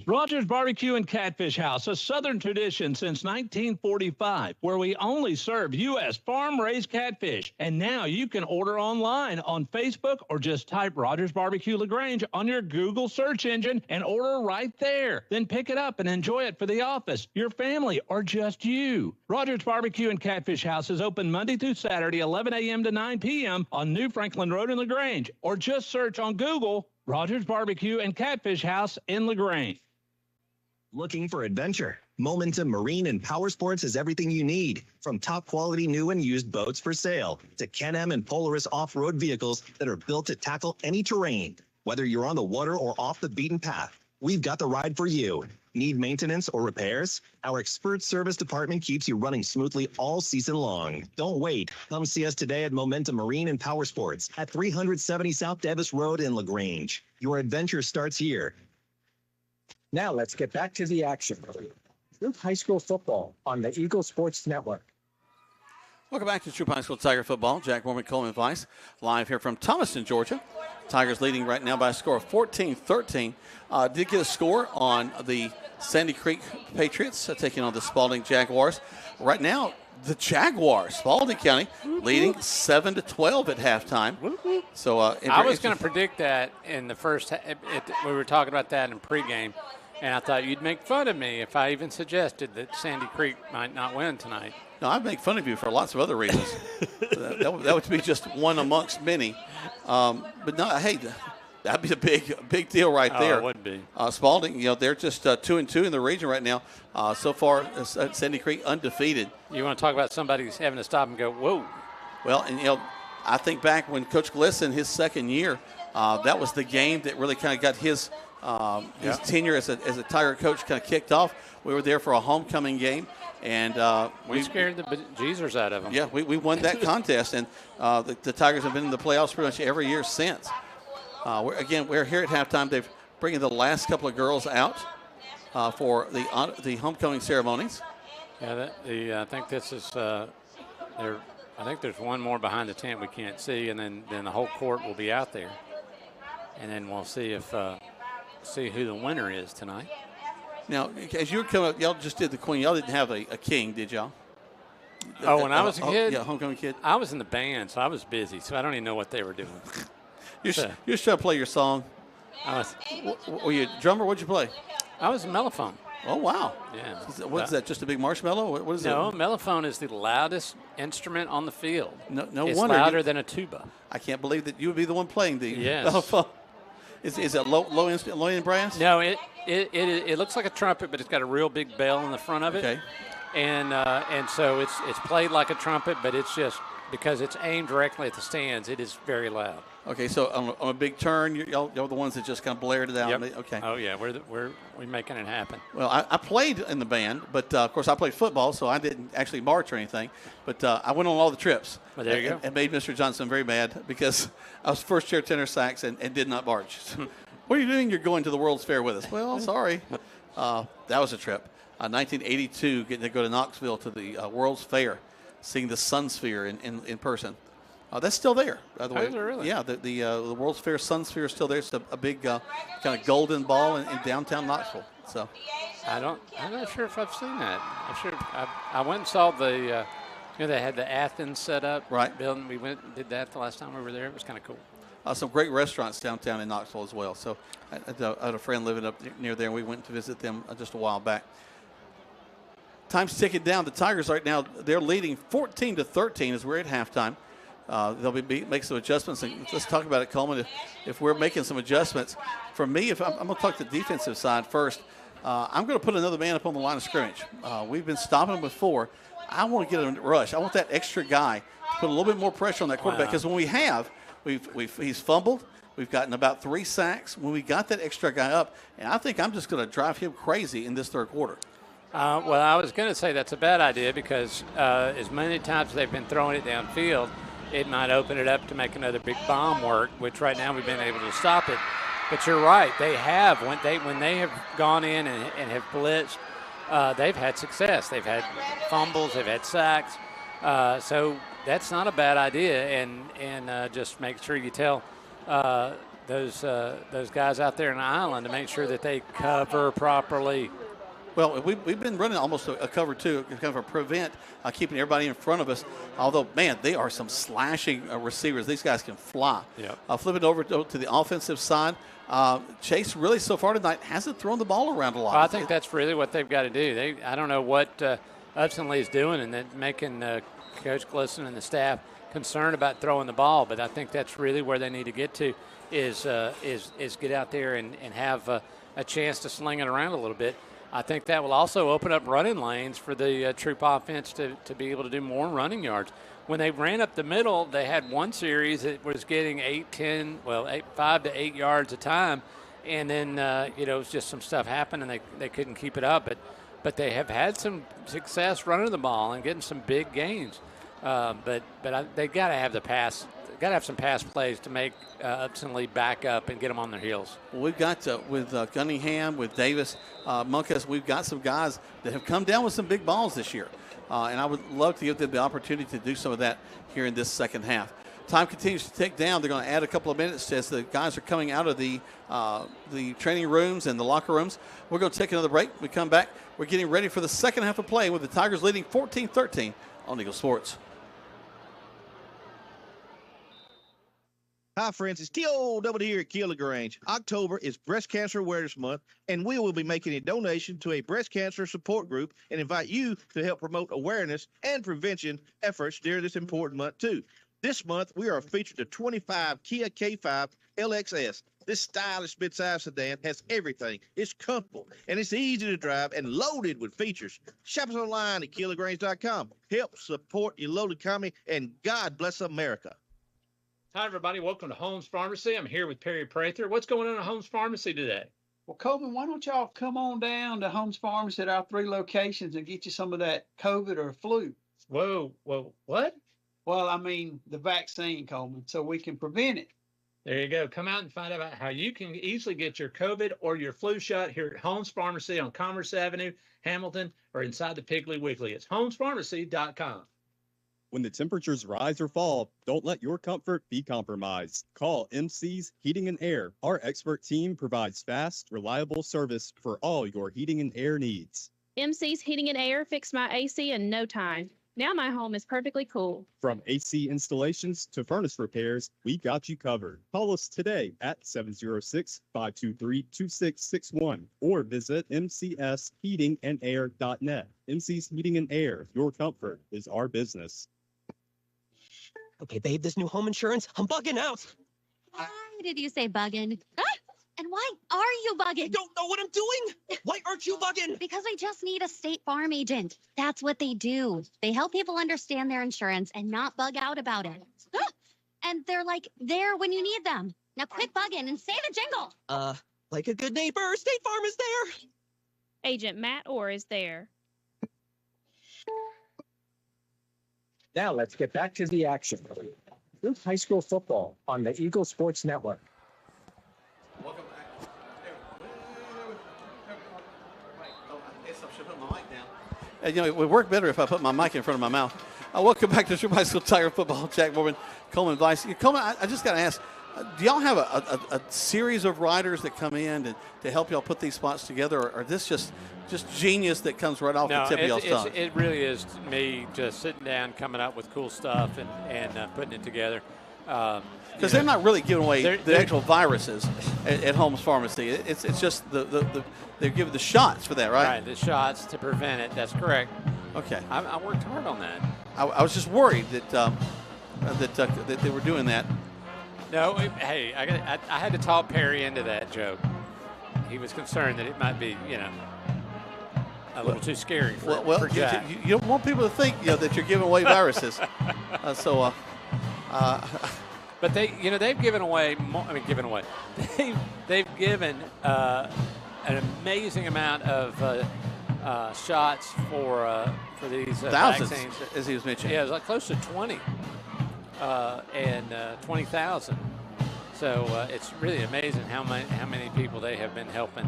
Rogers Barbecue and Catfish House, a Southern tradition since 1945, where we only serve U.S. farm-raised catfish. And now you can order online on Facebook or just type Rogers Barbecue LaGrange on your Google search engine and order right there. Then pick it up and enjoy it for the office, your family, or just you. Rogers Barbecue and Catfish House is open Monday through Saturday, 11 a.m. to 9 p.m. on New Franklin Road in LaGrange, or just search on Google Rogers Barbecue and Catfish House in LaGrange. Looking for adventure? Momentum Marine and Power Sports has everything you need, from top quality new and used boats for sale to Can-Am and Polaris off-road vehicles that are built to tackle any terrain. Whether you're on the water or off the beaten path, we've got the ride for you. Need maintenance or repairs? Our expert service department keeps you running smoothly all season long. Don't wait. Come see us today at Momentum Marine and Power Sports at 370 South Davis Road in LaGrange. Your adventure starts here. Now let's get back to the action. Troup High School football on the Eagle Sports Network. Welcome back to Troup High School Tiger Football. Jack Mormon, Coleman Vice, live here from Thomaston, Georgia. Tigers leading right now by a score of 14-13. Did get a score on the Sandy Creek Patriots taking on the Spalding Jaguars. Right now, the Jaguars, Spalding County, leading 7-12 at halftime. So I was going to predict that in the first. We were talking about that in pregame, and I thought you'd make fun of me if I even suggested that Sandy Creek might not win tonight. No, I'd make fun of you for lots of other reasons. that would be just one amongst many. But no, hey, that'd be a big deal right there. It would be. Spalding, they're just 2-2 in the region right now. So far, Sandy Creek undefeated. You want to talk about somebody who's having to stop and go, whoa. Well, and I think back when Coach Glisson, his second year, that was the game that really kind of got his tenure as a Tiger coach kind of kicked off. We were there for a homecoming game. And we scared the bejesus out of them. Yeah, we won that contest, and the Tigers have been in the playoffs pretty much every year since. We're here at halftime. They've bringing the last couple of girls out for the homecoming ceremonies. Yeah, I think this is I think there's one more behind the tent we can't see, and then the whole court will be out there, and then we'll see who the winner is tonight. Now, as you were coming up, y'all just did the Queen. Y'all didn't have a king, did y'all? Oh, when I was a kid? Yeah, homecoming kid. I was in the band, so I was busy, so I don't even know what they were doing. You're just trying to play your song. Were you a drummer? What'd you play? I was a mellophone. Oh, wow. Yeah. What is that, just a big marshmallow? What is that? No, mellophone is the loudest instrument on the field. No it's wonder. It's louder than a tuba. I can't believe that you would be the one playing the mellophone. Is it low end brass? No, it looks like a trumpet, but it's got a real big bell in the front of it. Okay. And so it's played like a trumpet, but it's just because it's aimed directly at the stands, it is very loud. Okay, so on a big turn, y'all the ones that just kind of blared it out. Yep. Okay. Oh yeah, we're making it happen. Well, I played in the band, but of course I played football, so I didn't actually march or anything. But I went on all the trips. Well, there you go. And made Mr. Johnson very mad because I was first chair tenor sax and did not march. What are you doing? You're going to the World's Fair with us. Well, sorry. That was a trip. 1982, getting to go to Knoxville to the World's Fair, seeing the Sun Sphere in person. That's still there, by the way. Is it really? Yeah, the World's Fair Sun Sphere is still there. It's a big kind of golden ball in downtown Knoxville. So, I'm not sure if I've seen that. I went and saw the, they had the Athens set up building. We went and did that the last time we were there. It was kind of cool. Some great restaurants downtown in Knoxville as well. So, I had a friend living up near there, and we went to visit them just a while back. Time's ticking down. The Tigers right now, they're leading 14-13 as we're at halftime. They'll make some adjustments. And let's talk about it, Coleman. If we're making some adjustments, for me, if I'm going to talk the defensive side first, I'm going to put another man up on the line of scrimmage. We've been stopping them before. I want to get a rush. I want that extra guy to put a little bit more pressure on that quarterback because when we have, he's fumbled. We've gotten about 3 sacks. When we got that extra guy up, and I think I'm just going to drive him crazy in this third quarter. Well, I was going to say that's a bad idea because as many times as they've been throwing it downfield, it might open it up to make another big bomb work, which right now we've been able to stop it. But you're right, they have. When they have gone in and have blitzed, they've had success. They've had fumbles, they've had sacks. So that's not a bad idea. And just make sure you tell those guys out there in the island to make sure that they cover properly. Well, we've been running almost a cover two, kind of a prevent, keeping everybody in front of us. Although, man, they are some slashing receivers. These guys can fly. Yep. Flip it over to the offensive side. Chase really so far tonight hasn't thrown the ball around a lot. Well, I think that's really what they've got to do. I don't know what Upson Lee is doing and that making Coach Glisson and the staff concerned about throwing the ball, but I think that's really where they need to get to is get out there and have a chance to sling it around a little bit. I think that will also open up running lanes for the Troup offense to be able to do more running yards. When they ran up the middle, they had one series that was getting 5 to 8 yards a time, and then it was just some stuff happened and they couldn't keep it up. But they have had some success running the ball and getting some big gains. But they got to have the pass. Got to have some pass plays to make Upson Lee back up and get them on their heels. Well, we've got with Cunningham, with Davis, Munkas, we've got some guys that have come down with some big balls this year. and I would love to give them the opportunity to do some of that here in this second half. Time continues to tick down. They're going to add a couple of minutes as the guys are coming out of the training rooms and the locker rooms. We're going to take another break. We come back. We're getting ready for the second half of play with the Tigers leading 14-13 on Eagle Sports. Hi, friends. It's T.O. Double here at Kill LaGrange. October is Breast Cancer Awareness Month, and we will be making a donation to a breast cancer support group and invite you to help promote awareness and prevention efforts during this important month, too. This month, we are featured the 25 Kia K5 LXS. This stylish midsize sedan has everything. It's comfortable, and it's easy to drive and loaded with features. Shop us online at KillLaGrange.com. Help support your local economy, and God bless America. Hi, everybody. Welcome to Holmes Pharmacy. I'm here with Perry Prather. What's going on at Holmes Pharmacy today? Well, Coleman, why don't y'all come on down to Holmes Pharmacy at our 3 locations and get you some of that COVID or flu? Whoa, what? Well, I mean the vaccine, Coleman, so we can prevent it. There you go. Come out and find out about how you can easily get your COVID or your flu shot here at Holmes Pharmacy on Commerce Avenue, Hamilton, or inside the Piggly Wiggly. It's holmespharmacy.com. When the temperatures rise or fall, don't let your comfort be compromised. Call MC's Heating and Air. Our expert team provides fast, reliable service for all your heating and air needs. MC's Heating and Air fixed my AC in no time. Now my home is perfectly cool. From AC installations to furnace repairs, we got you covered. Call us today at 706-523-2661 or visit mcsheatingandair.net. MC's Heating and Air, your comfort is our business. Okay, babe, this new home insurance, I'm bugging out. Why did you say bugging? And why are you bugging? I don't know what I'm doing. Why aren't you bugging? Because I just need a State Farm agent. That's what they do. They help people understand their insurance and not bug out about it. And they're like there when you need them. Now quit bugging and say the jingle. Like a good neighbor, State Farm is there. Agent Matt Orr is there. Now let's get back to the action. Troup High School football on the Eagle Sports Network. Welcome back. I guess I should put my mic down. You know, it would work better if I put my mic in front of my mouth. Welcome back to Troup High School Tiger football. Jack Morgan, Coleman Vice. Coleman, I just got to ask, do y'all have a series of riders that come in to help y'all put these spots together, or this just genius that comes right off the tip of y'all's tongue? It really is me just sitting down, coming up with cool stuff and putting it together. Because they're not really giving away the actual viruses at Holmes Pharmacy. It's just they're giving the shots for that, right? Right, the shots to prevent it. That's correct. Okay. I worked hard on that. I was just worried that they were doing that. No, hey, I had to talk Perry into that joke. He was concerned that it might be, a little too scary for Jack. You don't want people to think that you're giving away viruses. But they've given away. They've given an amazing amount of shots for these thousands, vaccines, as he was mentioning. Yeah, it was like close to 20 and 20,000. So it's really amazing how many people they have been helping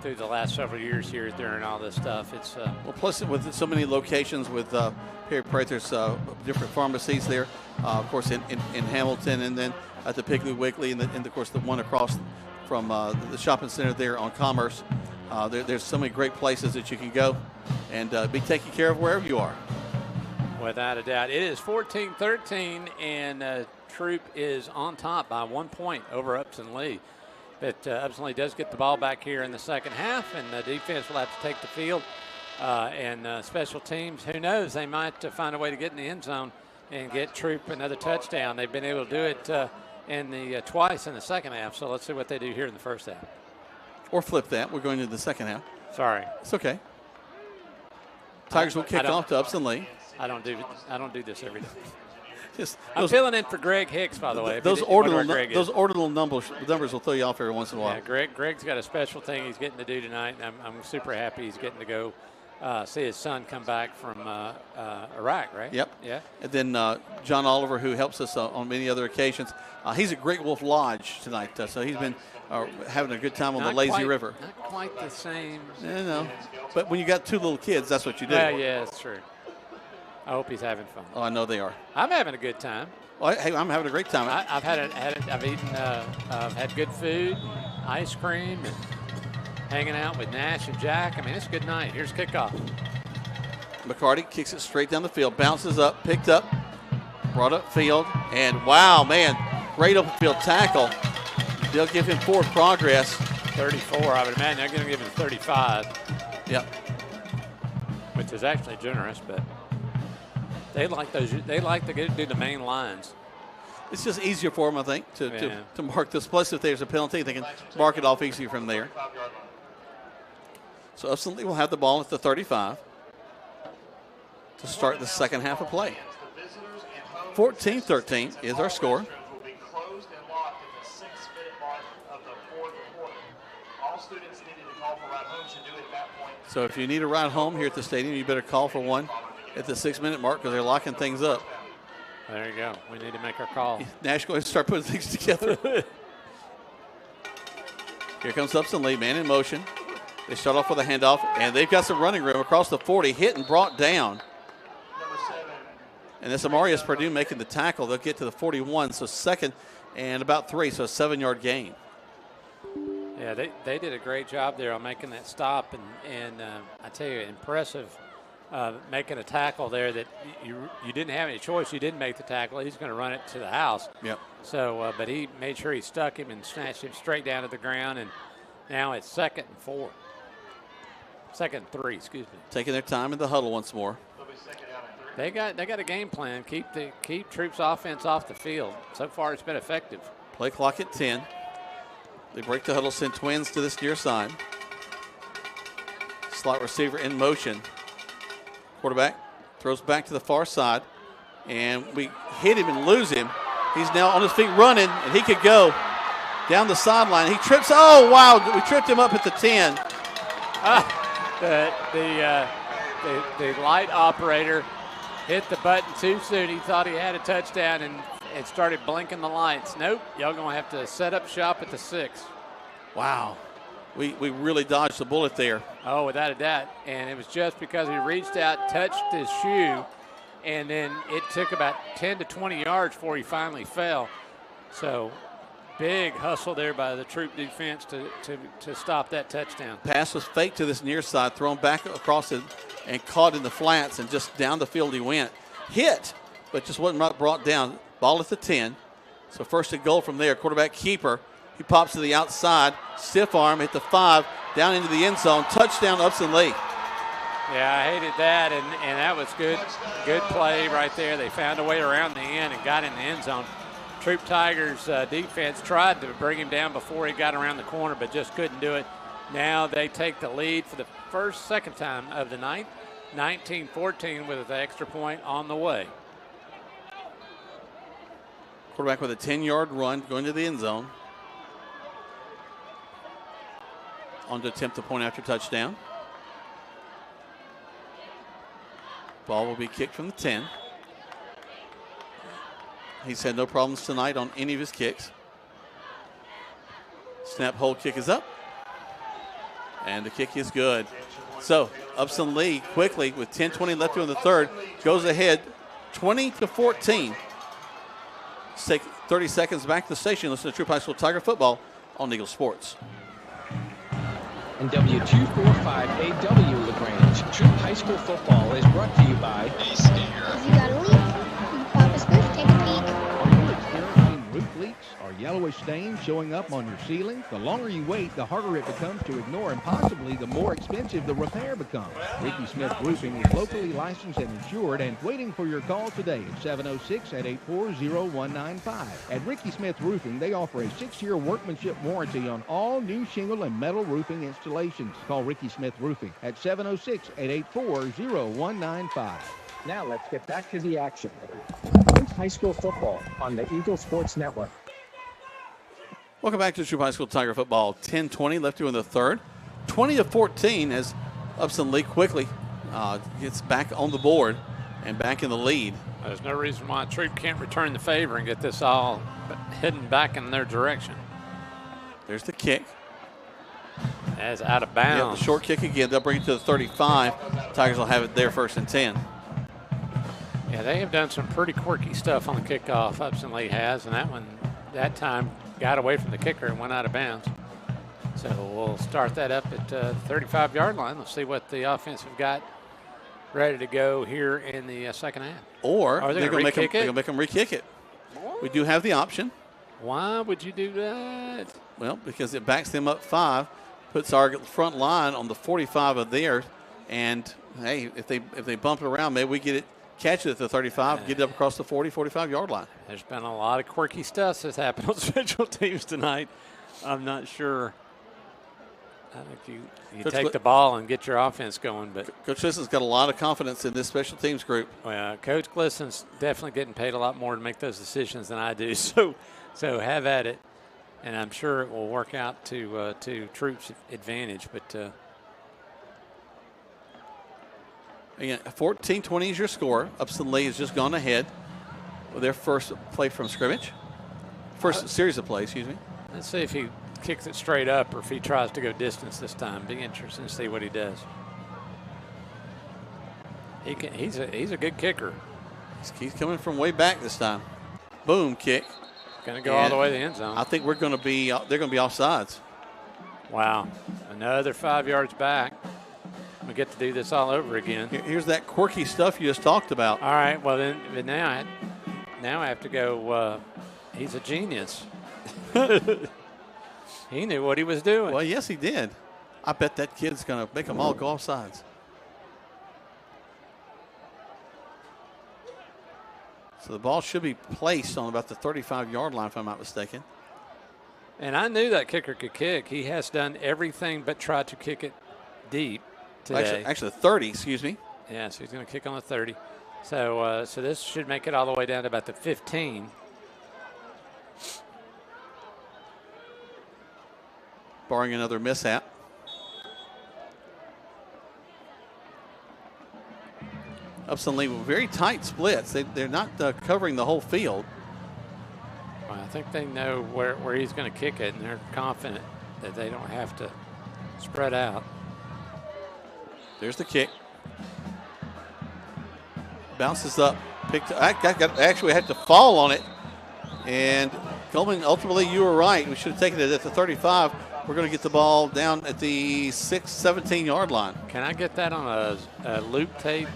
through the last several years here during all this stuff. It's well, plus with so many locations with Perry Prather's different pharmacies there, of course in Hamilton, and then at the Piggly Wiggly, and of course the one across from the shopping center there on Commerce. There's so many great places that you can go and be taken care of wherever you are. Without a doubt. It is 14-13, and Troup is on top by 1 point over Upson Lee. But Upson Lee does get the ball back here in the second half, and the defense will have to take the field. And special teams, who knows, they might find a way to get in the end zone and get Troup another touchdown. They've been able to do it twice in the second half, so let's see what they do here in the first half. Or flip that. We're going to the second half. Sorry. It's okay. Tigers will kick off to Upson Lee. I don't do this every day. I'm filling in for Greg Hicks, by the way. Those ordinal numbers will throw you off every once in a while. Yeah, Greg's got a special thing he's getting to do tonight, and I'm super happy he's getting to go see his son come back from Iraq, right? Yep. Yeah. And then John Oliver, who helps us on many other occasions. He's at Great Wolf Lodge tonight, so he's been having a good time on the lazy river. Not quite the same. No. But when you got two little kids, that's what you do. Yeah, that's true. I hope he's having fun. Oh, I know they are. I'm having a good time. Well, hey, I'm having a great time. I've had good food, and ice cream, and hanging out with Nash and Jack. I mean, it's a good night. Here's kickoff. McCarty kicks it straight down the field, bounces up, picked up, brought up field, and wow, man, great open field tackle. They'll give him forward progress. 34, I would imagine they're going to give him 35. Yep. Which is actually generous, but they like those. They like to do the main lines. It's just easier for them, I think, to mark this. Plus, if there's a penalty, they can mark it off easier from there. So Upson Lee will have the ball at the 35 to start the second half of play. 14-13 is our score. So if you need a ride home here at the stadium, you better call for one at the 6-minute mark because they're locking things up. There you go. We need to make our call. Nash going to start putting things together. Here comes Upson Lee, man in motion. They start off with a handoff, and they've got some running room across the 40, hit and brought down. And this Amarius Purdue making the tackle. They'll get to the 41, so second and about 3, so a 7-yard gain. Yeah, they did a great job there on making that stop, and I tell you, impressive making a tackle there that you didn't have any choice. You didn't make the tackle. He's going to run it to the house. Yep. So, but he made sure he stuck him and snatched him straight down to the ground, and now it's 2nd and 4. 2nd and 3, excuse me. Taking their time in the huddle once more. They got a game plan. Keep Troup's offense off the field. So far, it's been effective. Play clock at 10. They break the huddle, send twins to this near side. Slot receiver in motion. Quarterback throws back to the far side, and we hit him and lose him. He's now on his feet running, and he could go down the sideline. He trips. Oh, wow. We tripped him up at the 10. The light operator hit the button too soon. He thought he had a touchdown and started blinking the lights. Nope, y'all going to have to set up shop at the 6. Wow. We really dodged the bullet there. Oh, without a doubt. And it was just because he reached out, touched his shoe, and then it took about 10 to 20 yards before he finally fell. So big hustle there by the Troup defense to stop that touchdown. Pass was faked to this near side, thrown back across it, and caught in the flats, and just down the field he went. Hit, but just wasn't brought down. Ball at the 10. So first and goal from there. Quarterback keeper. He pops to the outside. Stiff arm at the 5. Down into the end zone. Touchdown Upson Lee. Yeah, I hated that, and that was good play right there. They found a way around the end and got in the end zone. Troup Tigers defense tried to bring him down before he got around the corner, but just couldn't do it. Now they take the lead for the second time of the night, 19-14 with the extra point on the way. Quarterback with a 10-yard run going to the end zone. On to attempt the point after touchdown. Ball will be kicked from the 10. He's had no problems tonight on any of his kicks. Snap, hold, kick is up. And the kick is good. So Upson Lee quickly with 10:20 left in the third goes ahead 20-14. Let's take 30 seconds back to the station. Listen to Troup High School Tiger football on Eagle Sports. And W245AW LaGrange, Troup High School football is brought to you by If you got a leak, Papa Smith, take a peek. Are you experiencing roof leaks? Are yellowish stains showing up on your ceiling? The longer you wait, the harder it becomes to ignore, and possibly the more expensive the repair becomes. Ricky Smith Roofing is locally licensed and insured and waiting for your call today at 706-884-0195. At Ricky Smith Roofing, they offer a 6-year workmanship warranty on all new shingle and metal roofing installations. Call Ricky Smith Roofing at 706-884-0195. Now let's get back to the action. High school football on the Eagle Sports Network. Welcome back to Troup High School Tiger football. 10:20 left in the third. 20-14 as Upson Lee quickly gets back on the board and back in the lead. There's no reason why Troup can't return the favor and get this all hidden back in their direction. There's the kick. That's out of bounds. Yeah, the short kick again. They'll bring it to the 35. Tigers will have it there 1st and 10. Yeah, they have done some pretty quirky stuff on the kickoff. Upson Lee has, and that time got away from the kicker and went out of bounds. So we'll start that up at the 35-yard line. Let's see what the offense have got ready to go here in the second half. Or they're going to make them re-kick it. We do have the option. Why would you do that? Well, because it backs them up 5, puts our front line on the 45 of theirs, and hey, if they bump it around, maybe we catch it at the 35, get it up across the 40, 45-yard line. There's been a lot of quirky stuff that's happened on special teams tonight. I'm not sure. I think you take the ball and get your offense going. But Coach Glissen's got a lot of confidence in this special teams group. Well, Coach Glissen's definitely getting paid a lot more to make those decisions than I do. So have at it, and I'm sure it will work out to Troup's advantage. But again, 14-20 is your score. Upson Lee has just gone ahead with their first play from scrimmage. First series of plays, excuse me. Let's see if he kicks it straight up or if he tries to go distance this time. Be interesting to see what he does. He's a good kicker. He's coming from way back this time. Boom, kick. Going to go all the way to the end zone. I think they're going to be offsides. Wow. Another 5 yards back. We get to do this all over again. Here's that quirky stuff you just talked about. All right. Well, then now I have to go. He's a genius. He knew what he was doing. Well, yes, he did. I bet that kid's going to make them all go off sides. So the ball should be placed on about the 35-yard line, if I'm not mistaken. And I knew that kicker could kick. He has done everything but try to kick it deep today. Actually 30, excuse me. Yeah, so he's going to kick on the 30. So this should make it all the way down to about the 15. Barring another mishap. Upson Lee with very tight splits. They're not covering the whole field. Well, I think they know where he's going to kick it, and they're confident that they don't have to spread out. There's the kick. Bounces up. Actually had to fall on it. And Coleman, ultimately, you were right. We should have taken it at the 35. We're going to get the ball down at the 17-yard line. Can I get that on a loop tape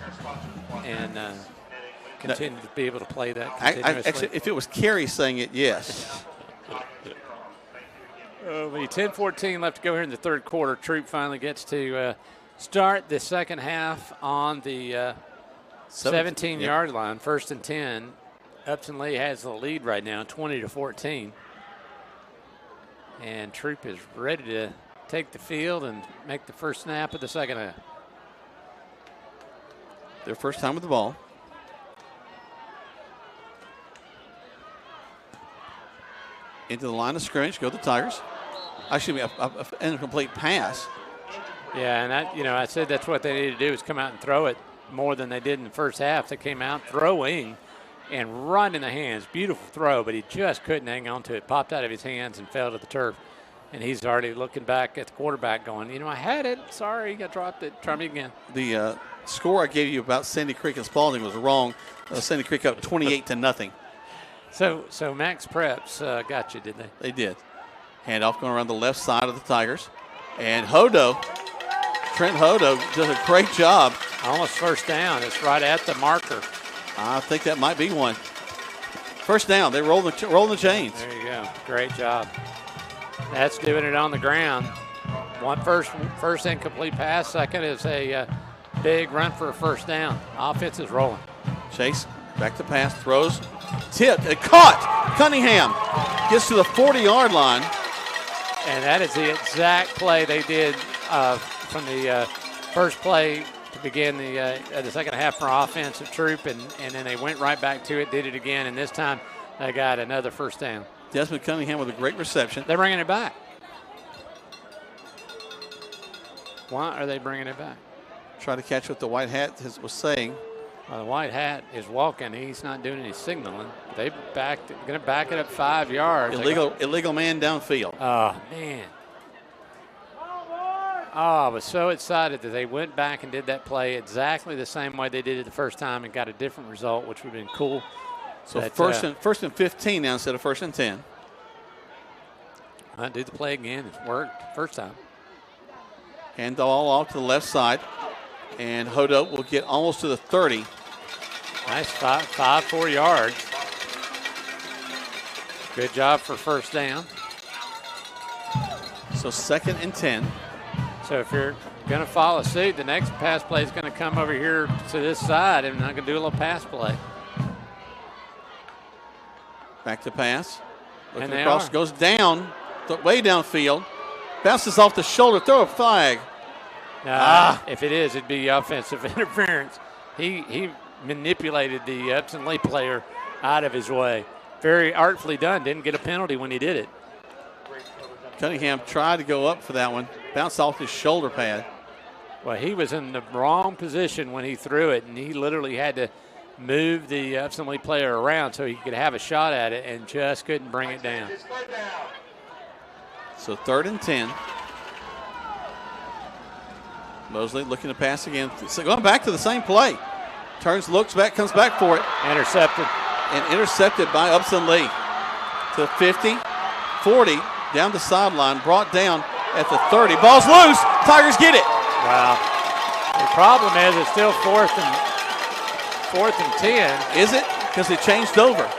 and continue to be able to play that continuously? Actually, if it was Kerry saying it, yes. 10-14 left to go here in the third quarter. Troup finally gets to start the second half on the 17-yard line, 1st and 10. Upson Lee has the lead right now, 20-14. And Troup is ready to take the field and make the first snap of the second half. Their first time with the ball. Into the line of scrimmage, go the Tigers. Actually, an incomplete pass. Yeah, and I said that's what they needed to do is come out and throw it more than they did in the first half. They came out throwing and right in the hands. Beautiful throw, but he just couldn't hang on to it. Popped out of his hands and fell to the turf. And he's already looking back at the quarterback going, I had it. Sorry, I dropped it. Try me again. The score I gave you about Sandy Creek and Spalding was wrong. Sandy Creek up 28-0. So Max Preps got you, did they? They did. Handoff going around the left side of the Tigers. And Trent Hodo does a great job. Almost first down. It's right at the marker. I think that might be one. First down. They roll the chains. There you go. Great job. That's doing it on the ground. One first incomplete pass. Second is a big run for a first down. Offense is rolling. Chase back to pass. Throws. Tipped. And caught. Cunningham gets to the 40-yard line. And that is the exact play they did from the first play to begin the second half for offensive Troup, and then they went right back to it, did it again, and this time they got another first down. Desmond Cunningham with a great reception. They're bringing it back. Why are they bringing it back? Try to catch what the white hat was saying. Well, the white hat is walking. He's not doing any signaling. They going to back it up 5 yards. Illegal man downfield. Oh, man. I was so excited that they went back and did that play exactly the same way they did it the first time and got a different result, which would have been cool. So But, first and 15 now instead of first and 10. I do the play again. It worked first time. Hand the ball off to the left side. And Hodo will get almost to the 30. Nice 4 yards. Good job for first down. So second and 10. So if you're going to follow suit, the next pass play is going to come over here to this side, and I'm going to do a little pass play. Back to pass. Looking And they across, are. goes down, way downfield. Bounces off the shoulder, throw a flag. If it is, it'd be offensive interference. He manipulated the Upson Lee player out of his way. Very artfully done. Didn't get a penalty when he did it. Cunningham tried to go up for that one. Bounced off his shoulder pad. Well, he was in the wrong position when he threw it, and he literally had to move the Upson Lee player around so he could have a shot at it and just couldn't bring it down. So third and 10. Mosley looking to pass again. So going back to the same play. Turns, looks back, comes back for it. Intercepted. And intercepted by Upson Lee. To 50, 40, down the sideline, brought down at the 30. Ball's loose. Tigers get it. Wow. The problem is it's still fourth and 10. Is it? Because it changed over.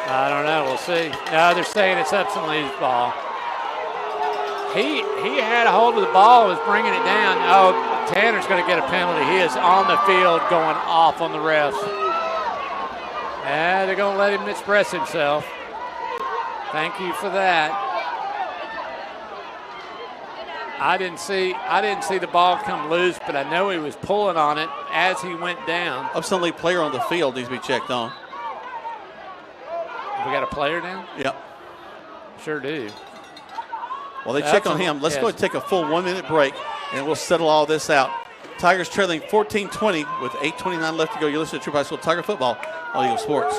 I don't know. We'll see. No, they're saying it's Upson Lee's ball. He had a hold of the ball, was bringing it down. Oh, Tanner's going to get a penalty. He is on the field going off on the refs. And they're going to let him express himself. Thank you for that. I didn't see the ball come loose, but I know he was pulling on it as he went down. Upson Lee player on the field needs to be checked on. We got a player down? Yep. Sure do. Well, they check on him. Let's go ahead and take a full 1 minute break, and we'll settle all this out. Tigers trailing 14-20 with 8:29 left to go. You listen to Troup High School Tiger Football on Eagle Sports.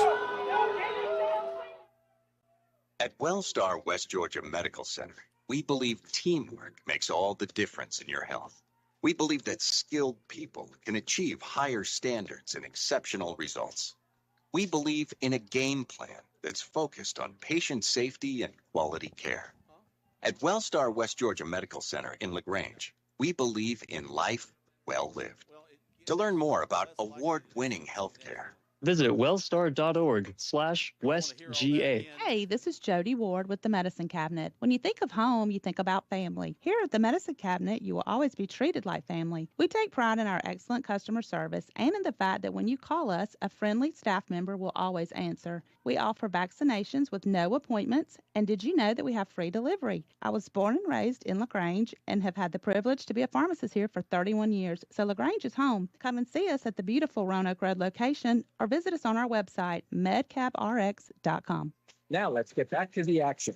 At WellStar West Georgia Medical Center, we believe teamwork makes all the difference in your health. We believe that skilled people can achieve higher standards and exceptional results. We believe in a game plan that's focused on patient safety and quality care. At WellStar West Georgia Medical Center in LaGrange, we believe in life well lived. To learn more about award-winning healthcare, visit wellstar.org/westga. Hey, this is Jody Ward with the Medicine Cabinet. When you think of home, you think about family. Here at the Medicine Cabinet, you will always be treated like family. We take pride in our excellent customer service and in the fact that when you call us, a friendly staff member will always answer. We offer vaccinations with no appointments, and did you know that we have free delivery? I was born and raised in LaGrange and have had the privilege to be a pharmacist here for 31 years, so LaGrange is home. Come and see us at the beautiful Roanoke Road location or visit us on our website, medcabrx.com. Now let's get back to the action.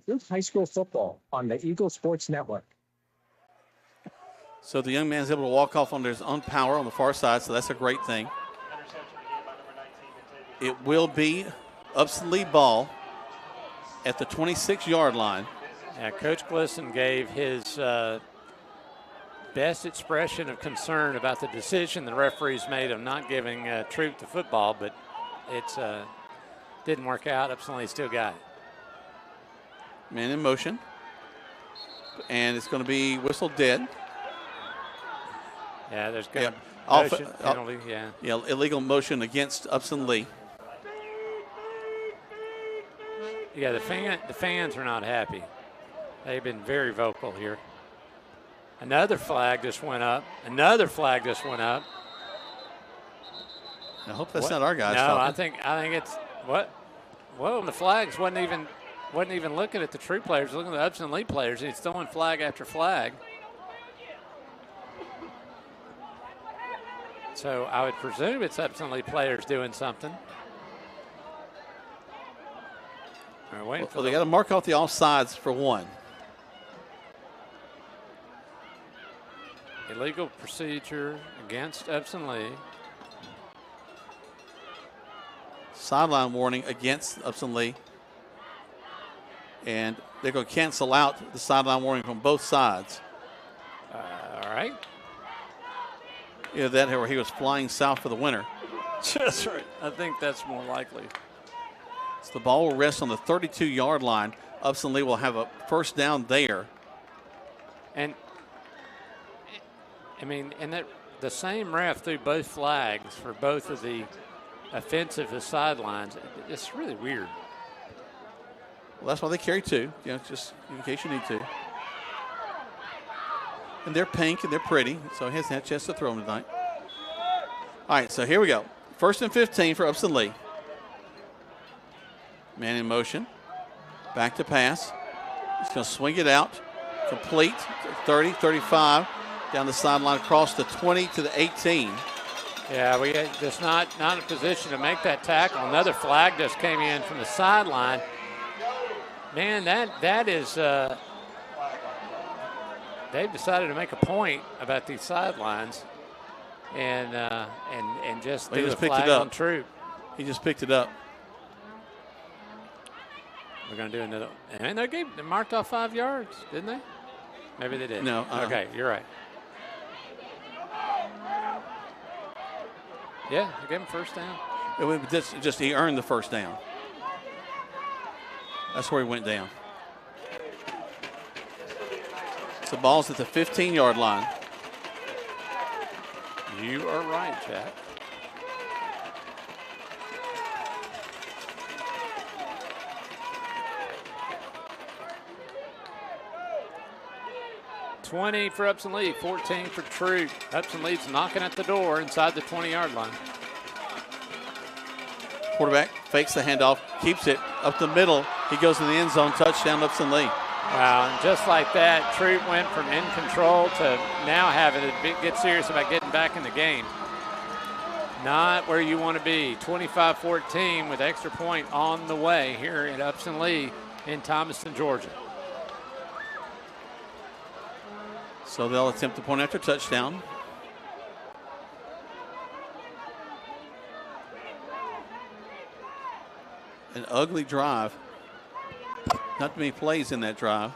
Troup High School football on the Eagle Sports Network. So the young man's able to walk off on his own power on the far side, so that's a great thing. It will be Upson Lee ball at the 26-yard line. Yeah, Coach Glisson gave his best expression of concern about the decision the referees made of not giving Troup the football, but it's didn't work out. Upson Lee still got it. Man in motion. And it's going to be whistled dead. Yeah, there's going to be penalty, yeah. Yeah, illegal motion against Upson Lee. Yeah, the fans are not happy. They've been very vocal here. Another flag just went up. Another flag just went up. I hope that's not our guys. No, talking. I think it's what? Well, the flags wasn't even looking at the Troup players, looking at the Upson Lee players. He's throwing flag after flag. So I would presume it's Upson Lee players doing something. Well, they got to mark off the offsides for one. Illegal procedure against Upson Lee. Sideline warning against Upson Lee. And they're going to cancel out the sideline warning from both sides. right. Yeah, that where he was flying south for the winter. That's right. I think that's more likely. So the ball will rest on the 32-yard line. Upson Lee will have a first down there. And, I mean, and that the same ref threw both flags for both of the offensive sidelines. It's really weird. Well, that's why they carry two, just in case you need to. And they're pink and they're pretty, so he hasn't had a chance to throw them tonight. All right, so here we go. 1st and 15 for Upson Lee. Man in motion. Back to pass. He's going to swing it out. Complete. 30, 35. Down the sideline across the 20 to the 18. Yeah, we just not in a position to make that tackle. Another flag just came in from the sideline. Man, that is they've decided to make a point about these sidelines and just Well, threw just a picked flag it up. on Troup. He just picked it up. We're going to do another. And they marked off 5 yards, didn't they? Maybe they did. No. Okay, you're right. Yeah, they gave him first down. He earned the first down. That's where he went down. So the ball's at the 15-yard line. You are right, Jack. $20 for Upson Lee, 14 for Troup. Upson Lee's knocking at the door inside the 20-yard line. Quarterback fakes the handoff, keeps it up the middle. He goes in the end zone, touchdown Upson Lee. Wow, and just like that, Troup went from in control to now having to get serious about getting back in the game. Not where you want to be. 25-14 with extra point on the way here at Upson Lee in Thomaston, Georgia. So they'll attempt the point after touchdown. An ugly drive. Not too many plays in that drive.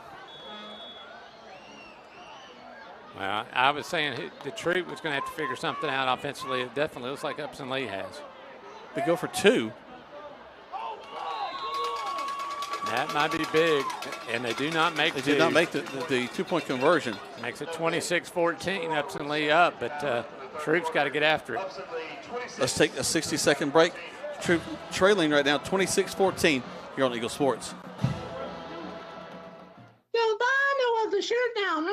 Well, I was saying the Troup was going to have to figure something out offensively. It definitely looks like Upson Lee has. They go for 2. That might be big, and they do not make They did not make the 2-point conversion. Makes it 26-14, Upson Lee up, but Troup's got to get after it. Let's take a 60-second break. Troup trailing right now, 26-14 here on Eagle Sports. The shirt now.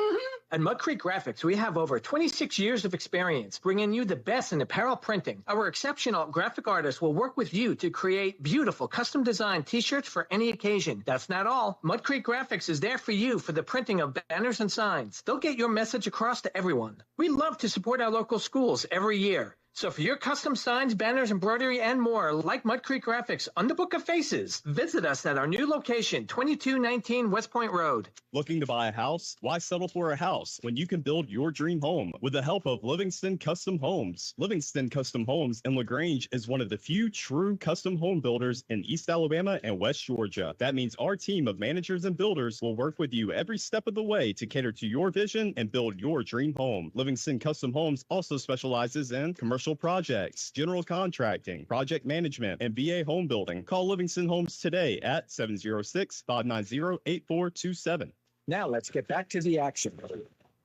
At Mud Creek Graphics, we have over 26 years of experience bringing you the best in apparel printing. Our exceptional graphic artists will work with you to create beautiful custom designed t-shirts for any occasion. That's not all. Mud Creek Graphics is there for you for the printing of banners and signs. They'll get your message across to everyone. We love to support our local schools every year. So for your custom signs, banners, embroidery, and more, like Mud Creek Graphics on the Book of Faces, visit us at our new location, 2219 West Point Road. Looking to buy a house? Why settle for a house when you can build your dream home with the help of Livingston Custom Homes? Livingston Custom Homes in LaGrange is one of the few true custom home builders in East Alabama and West Georgia. That means our team of managers and builders will work with you every step of the way to cater to your vision and build your dream home. Livingston Custom Homes also specializes in commercial projects, general contracting, project management, and VA home building. Call Livingston Homes today at 706-590-8427. Now let's get back to the action.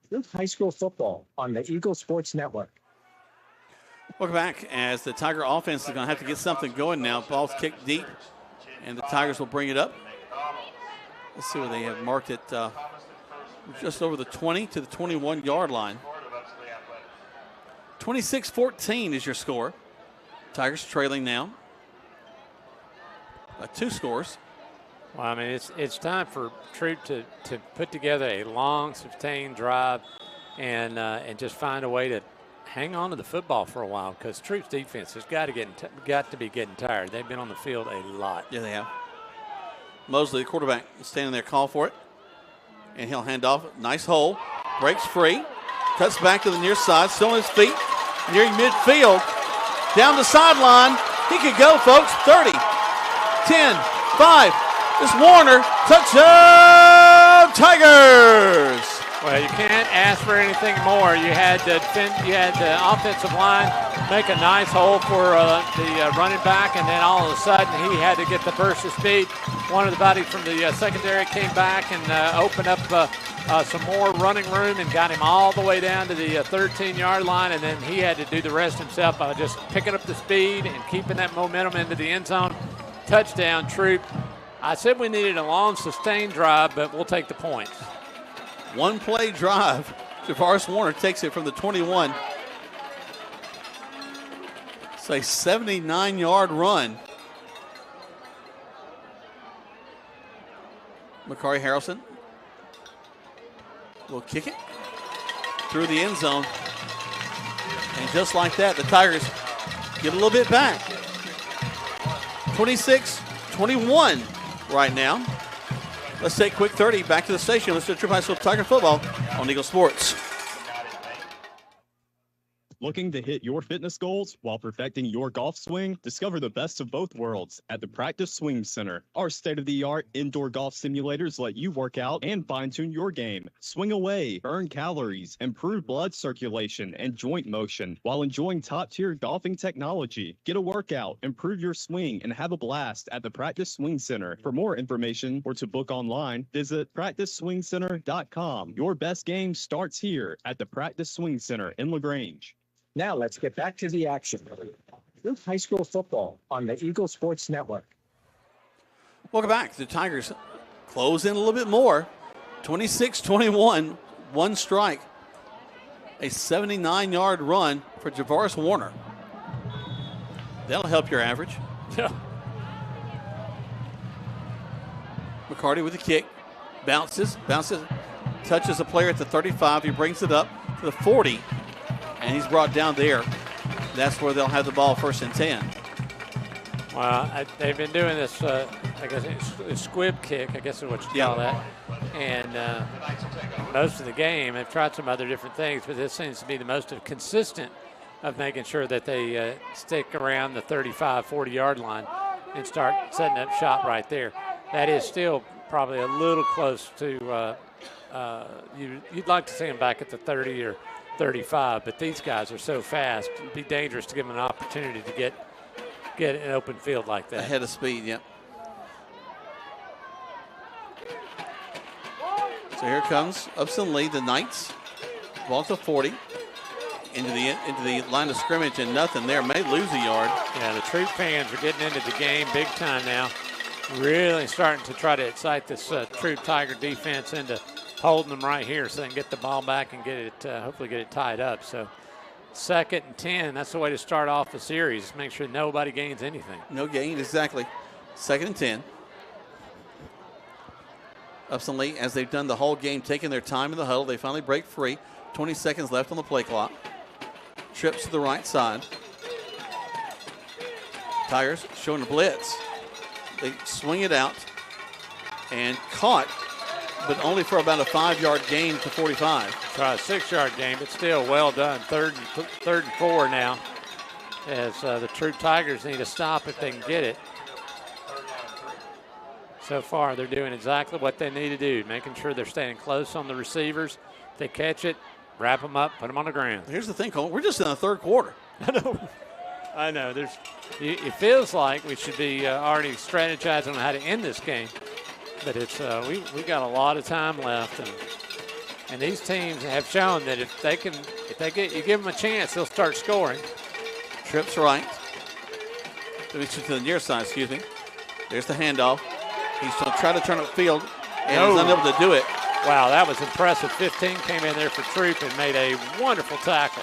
Troup High School football on the Eagle Sports Network. Welcome back as the Tiger offense is going to have to get something going now. Ball's kicked deep, and the Tigers will bring it up. Let's see where they have marked it. Just over the 20 to the 21-yard line. 26-14 is your score. Tigers trailing now by 2 scores. Well, I mean, it's time for Troup to put together a long, sustained drive and just find a way to hang on to the football for a while because Troup's defense has got to be getting tired. They've been on the field a lot. Yeah, they have. Mosley, the quarterback, is standing there, call for it. And he'll hand off. Nice hole. Breaks free. Cuts back to the near side. Still on his feet. Nearing midfield. Down the sideline. He could go, folks. 30, 10, 5. It's Warner. Touchdown, Tigers. Well, you can't ask for anything more. You had the offensive line make a nice hole for the running back, and then all of a sudden he had to get the burst of speed. One of the buddies from the secondary came back and opened up some more running room and got him all the way down to the 13-yard line, and then he had to do the rest himself by just picking up the speed and keeping that momentum into the end zone. Touchdown, Troup. I said we needed a long, sustained drive, but we'll take the points. One-play drive. Javaris Warner takes it from the 21. It's a 79-yard run. Makari Harrelson will kick it through the end zone. And just like that, the Tigers get a little bit back. 26-21 right now. Let's take a quick 30 back to the station. Let's do Troup High School Tiger football on Eagle Sports. Looking to hit your fitness goals while perfecting your golf swing? Discover the best of both worlds at the Practice Swing Center. Our state-of-the-art indoor golf simulators let you work out and fine-tune your game. Swing away, burn calories, improve blood circulation and joint motion while enjoying top-tier golfing technology. Get a workout, improve your swing, and have a blast at the Practice Swing Center. For more information or to book online, visit practiceswingcenter.com. Your best game starts here at the Practice Swing Center in LaGrange. Now let's get back to the action. Troup High School football on the Eagle Sports Network. Welcome back. The Tigers close in a little bit more. 26-21, one strike. A 79-yard run for Javaris Warner. That'll help your average. Yeah. McCarty with the kick. Bounces, touches a player at the 35. He brings it up to the 40. And he's brought down there. That's where they'll have the ball 1st and 10. Well, they've been doing this, I guess it's a squib kick, I guess is what you call that. And most of the game, they've tried some other different things, but this seems to be the most consistent of making sure that they stick around the 35, 40-yard line and start setting up shop right there. That is still probably a little close to, you'd like to see them back at the 30 or 35, but these guys are so fast, it'd be dangerous to give them an opportunity to get an open field like that. Ahead of speed, yep. So here comes Upson Lee, the Knights. Ball to 40. Into the line of scrimmage and nothing there. May lose a yard. Yeah, the Troup fans are getting into the game big time now. Really starting to try to excite this Troup Tiger defense into holding them right here so they can get the ball back and get it, hopefully get it tied up. So 2nd and 10, that's the way to start off the series. Make sure nobody gains anything. No gain, exactly. 2nd and 10. Upson Lee, as they've done the whole game, taking their time in the huddle, they finally break free. 20 seconds left on the play clock. Trips to the right side. Tigers showing a blitz. They swing it out and caught, but only for about a 5-yard gain to 45. Try a 6-yard gain, but still well done. Third and 4 now, as the Troup Tigers need to stop if they can get it. So far, they're doing exactly what they need to do, making sure they're staying close on the receivers. If they catch it, wrap them up, put them on the ground. Here's the thing, Cole. We're just in the 3rd quarter. I know. It feels like we should be already strategizing on how to end this game. But it's we got a lot of time left, and these teams have shown that if you give them a chance, they'll start scoring. Trips right. To the near side, excuse me. There's the handoff. He's going to try to turn upfield, and he's unable to do it. Wow, that was impressive. 15 came in there for Troup and made a wonderful tackle.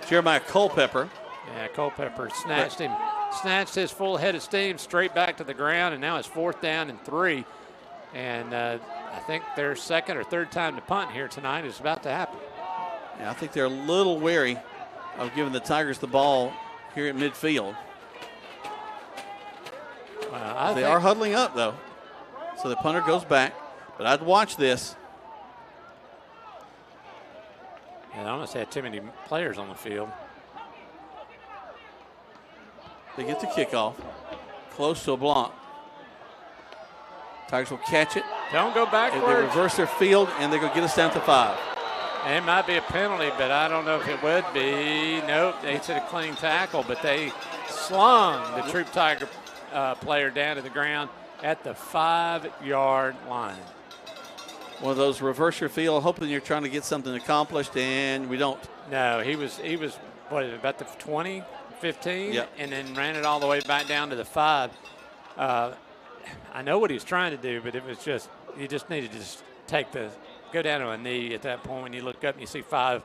Jeremiah Culpepper. Yeah, Culpepper snatched his full head of steam straight back to the ground, and now it's 4th down and 3. And I think their 2nd or 3rd time to punt here tonight is about to happen. Yeah, I think they're a little wary of giving the Tigers the ball here at midfield. They are huddling up, though. So the punter goes back. But I'd watch this. Yeah, they almost had too many players on the field. They get the kickoff. Close to a block. Tigers will catch it. Don't go They backwards. reverse their field, and they're going to get us down to 5. It might be a penalty, but I don't know if it would be. Nope, they said a clean tackle, but they slung the Troup Tiger player down to the ground at the 5-yard line. One of those reverse your field, hoping you're trying to get something accomplished, and we don't. No, he was what is it, about the 20, 15, Yep. and then ran it all the way back down to the 5. I know what he was trying to do, but it was just, you just needed to just go down to a knee at that point when you look up and you see 5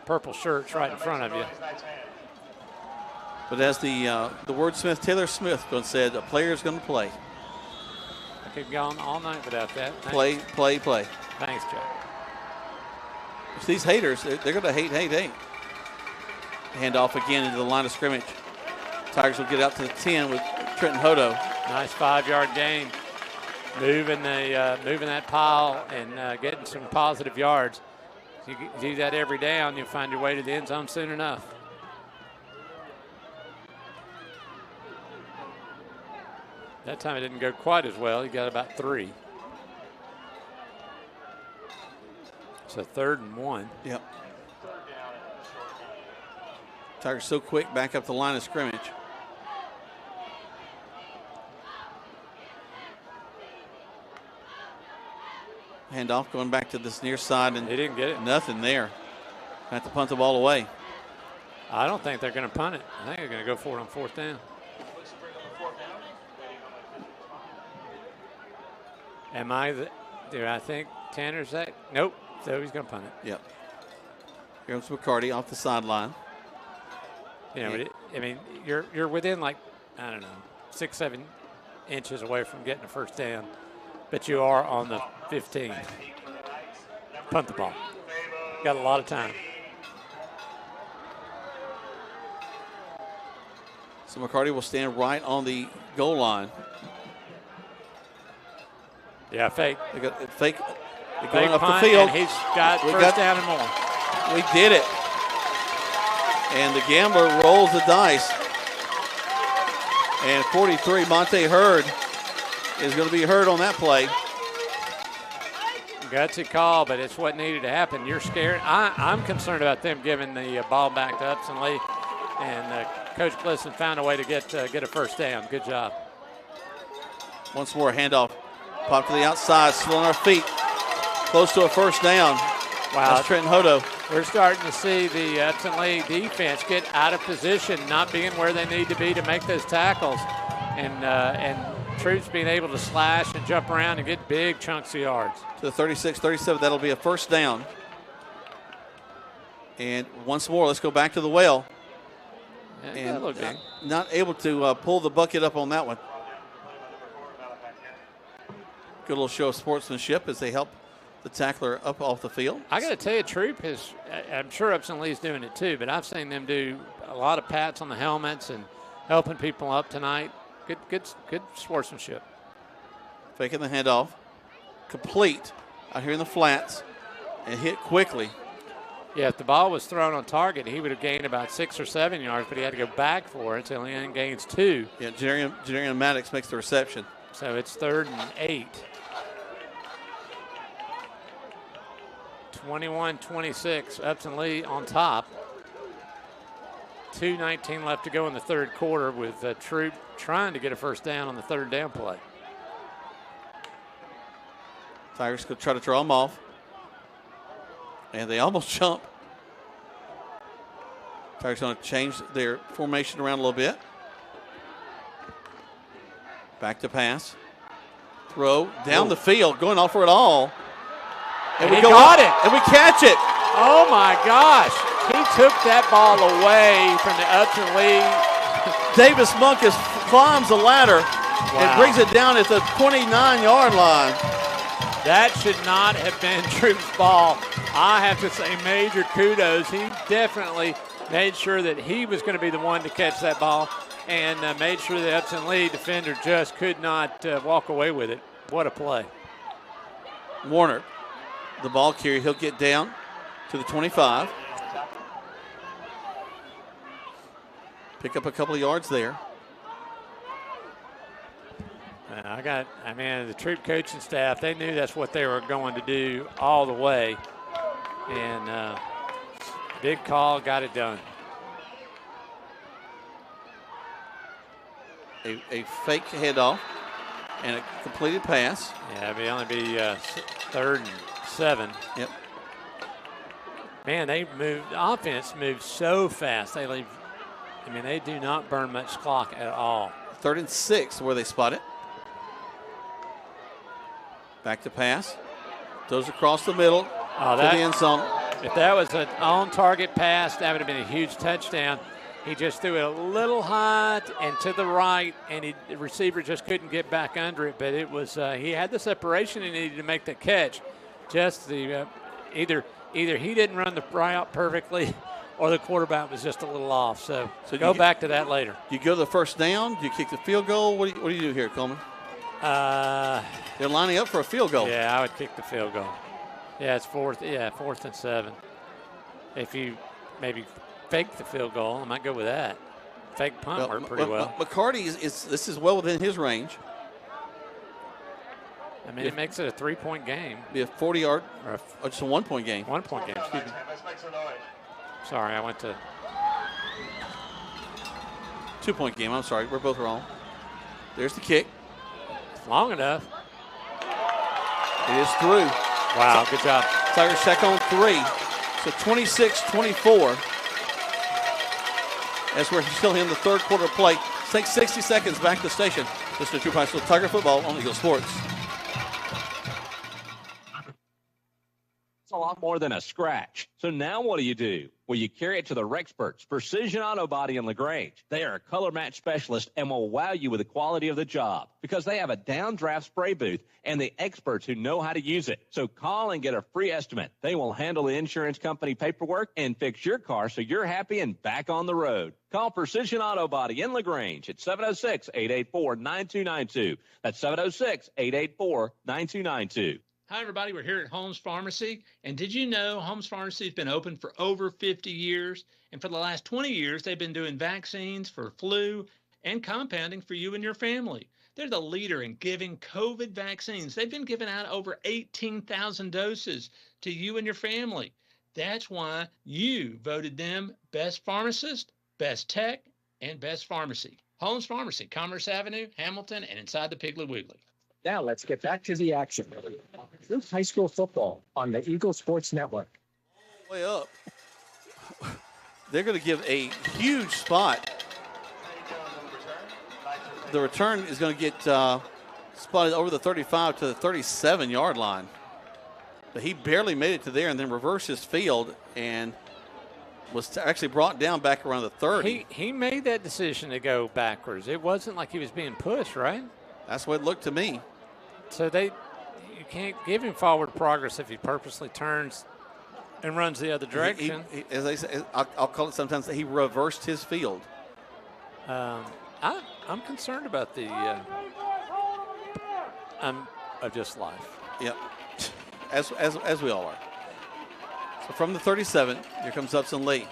purple shirts right in front of you. But as the wordsmith Taylor Smith said, a player's going to play. I could go on all night without that. Play, play, play. Thanks, Joe. It's these haters, they're going to hate. Handoff again into the line of scrimmage. Tigers will get out to the 10 with Trenton Hodo. Nice 5-yard gain. Moving that pile and getting some positive yards. If you do that every down, you'll find your way to the end zone soon enough. That time it didn't go quite as well. He got about 3. So 3rd and 1. Yep. Tigers so quick back up the line of scrimmage. Handoff going back to this near side, and they didn't get it. Nothing there. Have to punt the ball away. I don't think they're going to punt it. I think they're going to go for it on 4th down. Do I think Tanner's that? Nope. So he's going to punt it. Yep. Here comes McCarty off the sideline. You know, I mean, you're within like, I don't know, 6, 7 inches away from getting a 1st down, but you are on the 15. Punt the ball. Got a lot of time. So McCarty will stand right on the goal line. Yeah, fake. They got fake. They're Going going up punt, the field. and he's got first down and more. We did it. And the gambler rolls the dice. And 43, Monte Hurd is going to be hurt on that play. Gutsy call, but it's what needed to happen. You're scared. I'm concerned about them giving the ball back to Upson Lee. And Coach Glisson found a way to get a 1st down. Good job. Once more, handoff. Pop to the outside, still on our feet. Close to a 1st down. Wow. That's Trenton Hodo. We're starting to see the Upson Lee defense get out of position, not being where they need to be to make those tackles. And Troup's being able to slash and jump around and get big chunks of yards. To the 36, 37, that'll be a 1st down. And once more, let's go back to the well. Yeah, and not able to pull the bucket up on that one. Good little show of sportsmanship as they help the tackler up off the field. I got to tell you, Troup is, I'm sure Upson Lee's doing it too, but I've seen them do a lot of pats on the helmets and helping people up tonight. Good sportsmanship. Faking the handoff. Complete out here in the flats and hit quickly. Yeah, if the ball was thrown on target, he would have gained about 6 or 7 yards, but he had to go back for it, so he only gains 2. Yeah, Jerian Maddox makes the reception. So it's 3rd and 8. 21-26, Upson Lee on top. 2:19 left to go in the 3rd quarter with Troup trying to get a 1st down on the 3rd down play. Tigers could try to draw them off. And they almost jump. Tigers going to change their formation around a little bit. Back to pass. Throw down the field, going off for it all. And we got it. And we catch it. Oh my gosh. He took that ball away from the Upson Lee. Davis Munkus climbs the ladder and brings it down at the 29-yard line. That should not have been Troup's ball. I have to say major kudos. He definitely made sure that he was going to be the one to catch that ball and made sure the Upson Lee defender just could not walk away with it. What a play. Warner, the ball carrier, he'll get down to the 25. Pick up a couple of yards there. The Troup coaching staff, they knew that's what they were going to do all the way. And big call, got it done. A fake handoff and a completed pass. Yeah, it'll only be 3rd and 7. Yep. Man, the offense moves so fast. They do not burn much clock at all. 3rd and 6 where they spot it. Back to pass. Goes across the middle to the end zone. If that was an on-target pass, that would have been a huge touchdown. He just threw it a little high and to the right, and the receiver just couldn't get back under it. But it was he had the separation he needed to make the catch. Just the either he didn't run the route perfectly, or the quarterback was just a little off. So go back to that later. You go to the first down. Do you kick the field goal? What do you do here, Coleman? They're lining up for a field goal. Yeah, I would kick the field goal. Yeah, it's 4th. Yeah, 4th and 7. If you maybe fake the field goal, I might go with that. Fake punt worked pretty well. McCarty this is well within his range. It makes it a 3-point game. Be a 40-yard or just a 1-point game. 1-point game. Excuse me. Sorry, I went to 2-point game. I'm sorry, we're both wrong. There's the kick. It's long enough. It is through. Wow, good job. Tigers check on 3. So 26-24. As we're still in the 3rd quarter of play. Take 60 seconds back to the station. This is Troup High School Tiger football on Eagle Sports. It's a lot more than a scratch. So now what do? Well, you carry it to the Rexperts, Precision Auto Body in LaGrange. They are a color match specialist and will wow you with the quality of the job because they have a downdraft spray booth and the experts who know how to use it. So call and get a free estimate. They will handle the insurance company paperwork and fix your car so you're happy and back on the road. Call Precision Auto Body in LaGrange at 706-884-9292. That's 706-884-9292. Hi, everybody. We're here at Holmes Pharmacy. And did you know Holmes Pharmacy has been open for over 50 years? And for the last 20 years, they've been doing vaccines for flu and compounding for you and your family. They're the leader in giving COVID vaccines. They've been giving out over 18,000 doses to you and your family. That's why you voted them best pharmacist, best tech, and best pharmacy. Holmes Pharmacy, Commerce Avenue, Hamilton, and inside the Piggly Wiggly. Now let's get back to the action. Troup High School football on the Eagle Sports Network. Way up. They're going to give a huge spot. The return is going to get spotted over the 35 to the 37-yard line. But he barely made it to there and then reversed his field and was actually brought down back around the 30. He made that decision to go backwards. It wasn't like he was being pushed, right? That's what it looked to me. So you can't give him forward progress if he purposely turns and runs the other direction. As I say, I'll call it sometimes that he reversed his field. I'm concerned about the of just life. Yep, as we all are. So from the 37, here comes Upson Lee.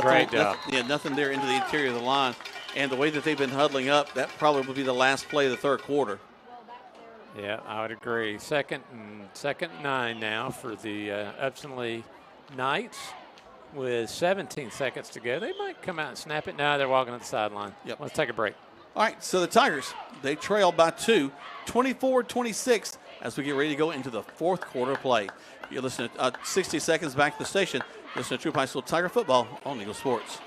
Great job. Nothing there into the interior of the line. And the way that they've been huddling up, that probably will be the last play of the 3rd quarter. Yeah, I would agree. Second and 9 now for the Upson Lee Knights with 17 seconds to go. They might come out and snap it. No, they're walking to the sideline. Yep. Let's take a break. All right, so the Tigers, they trail by 2, 24-26 as we get ready to go into the 4th quarter play. You're listening to 60 seconds back to the station. Listen to Troup High School Tiger football on Eagle Sports.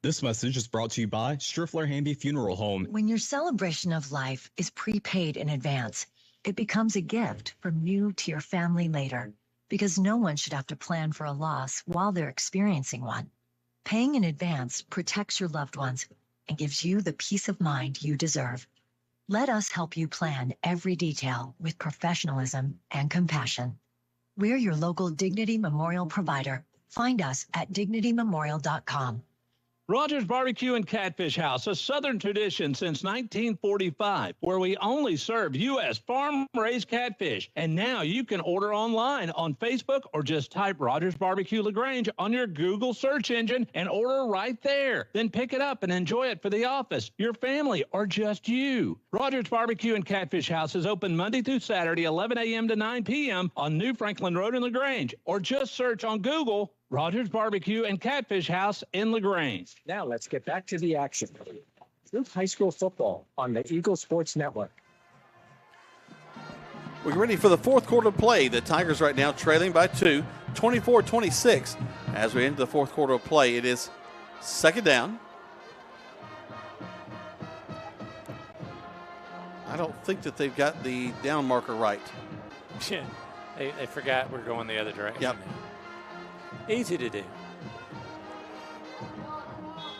This message is brought to you by Striffler Hamby Funeral Home. When your celebration of life is prepaid in advance, it becomes a gift from you to your family later, because no one should have to plan for a loss while they're experiencing one. Paying in advance protects your loved ones and gives you the peace of mind you deserve. Let us help you plan every detail with professionalism and compassion. We're your local Dignity Memorial provider. Find us at dignitymemorial.com. Rogers Barbecue and Catfish House, a Southern tradition since 1945, where we only serve U.S. farm-raised catfish. And now you can order online on Facebook or just type Rogers Barbecue LaGrange on your Google search engine and order right there. Then pick it up and enjoy it for the office, your family, or just you. Rogers Barbecue and Catfish House is open Monday through Saturday, 11 a.m. to 9 p.m. on New Franklin Road in LaGrange, or just search on Google Rogers Barbecue and Catfish House in LaGrange. Now let's get back to the action. Troup High School football on the Eagle Sports Network. We're ready for the fourth quarter play. The Tigers right now trailing by 2, 24-26. As we enter the fourth quarter of play, it is second down. I don't think that they've got the down marker right. Yeah, they forgot we're going the other direction. Yep. Easy to do.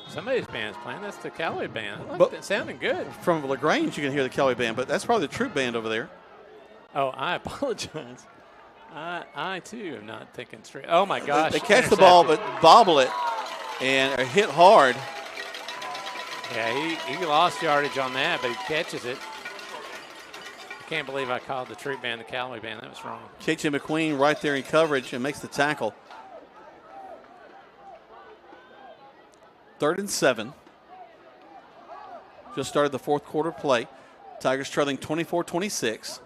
Somebody's band's playing. That's the Callaway band. I like that. Sounding good. From LaGrange, you can hear the Callaway band, but that's probably the Troup band over there. Oh, I apologize. I too am not thinking straight. Oh my gosh! They catch the ball but bobble it and are hit hard. Yeah, he lost yardage on that, but he catches it. I can't believe I called the Troup band the Callaway band. That was wrong. KJ McQueen right there in coverage and makes the tackle. 3rd and 7. Just started the fourth quarter play. Tigers trailing 24-26.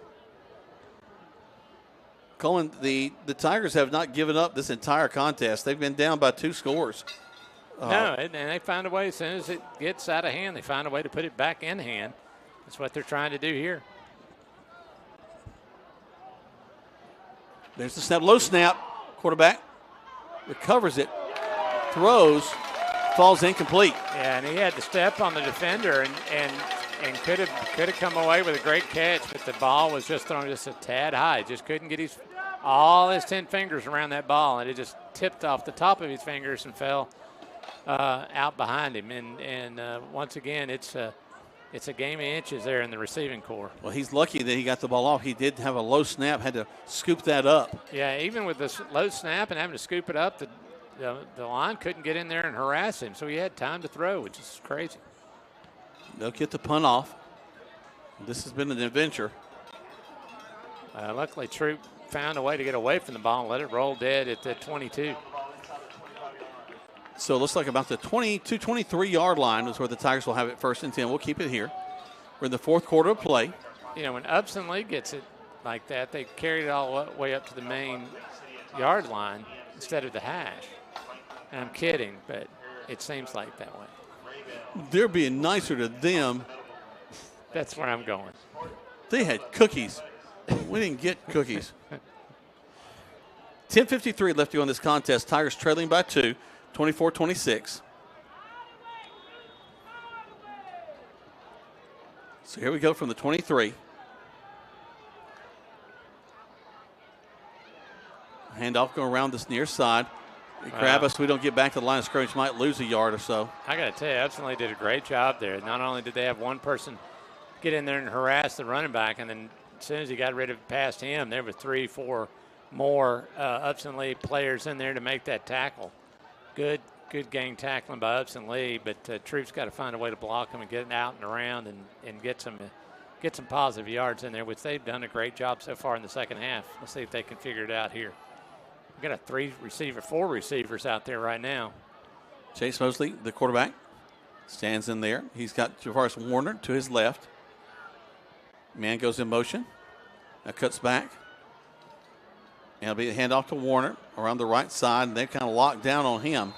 Coleman, the Tigers have not given up this entire contest. They've been down by 2 scores. No, and they find a way as soon as it gets out of hand, they find a way to put it back in hand. That's what they're trying to do here. There's the snap, low snap. Quarterback recovers it, throws, falls incomplete. Yeah, and he had to step on the defender and could have come away with a great catch, but the ball was just thrown just a tad high. Just couldn't get all his 10 fingers around that ball, and it just tipped off the top of his fingers and fell out behind him. And once again, it's a game of inches there in the receiving corps. Well, he's lucky that he got the ball off. He did have a low snap, had to scoop that up. Yeah, even with this low snap and having to scoop it up, the line couldn't get in there and harass him, so he had time to throw, which is crazy. They'll get the punt off. This has been an adventure. Luckily, Troup found a way to get away from the ball and let it roll dead at the 22. So it looks like about the 22, 23-yard line is where the Tigers will have it 1st and 10. We'll keep it here. We're in the fourth quarter of play. You know, when Upson Lee gets it like that, they carry it all the way up to the main yard line instead of the hash. And I'm kidding, but it seems like that way. They're being nicer to them. That's where I'm going. They had cookies. We didn't get cookies. 10:53 left to go in this contest. Tigers trailing by 2, 24-26. So here we go from the 23. Handoff going around this near side. They grab us. We don't get back to the line of scrimmage. Might lose a yard or so. I got to tell you, Upson Lee did a great job there. Not only did they have one person get in there and harass the running back, and then as soon as he got rid of past him, there were 3-4 more Upson Lee players in there to make that tackle. Good gang tackling by Upson Lee, but Troup's got to find a way to block him and get out and around and get some positive yards in there, which they've done a great job so far in the second half. Let's see if they can figure it out here. We've got four receivers out there right now. Chase Mosley, the quarterback, stands in there. He's got Javaris Warner to his left. Man goes in motion. Now cuts back. And it'll be a handoff to Warner around the right side, and they're kind of locked down on him.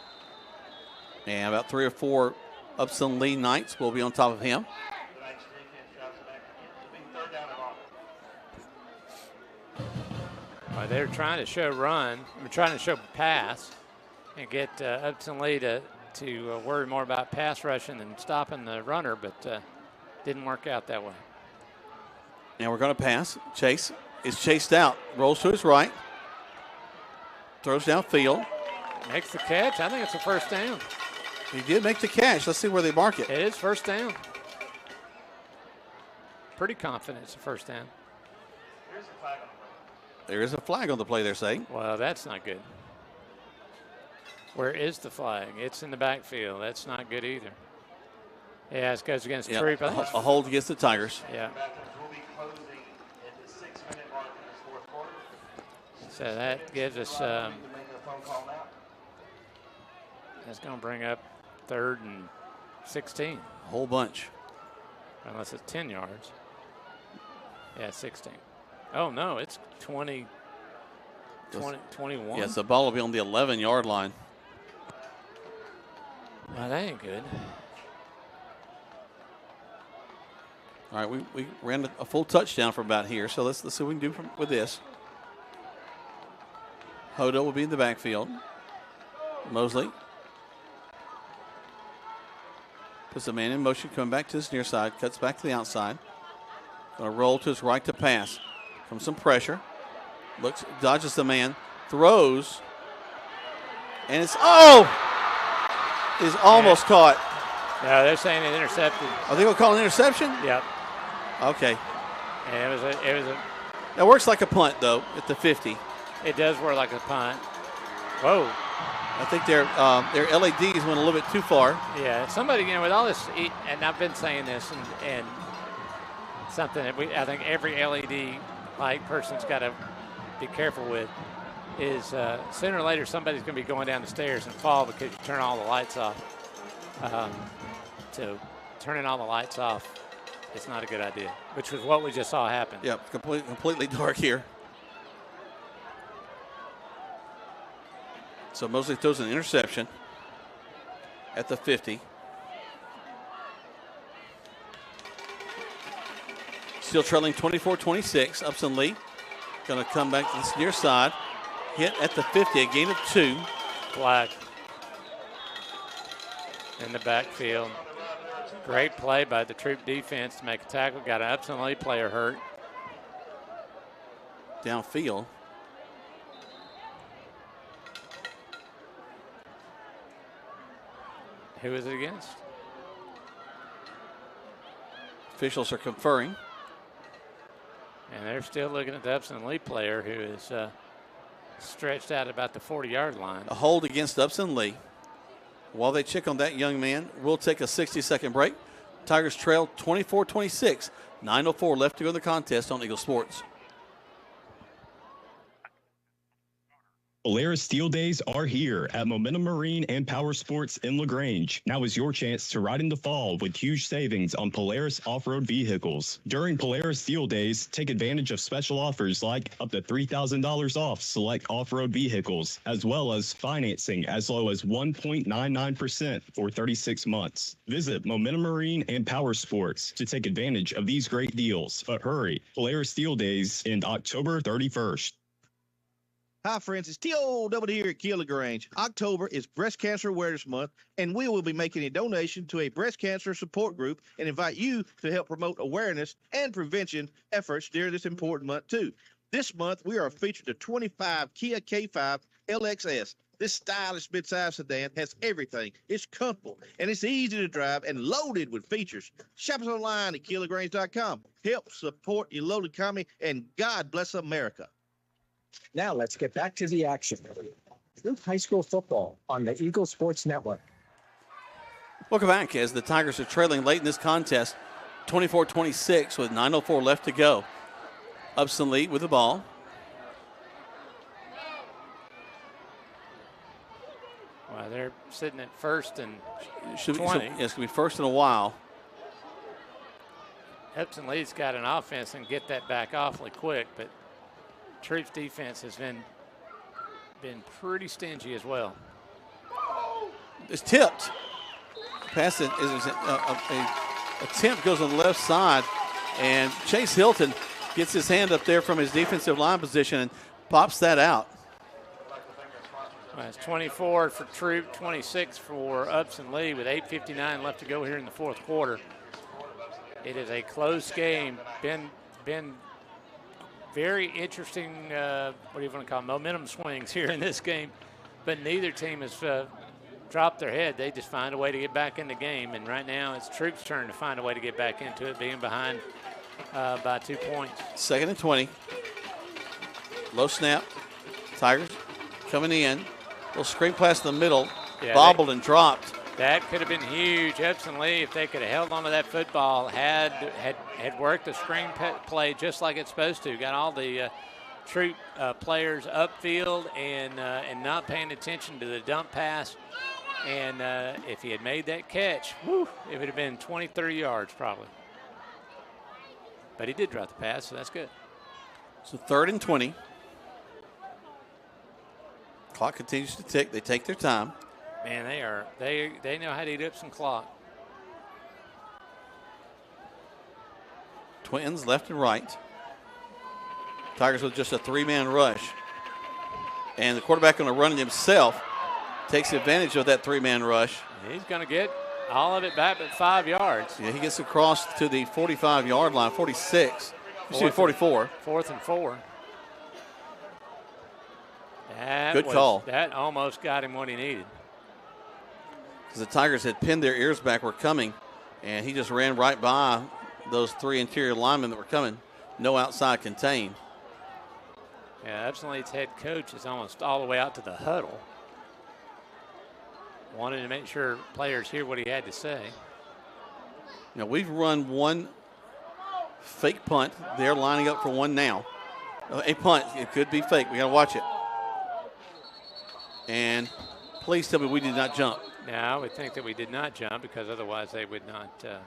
And about 3 or 4 Upson Lee Knights will be on top of him. They're trying to show run. We're trying to show pass and get Upson Lee to worry more about pass rushing than stopping the runner, but didn't work out that way. Now we're going to pass. Chase is chased out. Rolls to his right. Throws downfield. Makes the catch. I think it's a first down. He did make the catch. Let's see where they mark it. It is first down. Pretty confident it's a first down. There is a flag on the play, they're saying. Well, that's not good. Where is the flag? It's in the backfield. That's not good either. Yeah, it goes against Yeah, Troup. a hold against the Tigers. Yeah. So that gives us, that's going to bring up 3rd and 16. A whole bunch. Unless it's 10 yards. Yeah, 16. Oh, no, it's 20, 21. Yes, the ball will be on the 11-yard line. Well, that ain't good. All right, we ran a full touchdown from about here, so let's see what we can do with this. Hodo will be in the backfield. Mosley puts the man in motion, coming back to his near side, cuts back to the outside. Going to roll to his right to pass from some pressure. Looks, dodges the man, throws, and it's is almost caught. No, they're saying it intercepted. Are they going to call an interception? Yep. Okay. And it was a. That works like a punt though at the 50. It does work like a punt. Whoa. I think their LEDs went a little bit too far. Yeah, somebody, with all this, and I've been saying this, and something that I think every LED light person's got to be careful with is sooner or later somebody's going to be going down the stairs and fall because you turn all the lights off. So turning all the lights off is not a good idea, which was what we just saw happen. Yep, completely dark here. So Mosley throws an interception at the 50. Still trailing 24-26. Upson Lee going to come back to this near side. Hit at the 50, a gain of 2. Flag in the backfield. Great play by the Troup defense to make a tackle. Got an Upson Lee player hurt. Downfield. Who is it against? Officials are conferring. And they're still looking at the Upson Lee player who is stretched out about the 40-yard line. A hold against Upson Lee. While they check on that young man, we'll take a 60-second break. Tigers trail 24-26. 9:04 left to go in the contest on Eagle Sports. Polaris Steel Days are here at Momentum Marine and Power Sports in LaGrange. Now is your chance to ride in the fall with huge savings on Polaris off-road vehicles. During Polaris Steel Days, take advantage of special offers like up to $3,000 off select off-road vehicles, as well as financing as low as 1.99% for 36 months. Visit Momentum Marine and Power Sports to take advantage of these great deals. But hurry, Polaris Steel Days end October 31st. Hi, friends. It's T.O. here at Kia LaGrange. October is Breast Cancer Awareness Month, and we will be making a donation to a breast cancer support group and invite you to help promote awareness and prevention efforts during this important month, too. This month, we are featured the 25 Kia K5 LXS. This stylish midsize sedan has everything. It's comfortable, and it's easy to drive and loaded with features. Shop us online at KiaLaGrange.com. Help support your loaded economy, and God bless America. Now let's get back to the action. Troup High School football on the Eagle Sports Network. Welcome back as the Tigers are trailing late in this contest, 24-26 with 9:04 left to go. Upson Lee with the ball. Well, they're sitting at first and 20. It's going to be first in a while. Upson Lee's got an offense and get that back awfully quick, but Troup's defense has been pretty stingy as well. It's tipped. Pass it is a attempt goes on the left side, and Chase Hilton gets his hand up there from his defensive line position and pops that out. Well, it's 24 for Troup, 26 for Upson Lee with 8:59 left to go here in the fourth quarter. It is a close game. Been very interesting, what do you want to call them, momentum swings here in this game. But neither team has dropped their head. They just find a way to get back in the game. And right now it's Troup's turn to find a way to get back into it, being behind by 2 points. 2nd and 20. Low snap. Tigers coming in. Little screen pass in the middle, Yeah, bobbled and dropped. That could have been huge. Upson Lee, if they could have held on to that football, had worked the screen play just like it's supposed to. Got all the Troup players upfield and not paying attention to the dump pass. And if he had made that catch, it would have been 20, 30 yards probably. But he did drop the pass, so that's good. So 3rd and 20. Clock continues to tick. They take their time. Man, they know how to eat up some clock. Twins left and right. Tigers with just a 3-man rush. And the quarterback going to run it himself. Takes advantage of that 3-man rush. He's going to get all of it back but 5 yards. Yeah, he gets across to the 45-yard line, 46. 44. 4th and 4. Good call. That almost got him what he needed. Because the Tigers had pinned their ears back, were coming, and he just ran right by those 3 interior linemen that were coming. No outside contain. Yeah, Upson Lee's head coach is almost all the way out to the huddle. Wanted to make sure players hear what he had to say. Now, we've run one fake punt. They're lining up for one now. A punt. It could be fake. We got to watch it. And please tell me we did not jump. Now, I would think that we did not jump because otherwise they would not. They're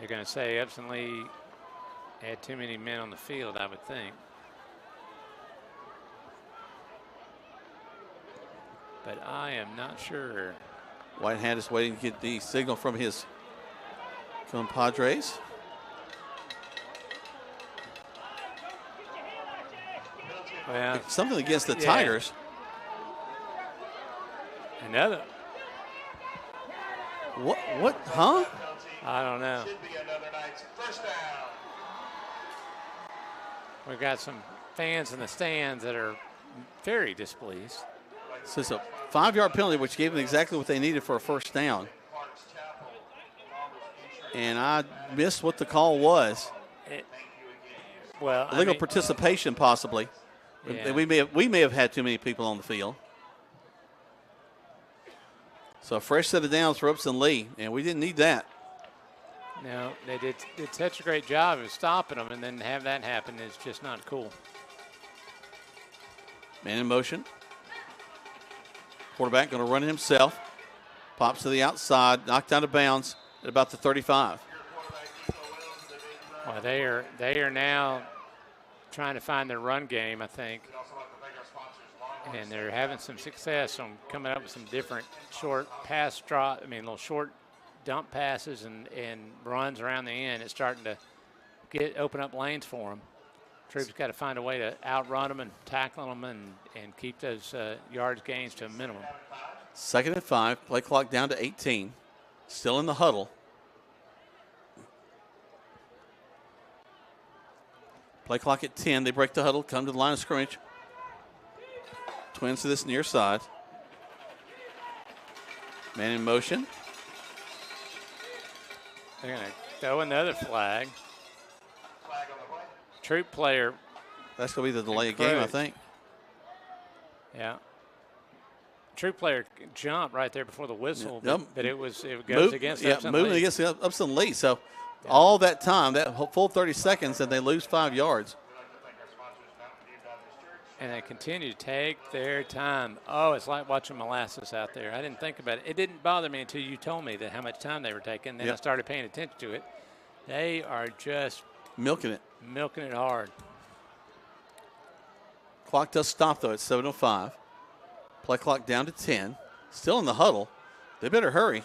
going to say Upson Lee had too many men on the field, I would think. But I am not sure. Whitehead is waiting to get the signal from his compadres. Well, something against the Tigers. Another. What, huh? I don't know. We've got some fans in the stands that are very displeased. So it's a 5-yard penalty, which gave them exactly what they needed for a first down. And I missed what the call was. Illegal participation, possibly. Yeah. We may have had too many people on the field. So a fresh set of downs for Upson Lee, and we didn't need that. No, they did such a great job of stopping them, and then have that happen is just not cool. Man in motion. Quarterback going to run it himself. Pops to the outside, knocked out of bounds at about the 35. Well, they are now trying to find their run game, I think. And they're having some success on coming up with some different short pass drop, little short dump passes and runs around the end. It's starting to open up lanes for them. Troup's got to find a way to outrun them and tackle them and keep those yards gains to a minimum. 2nd and 5, play clock down to 18. Still in the huddle. Play clock at 10. They break the huddle, come to the line of scrimmage. Twins to this near side. Man in motion. They're going to throw another flag. Troup player. That's going to be the delay of game, I think. Yeah. Troup player jumped right there before the whistle, Yep. but it goes against Upson Lee. Moving against Upson Lee. So all that time, that full 30 seconds, and they lose 5 yards. And they continue to take their time. Oh, it's like watching molasses out there. I didn't think about it. It didn't bother me until you told me how much time they were taking. Then I started paying attention to it. They are just milking it. Milking it hard. Clock does stop, though, at 7:05. Play clock down to 10. Still in the huddle. They better hurry.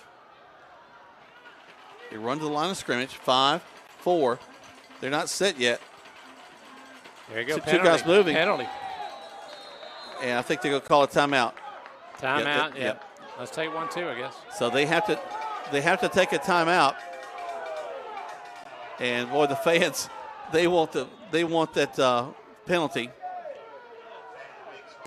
They run to the line of scrimmage. 5, 4. They're not set yet. There you go. Two guys moving. Penalty. And I think they're going to call a timeout. Timeout, yeah. Let's take one, too, I guess. So they have to take a timeout. And, boy, the fans, they want that penalty.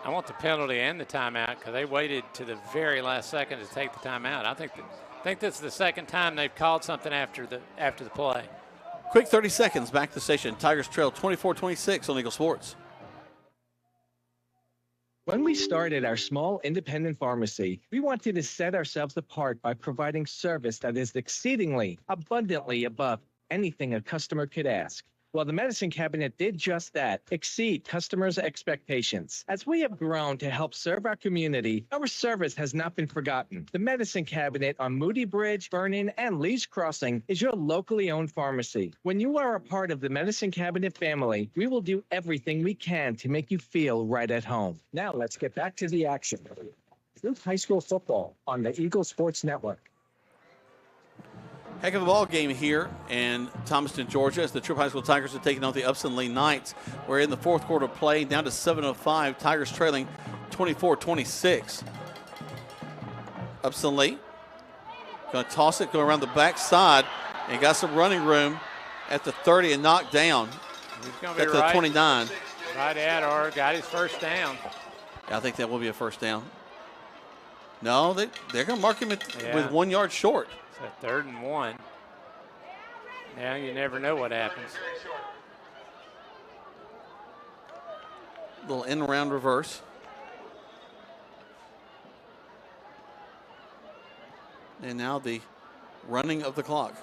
I want the penalty and the timeout because they waited to the very last second to take the timeout. I think this is the second time they've called something after the play. Quick 30 seconds, back to the station. Tigers trail 24-26 on Eagle Sports. When we started our small independent pharmacy, we wanted to set ourselves apart by providing service that is exceedingly, abundantly above anything a customer could ask. Well, the Medicine Cabinet did just that, exceed customers' expectations. As we have grown to help serve our community, our service has not been forgotten. The Medicine Cabinet on Moody Bridge, Vernon, and Lee's Crossing is your locally owned pharmacy. When you are a part of the Medicine Cabinet family, we will do everything we can to make you feel right at home. Now let's get back to the action. Troup High School football on the Eagle Sports Network. Heck of a ball game here in Thomaston, Georgia, as the Troup High School Tigers are taking on the Upson Lee Knights. We're in the fourth quarter of play, down to 7:05. Tigers trailing 24-26. Upson Lee going to toss it, go around the backside, and got some running room at the 30 and knocked down He's be at the 29. Right at or got his first down. Yeah, I think that will be a first down. No, they're going to mark him with 1 yard short. So 3rd and 1. Now you never know what happens. Little in around reverse. And now the running of the clock.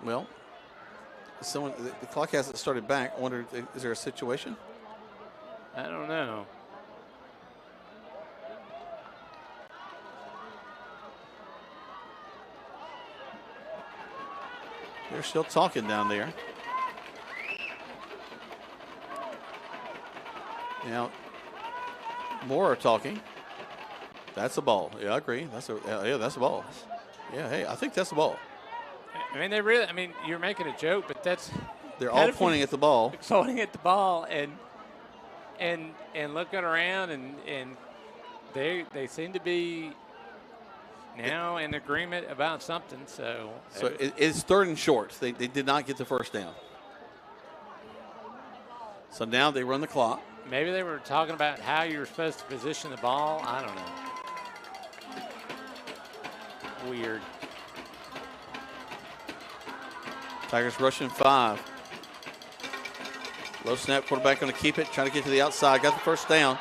Well, the clock hasn't started back. I wonder, is there a situation? I don't know. They're still talking down there. Now, more are talking. That's a ball. Yeah, I agree. That's a ball. Yeah, hey, I think that's a ball. I mean, you're making a joke, but they're all pointing at the ball. Pointing at the ball and looking around and they seem to be now in agreement about something. So it's 3rd and short. They did not get the first down. So now they run the clock. Maybe they were talking about how you were supposed to position the ball. I don't know. Weird. Tigers rushing 5. Low snap, quarterback going to keep it, trying to get to the outside. Got the first down.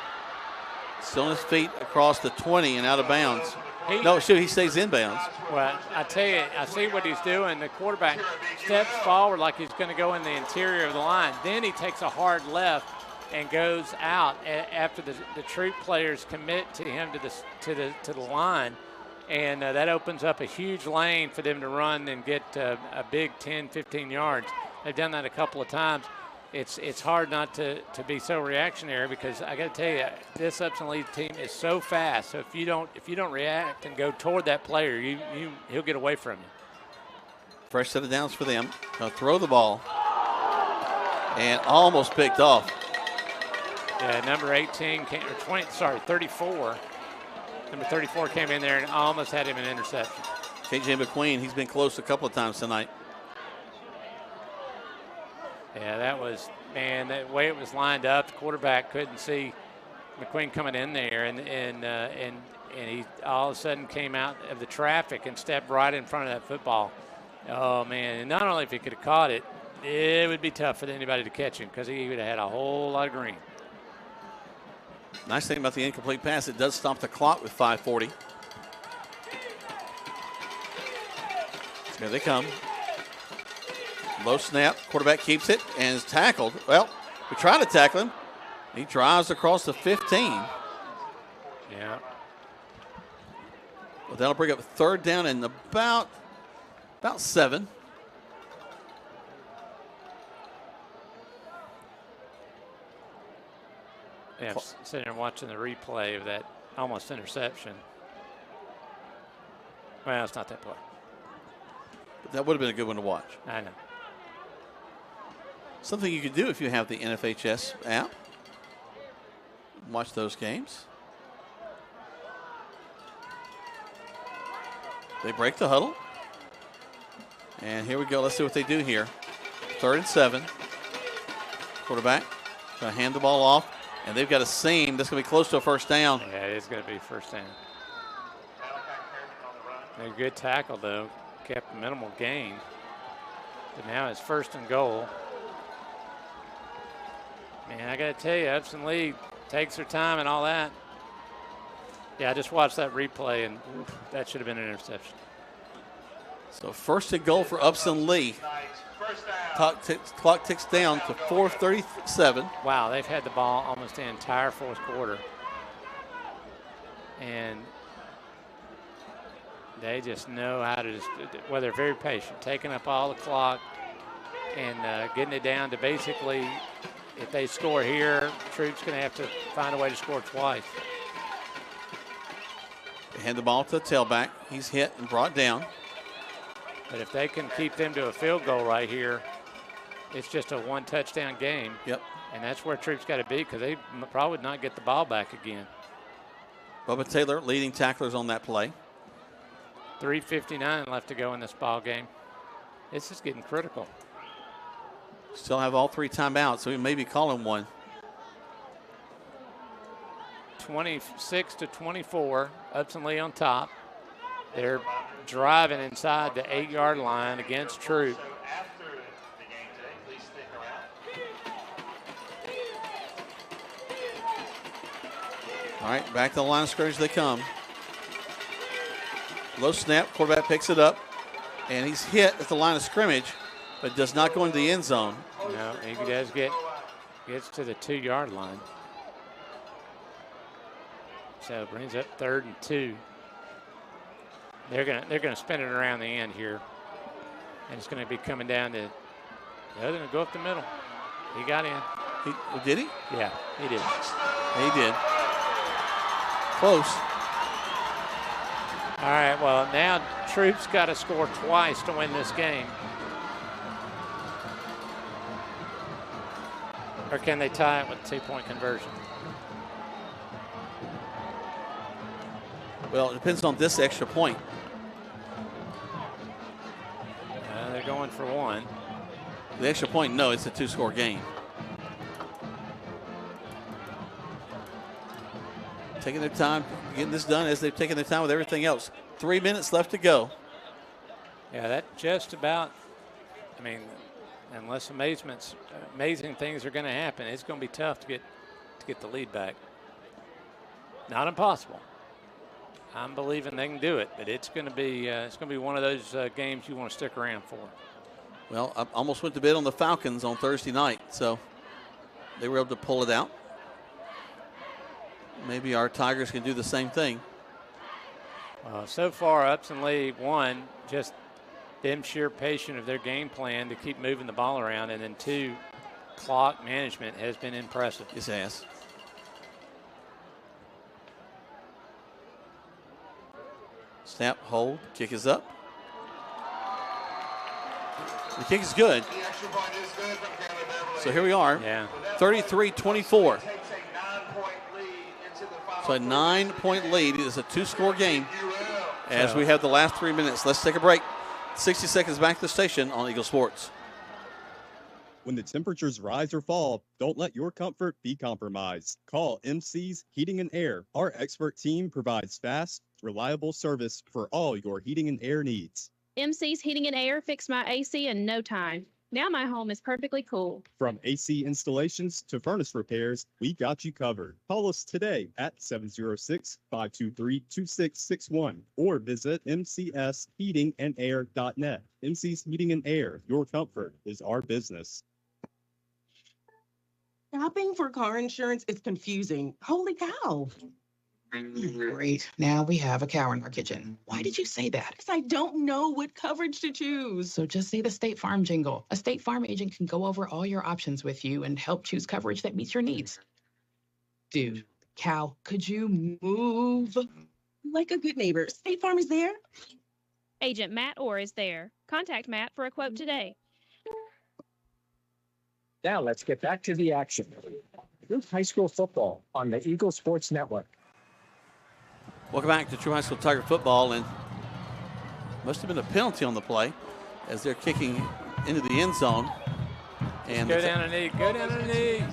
Still on his feet across the 20 and out of bounds. He stays in bounds. Well, I tell you, I see what he's doing. The quarterback steps forward like he's going to go in the interior of the line. Then he takes a hard left and goes out after the Troup players commit to him to the line. And that opens up a huge lane for them to run and get a big 10, 15 yards. They've done that a couple of times. It's hard not to be so reactionary because I got to tell you, this Upson Lee team is so fast. So if you don't react and go toward that player, he'll get away from you. Fresh set of downs for them. Gonna throw the ball and almost picked off. Yeah, number 18 came, or 34. Number 34 came in there and almost had him an interception. KJ McQueen, he's been close a couple of times tonight. Yeah, that way it was lined up, the quarterback couldn't see McQueen coming in there, and he all of a sudden came out of the traffic and stepped right in front of that football. Oh, man, and not only if he could have caught it, it would be tough for anybody to catch him because he would have had a whole lot of green. Nice thing about the incomplete pass, it does stop the clock with 5:40. Here they come. Low snap, quarterback keeps it and is tackled. Well, we try to tackle him. He drives across the 15. Yeah. Well, that'll bring up 3rd down and about 7. Yeah, I'm sitting there watching the replay of that almost interception. Well, it's not that play. But that would have been a good one to watch. I know. Something you could do if you have the NFHS app. Watch those games. They break the huddle. And here we go. Let's see what they do here. 3rd and 7. Quarterback going to hand the ball off. And they've got a seam. That's going to be close to a first down. Yeah, it is going to be first down. A good tackle, though. Kept minimal gain. But now it's 1st and goal. Man, I got to tell you, Upson Lee takes their time and all that. Yeah, I just watched that replay, and that should have been an interception. So 1st and goal for Upson Lee. Clock ticks down to 4:37. Wow, they've had the ball almost the entire 4th quarter. And they just know how to well, they're very patient, taking up all the clock and getting it down to basically, if they score here, Troup's going to have to find a way to score twice. They hand the ball to the tailback. He's hit and brought down. But if they can keep them to a field goal right here, it's just a 1-touchdown game. Yep. And that's where Troup's got to be, because they probably would not get the ball back again. Bubba Taylor leading tacklers on that play. 3:59 left to go in this ball game. This is getting critical. Still have all 3 timeouts, so we may be calling one. 26-24, Upson Lee on top. They're driving inside the 8-yard line against Troup. All right, back to the line of scrimmage they come. Low snap, quarterback picks it up, and he's hit at the line of scrimmage, but does not go into the end zone. No, he does gets to the 2-yard line. So it brings up 3rd and 2. They're gonna spin it around the end here, and it's gonna be coming down to. They're gonna go up the middle. He got in. Did he? Yeah, he did. He did. Close. All right. Well, now Troup's got to score twice to win this game. Or can they tie it with a 2-point conversion? Well, it depends on this extra point. They're going for 1. The extra point, no, it's a 2-score game. Taking their time, getting this done as they've taken their time with everything else. 3 minutes left to go. Yeah, that just about, I mean, unless amazing things are going to happen, it's going to be tough to get the lead back. Not impossible. I'm believing they can do it, but it's going to be one of those games you want to stick around for. Well, I almost went to bed on the Falcons on Thursday night, so they were able to pull it out. Maybe our Tigers can do the same thing. So far, Upson Lee, 1, just them sheer patience of their game plan to keep moving the ball around, and then 2, clock management has been impressive. His ass. Snap, hold, kick is up. The kick is good. So here we are. Yeah. 33-24. So a 9-point lead. It is a 2-score game as we have the last 3 minutes. Let's take a break. 60 seconds back to the station on Eagle Sports. When the temperatures rise or fall, don't let your comfort be compromised. Call MC's Heating and Air. Our expert team provides fast, reliable service for all your heating and air needs. MC's Heating and Air fixed my AC in no time. Now my home is perfectly cool. From AC installations to furnace repairs, we got you covered. Call us today at 706-523-2661 or visit mcsheatingandair.net. MC's Heating and Air, your comfort is our business. Shopping for car insurance is confusing. Holy cow. Great. Now we have a cow in our kitchen. Why did you say that? Because I don't know what coverage to choose. So just say the State Farm jingle. A State Farm agent can go over all your options with you and help choose coverage that meets your needs. Dude, cow, could you move? Like a good neighbor, State Farm is there. Agent Matt Orr is there. Contact Matt for a quote today. Now let's get back to the action. Troup High School football on the Eagle Sports Network. Welcome back to Troup High School Tiger football, and must have been a penalty on the play as they're kicking into the end zone. And go down a knee, go down a knee.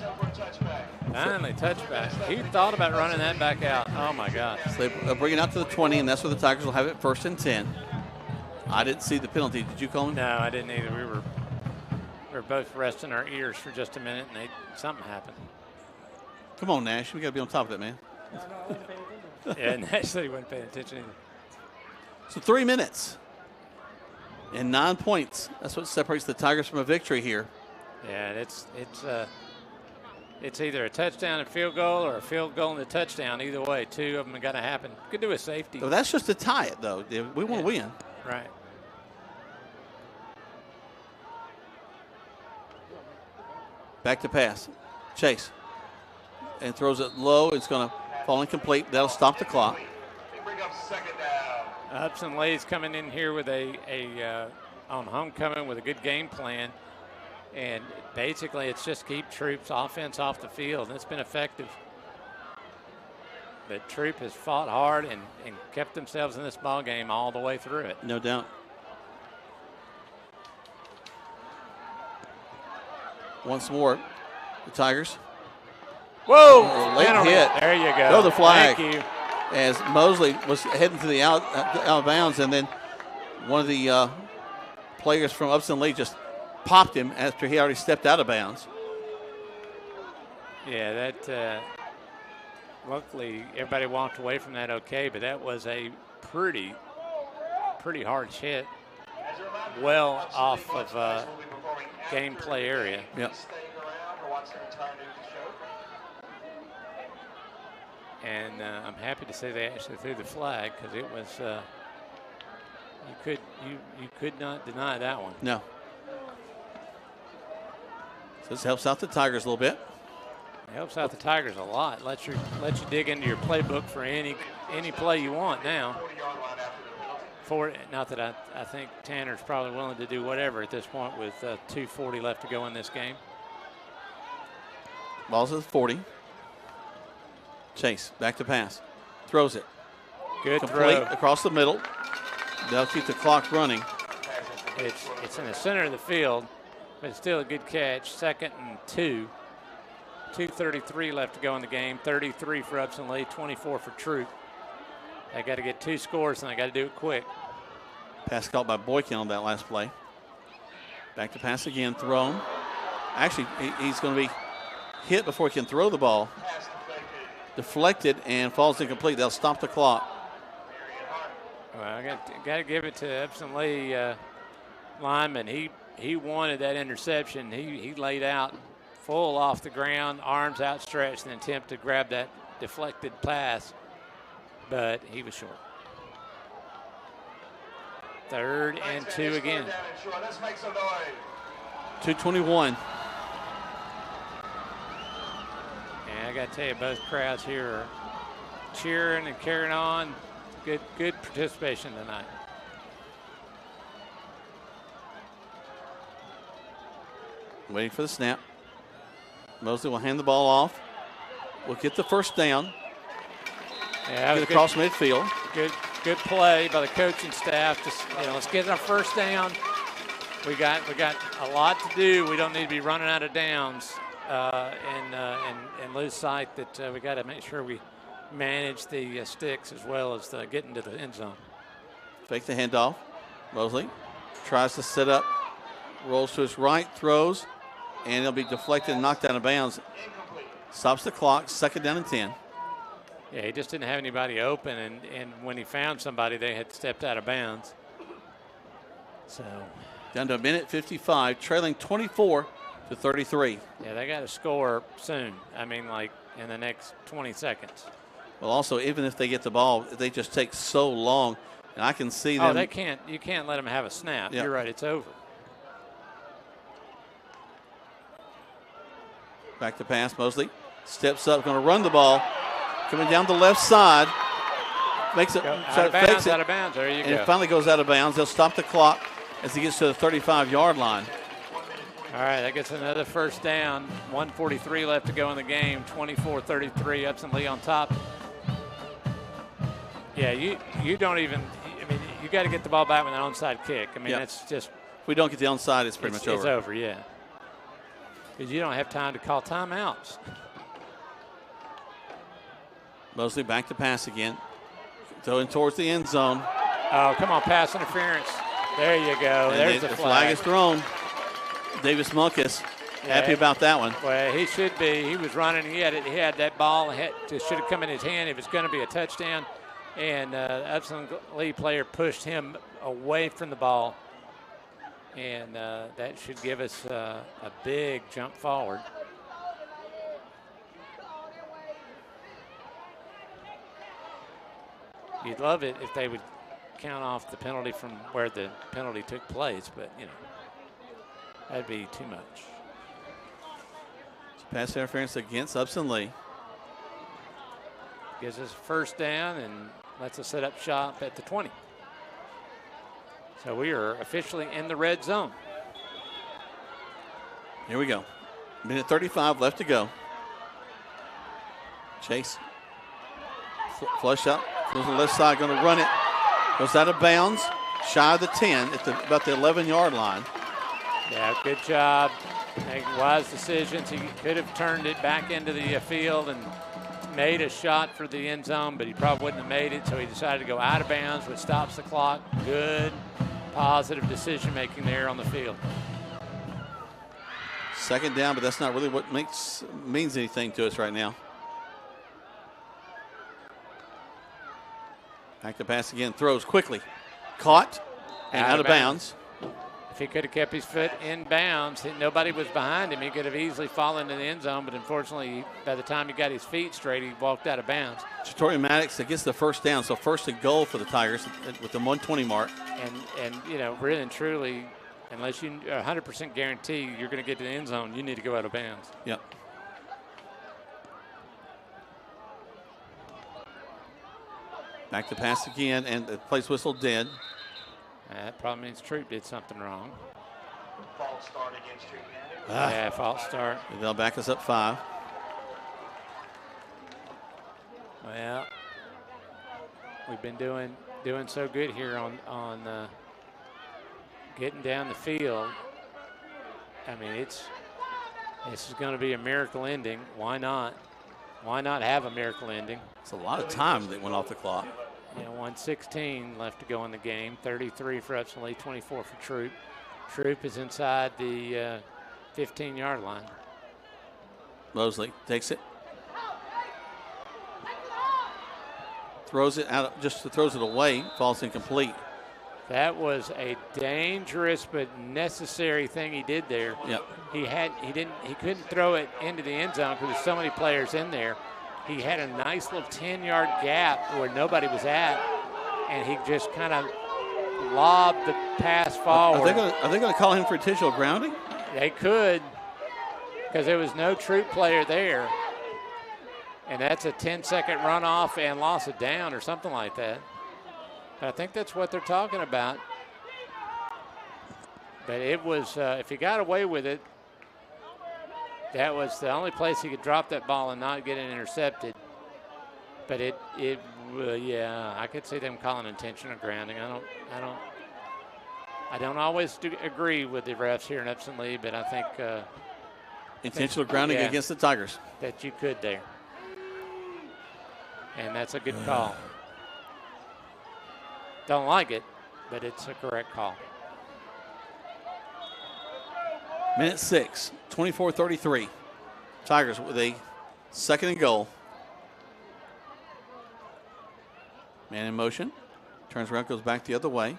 Finally, touchback. He thought about running that back out. Oh my God. So they bring it out to the 20, and that's where the Tigers will have it 1st and 10. I didn't see the penalty. Did you call him? No, I didn't either. We were both resting our ears for just a minute, and something happened. Come on, Nash. We got to be on top of it, man. Yeah, Nash said he wasn't paying attention either. So 3 minutes and 9 points. That's what separates the Tigers from a victory here. Yeah, it's either a touchdown and field goal or a field goal and a touchdown. Either way, two of them are going to happen. Could do a safety. Well, that's just to tie it, though. We want to win. Right. Back to pass. Chase. And throws it low. It's going to fall incomplete. That'll stop the clock. Upson Lee's coming in here with on homecoming with a good game plan. And basically, it's just keep Troup's offense off the field. And it's been effective. But Troup has fought hard and kept themselves in this ball game all the way through it. No doubt. Once more, the Tigers. Whoa! Late hit. There you go. Throw the flag. Thank you. As Mosley was heading to the out of bounds, and then one of the players from Upson Lee just popped him after he already stepped out of bounds. Yeah, that luckily everybody walked away from that okay, but that was a pretty hard hit, well off of gameplay area. Yep. And I'm happy to say they actually threw the flag because it was you could not deny that one. No. So this helps out the Tigers a little bit. It helps out the Tigers a lot. Let you dig into your playbook for any play you want now. Not that I think Tanner's probably willing to do whatever at this point with 2:40 left to go in this game. Ball's at 40. Chase, back to pass. Throws it. Good Complete throw. Across the middle. They'll keep the clock running. It's in the center of the field, but it's still a good catch. 2nd and 2. 2:33 left to go in the game. 33 for Upson Lee, 24 for Troup. They got to get 2 scores, and they got to do it quick. Pass caught by Boykin on that last play. Back to pass again, thrown. Actually, he's going to be hit before he can throw the ball. Deflected and falls incomplete. They'll stop the clock. Well, I got to give it to Upson Lee lineman. He wanted that interception. He laid out full off the ground, arms outstretched, in an attempt to grab that deflected pass, but he was short. 3rd and 2 again. 2:21. And I got to tell you, both crowds here are cheering and carrying on. Good participation tonight. Waiting for the snap. Mosley will hand the ball off. We'll get the first down. Yeah, get across midfield. Good play by the coaching staff. Just let's get our first down. We got a lot to do. We don't need to be running out of downs and lose sight that we got to make sure we manage the sticks as well as getting to the end zone. Fake the handoff. Mosley tries to set up, rolls to his right, throws, and it'll be deflected and knocked out of bounds. Stops the clock, 2nd down and 10. Yeah, he just didn't have anybody open, and when he found somebody, they had stepped out of bounds. So down to a minute 55, trailing 24-33. Yeah, they got to score soon. I mean, like in the next 20 seconds. Well, also, even if they get the ball, they just take so long, and I can see them. Oh, they can't. You can't let them have a snap. Yep. You're right. It's over. Back to pass. Mosley steps up, going to run the ball. Coming down the left side. Makes it. Out of bounds, fakes it, out of bounds. There you and go. it finally goes out of bounds. They'll stop the clock as he gets to the 35-yard line. All right, that gets another first down. 1:43 left to go in the game. 24-33. Upson Lee on top. Yeah, you don't even. I mean, you got to get the ball back with an onside kick. I mean, it's just. If we don't get the onside, it's pretty much over. It's over, yeah. Because you don't have time to call timeouts. Mosley back to pass again. Throwing towards the end zone. Oh, come on, pass interference. There you go. And There's the flag is thrown. Davis Munkus happy about that one. Well, he should be. He was running. He had that ball. It should have come in his hand. It was going to be a touchdown. And Upson Lee player pushed him away from the ball. And that should give us a big jump forward. You'd love it if they would count off the penalty from where the penalty took place, but, you know, that'd be too much. Pass interference against Upson Lee. Gives us a first down and lets us set up shop at the 20. So we are officially in the red zone. Here we go. Minute 35 left to go. Chase. Flush out. Goes to the left side, going to run it. Goes out of bounds. Shy of the 10 at about the 11-yard line. Yeah, good job. Making wise decisions. He could have turned it back into the field and made a shot for the end zone, but he probably wouldn't have made it, so he decided to go out of bounds, which stops the clock. Good, positive decision-making there on the field. Second down, but that's not really what means anything to us right now. Back to pass again, throws quickly. Caught and out of bounds. If he could have kept his foot in bounds, nobody was behind him. He could have easily fallen in the end zone, but unfortunately, by the time he got his feet straight, he walked out of bounds. Chatori Maddox gets the first down, so first and goal for the Tigers with the 120 mark. And you know, really and truly, unless you 100% guarantee you're going to get to the end zone, you need to go out of bounds. Yep. Back to pass again, and the place whistle dead. That probably means Troup did something wrong. False start against Troup. Yeah, false start. They'll back us up 5. Well, we've been doing so good here on getting down the field. I mean, this is going to be a miracle ending. Why not? Why not have a miracle ending? It's a lot of time that went off the clock. Yeah, 1:16 left to go in the game. 33 for Upson Lee, 24 for Troup. Troup is inside the 15-yard line. Mosley takes it. Throws it out, throws it away, falls incomplete. That was a dangerous but necessary thing he did there. Yep. He couldn't throw it into the end zone because there's so many players in there. He had a nice little 10-yard gap where nobody was at, and he just kind of lobbed the pass forward. Are they going to call him for intentional grounding? They could, because there was no Troup player there. And that's a 10-second runoff and loss of down or something like that. But I think that's what they're talking about. But it was, if he got away with it, that was the only place he could drop that ball and not get it intercepted. But yeah, I could see them calling intentional grounding. I don't always agree with the refs here in Upson Lee, but I think intentional grounding against the Tigers. That you could there. And that's a good call. Don't like it, but it's a correct call. Minute 6, 24-33. Tigers with a second and goal. Man in motion. Turns around, goes back the other way.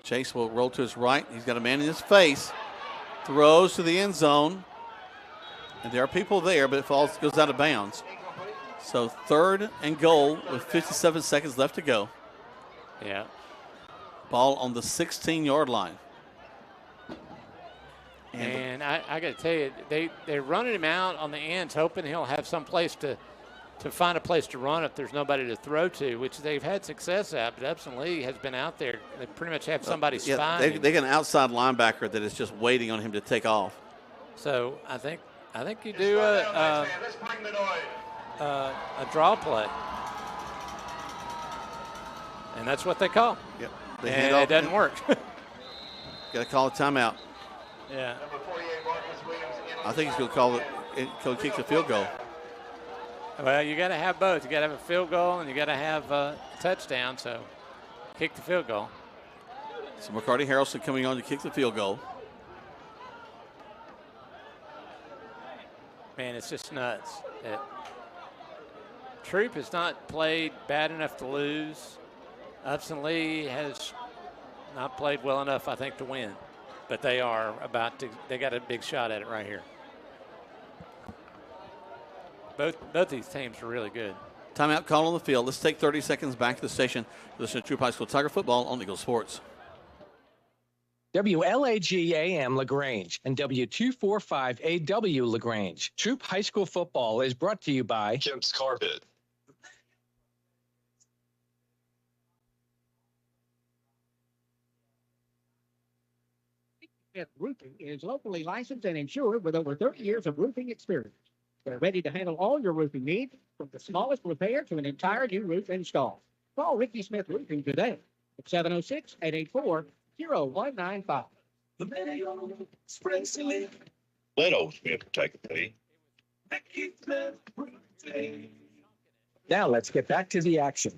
Chase will roll to his right. He's got a man in his face. Throws to the end zone. And there are people there, but it goes out of bounds. So third and goal with 57 seconds left to go. Yeah. Ball on the 16-yard line. And I got to tell you, they're running him out on the ends, hoping he'll have some place to find a place to run if there's nobody to throw to, which they've had success at. But Upson Lee has been out there. They pretty much have somebody spying. They got an outside linebacker that is just waiting on him to take off. So I think you do a draw play. And that's what they call. Yep. And it doesn't work. Got to call a timeout. Yeah. I think he's going to call it. He'll kick the field goal. Well, you got to have both. You got to have a field goal and you got to have a touchdown. So, kick the field goal. So McCarty Harrelson coming on to kick the field goal. Man, it's just nuts. Troup has not played bad enough to lose. Upson Lee has not played well enough, I think, to win. But they are about to, they got a big shot at it right here. Both these teams are really good. Timeout call on the field. Let's take 30 seconds back to the station. Listen to Troup High School Tiger football on Eagle Sports. WLAG AM LaGrange and W245AW LaGrange. Troup High School football is brought to you by Kemp's Carpet. Roofing is locally licensed and insured with over 30 years of roofing experience. They're ready to handle all your roofing needs, from the smallest repair to an entire new roof install. Call Ricky Smith Roofing today at 706-884-0195. The video expressly. Let old Smith take a peek. Now let's get back to the action.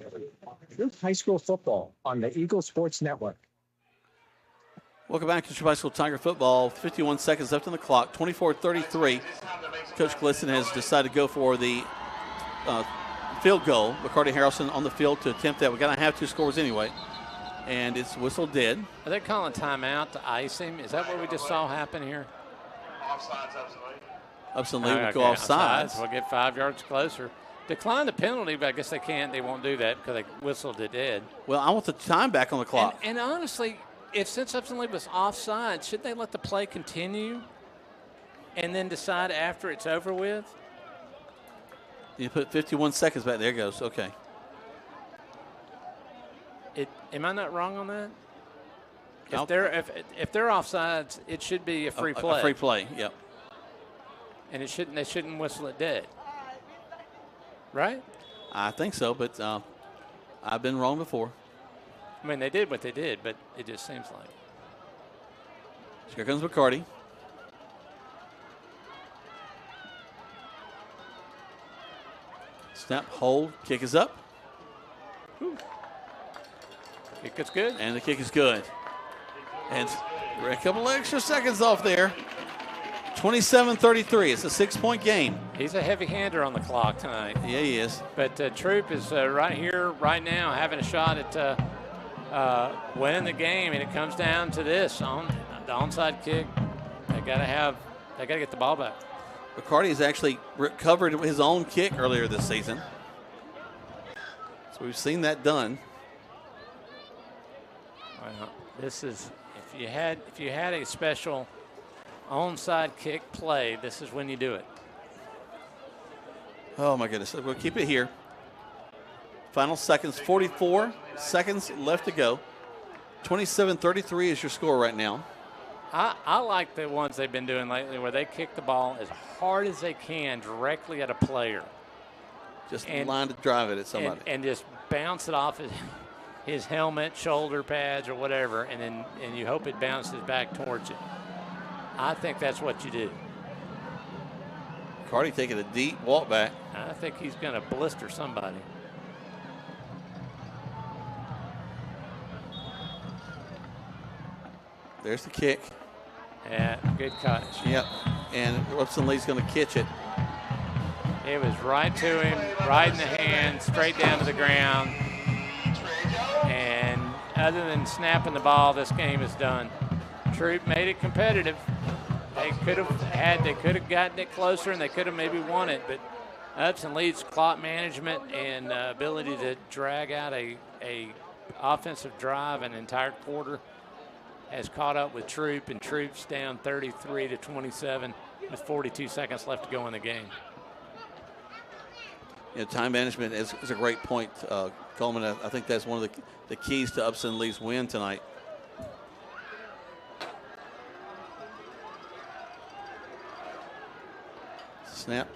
Troup High School football on the Eagle Sports Network. Welcome back to Troup High School Tiger football. 51 seconds left on the clock. 24-33. Coach Glisson has decided to go for the field goal. McCarty Harrelson on the field to attempt that. We're going to have two scores anyway. And it's whistled dead. Are they calling timeout to ice him? Is that what we just saw happen here? Offsides, Upson Lee will go offsides. We'll get 5 yards closer. Decline the penalty, but I guess they can't. They won't do that because they whistled it dead. Well, I want the time back on the clock. And honestly, since Upson Lee was offside, should they let the play continue and then decide after it's over with? You put 51 seconds back. There it goes. Okay. Am I not wrong on that? If they're offsides, it should be a free play. A free play, yep. And they shouldn't whistle it dead. Right? I think so, but I've been wrong before. I mean, they did what they did, but it just seems like. So here comes McCarty. Snap, hold, kick is up. Whew. Kick is good. And the kick is good. And we're a couple extra seconds off there. 27-33. It's a 6-point game. He's a heavy hander on the clock tonight. Yeah, he is. But Troup is right here, right now, having a shot at winning the game, and it comes down to this on the onside kick. They got to get the ball back. McCarty has actually recovered his own kick earlier this season, so we've seen that done. Well, this is if you had a special onside kick play, this is when you do it. Oh my goodness! We'll keep it here. Final seconds, 44 seconds left to go. 27-33 is your score right now. I like the ones they've been doing lately where they kick the ball as hard as they can directly at a player. Just line to drive it at somebody. And just bounce it off his helmet, shoulder pads, or whatever, and you hope it bounces back towards you. I think that's what you do. Cardi taking a deep walk back. I think he's going to blister somebody. There's the kick. Yeah, good catch. Yep, and Upson Lee's going to catch it. It was right to him, right in the hand, straight down to the ground. And other than snapping the ball, this game is done. Troup made it competitive. They could have gotten it closer, and they could have maybe won it. But Upson Lee's clock management and ability to drag out a offensive drive an entire quarter has caught up with Troup, and Troup's down 33-27 with 42 seconds left to go in the game. Yeah, time management is a great point, Coleman. I think that's one of the keys to Upson Lee's win tonight. Snap,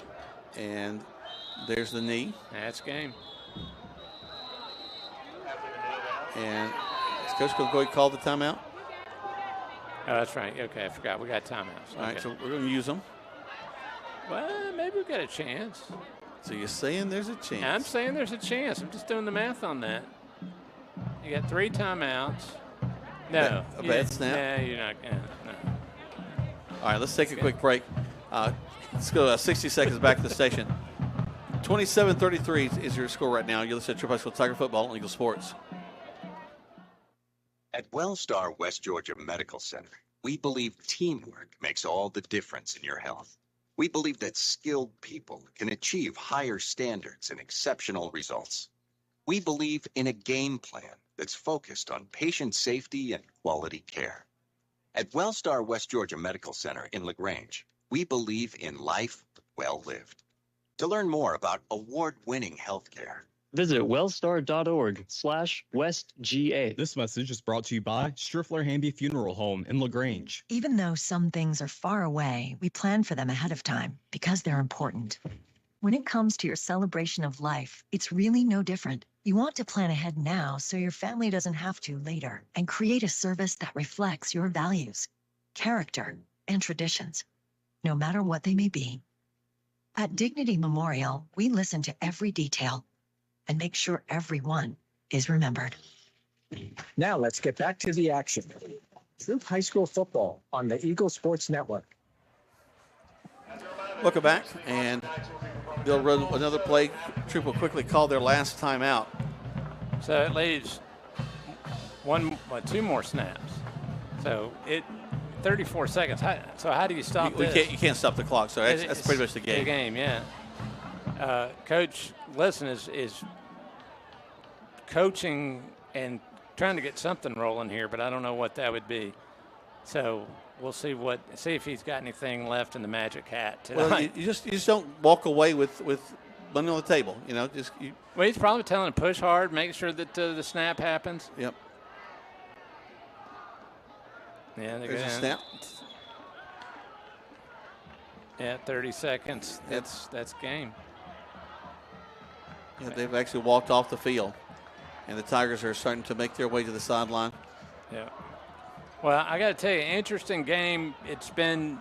and there's the knee. That's game. And is Coach going to go ahead and call the timeout? Oh, that's right. Okay, I forgot. We got timeouts. All right, so we're going to use them. Well, maybe we've got a chance. So you're saying there's a chance? I'm saying there's a chance. I'm just doing the math on that. You got 3 timeouts. No. A bad snap? No, you're not. No. All right, let's take a quick break. Let's go 60 seconds back to the station. 27-33 is your score right now. You listen to Troup High School Tiger Football on Eagle Sports. At Wellstar West Georgia Medical Center, we believe teamwork makes all the difference in your health. We believe that skilled people can achieve higher standards and exceptional results. We believe in a game plan that's focused on patient safety and quality care. At Wellstar West Georgia Medical Center in LaGrange, we believe in life well lived. To learn more about award-winning healthcare, visit wellstar.org/westga. This message is brought to you by Striffler Hamby Funeral Home in LaGrange. Even though some things are far away, we plan for them ahead of time because they're important. When it comes to your celebration of life, it's really no different. You want to plan ahead now so your family doesn't have to later, and create a service that reflects your values, character, and traditions, no matter what they may be. At Dignity Memorial, we listen to every detail and make sure everyone is remembered. Now let's get back to the action. Troup High School football on the Eagle Sports Network. Welcome back, and they'll run another play. Troup will quickly call their last timeout. So it leaves two more snaps. So 34 seconds. So how do you stop this? You can't stop the clock. So that's pretty much the game. The game, yeah. Coach Lisson is coaching and trying to get something rolling here, but I don't know what that would be. So we'll see if he's got anything left in the magic hat tonight. Well, you just don't walk away with money on the table. Well, he's probably telling him push hard, make sure that the snap happens. Yep. Yeah, there's a snap. Yeah, 30 seconds. That's game. Yeah, they've actually walked off the field, and the Tigers are starting to make their way to the sideline. Yeah. Well, I got to tell you, interesting game. It's been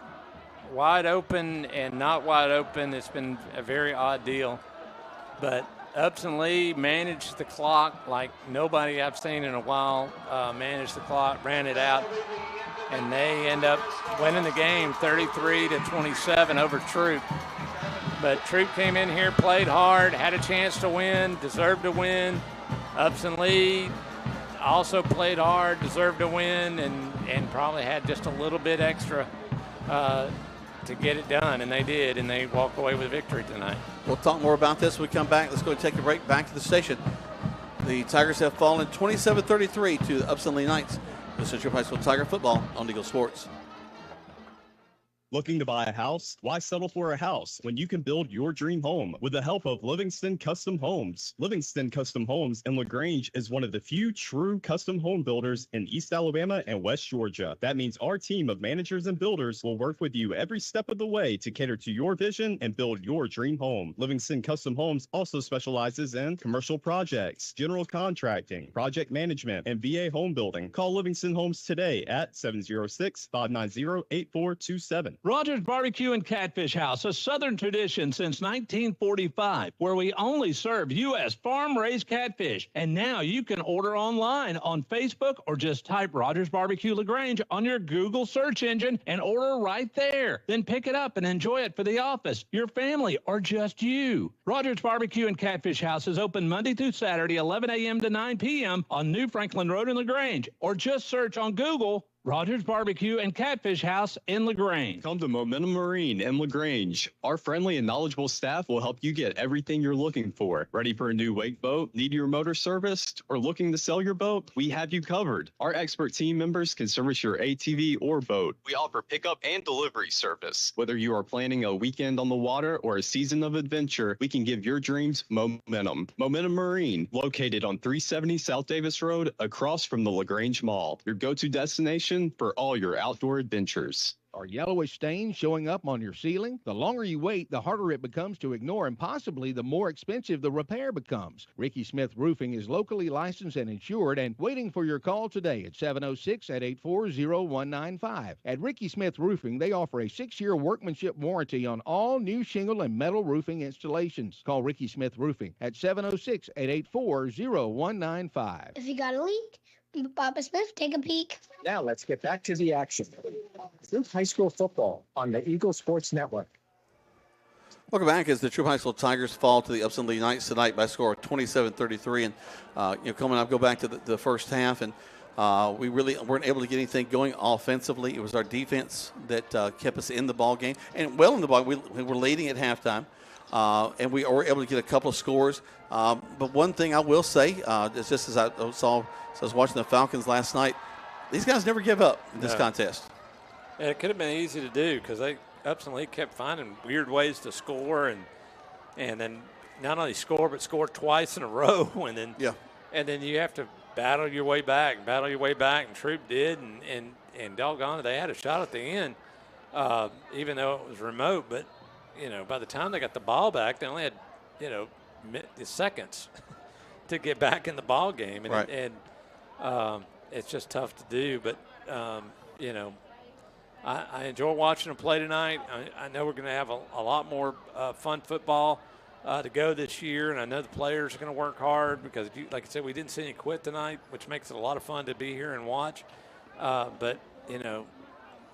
wide open and not wide open. It's been a very odd deal. But Upson Lee managed the clock like nobody I've seen in a while. Managed the clock, ran it out, and they end up winning the game 33-27 over Troup. But Troup came in here, played hard, had a chance to win, deserved to win. Upson Lee also played hard, deserved to win, and probably had just a little bit extra to get it done, and they did, and they walk away with victory tonight. We'll talk more about this when we come back. Let's go and take a break. Back to the station. The Tigers have fallen 27-33 to the Upson Lee Knights. This is Troup High School Tiger football on Eagle Sports. Looking to buy a house? Why settle for a house when you can build your dream home with the help of Livingston Custom Homes? Livingston Custom Homes in LaGrange is one of the few true custom home builders in East Alabama and West Georgia. That means our team of managers and builders will work with you every step of the way to cater to your vision and build your dream home. Livingston Custom Homes also specializes in commercial projects, general contracting, project management, and VA home building. Call Livingston Homes today at 706-590-8427. Rogers Barbecue and Catfish House, a Southern tradition since 1945, where we only serve U.S. farm-raised catfish. And now you can order online on Facebook or just type Rogers Barbecue LaGrange on your Google search engine and order right there. Then pick it up and enjoy it for the office, your family, or just you. Rogers Barbecue and Catfish House is open Monday through Saturday, 11 a.m. to 9 p.m. on New Franklin Road in LaGrange, or just search on Google Rogers Barbecue and Catfish House in LaGrange. Come to Momentum Marine in LaGrange. Our friendly and knowledgeable staff will help you get everything you're looking for. Ready for a new wake boat? Need your motor serviced? Or looking to sell your boat? We have you covered. Our expert team members can service your ATV or boat. We offer pickup and delivery service. Whether you are planning a weekend on the water or a season of adventure, we can give your dreams momentum. Momentum Marine, located on 370 South Davis Road, across from the LaGrange Mall. Your go-to destination for all your outdoor adventures. Are yellowish stains showing up on your ceiling? The longer you wait, the harder it becomes to ignore, and possibly the more expensive the repair becomes. Ricky Smith Roofing is locally licensed and insured and waiting for your call today at 706-884-0195. At Ricky Smith Roofing, they offer a 6-year workmanship warranty on all new shingle and metal roofing installations. Call Ricky Smith Roofing at 706-884-0195. If you got a leak, Papa Smith, take a peek. Now let's get back to the action. Troup High School football on the Eagle Sports Network. Welcome back as the Troup High School Tigers fall to the Upson Lee Knights tonight by a score of 27-33. And, Coleman, I'll go back to the first half, and we really weren't able to get anything going offensively. It was our defense that kept us in the ball game. And well in the ball, we were leading at halftime, and we were able to get a couple of scores. But one thing I will say, is just as I was watching the Falcons last night, these guys never give up in this contest. Yeah, it could have been easy to do because Upson Lee kept finding weird ways to score, and then not only score but score twice in a row, and then you have to battle your way back, and Troup did, and doggone it, they had a shot at the end, even though it was remote. But by the time they got the ball back, they only had seconds to get back in the ball game, and it's just tough to do. But I enjoy watching them play tonight. I know we're going to have a lot more fun football to go this year, and I know the players are going to work hard because, like I said, we didn't see any quit tonight, which makes it a lot of fun to be here and watch. But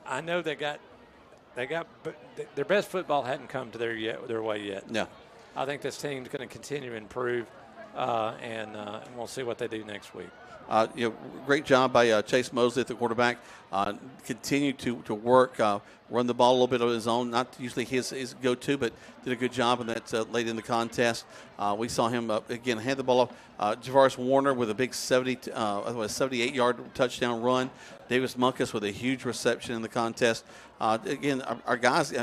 I know but their best football hadn't come to their way yet. No, I think this team's going to continue to improve, and we'll see what they do next week. Great job by Chase Mosley at the quarterback. Continue to work, run the ball a little bit on his own. Not usually his go-to, but did a good job in that late in the contest. We saw him, again, hand the ball off. Javaris Warner with a big 78-yard touchdown run. Davis Munkus with a huge reception in the contest. Again, our guys,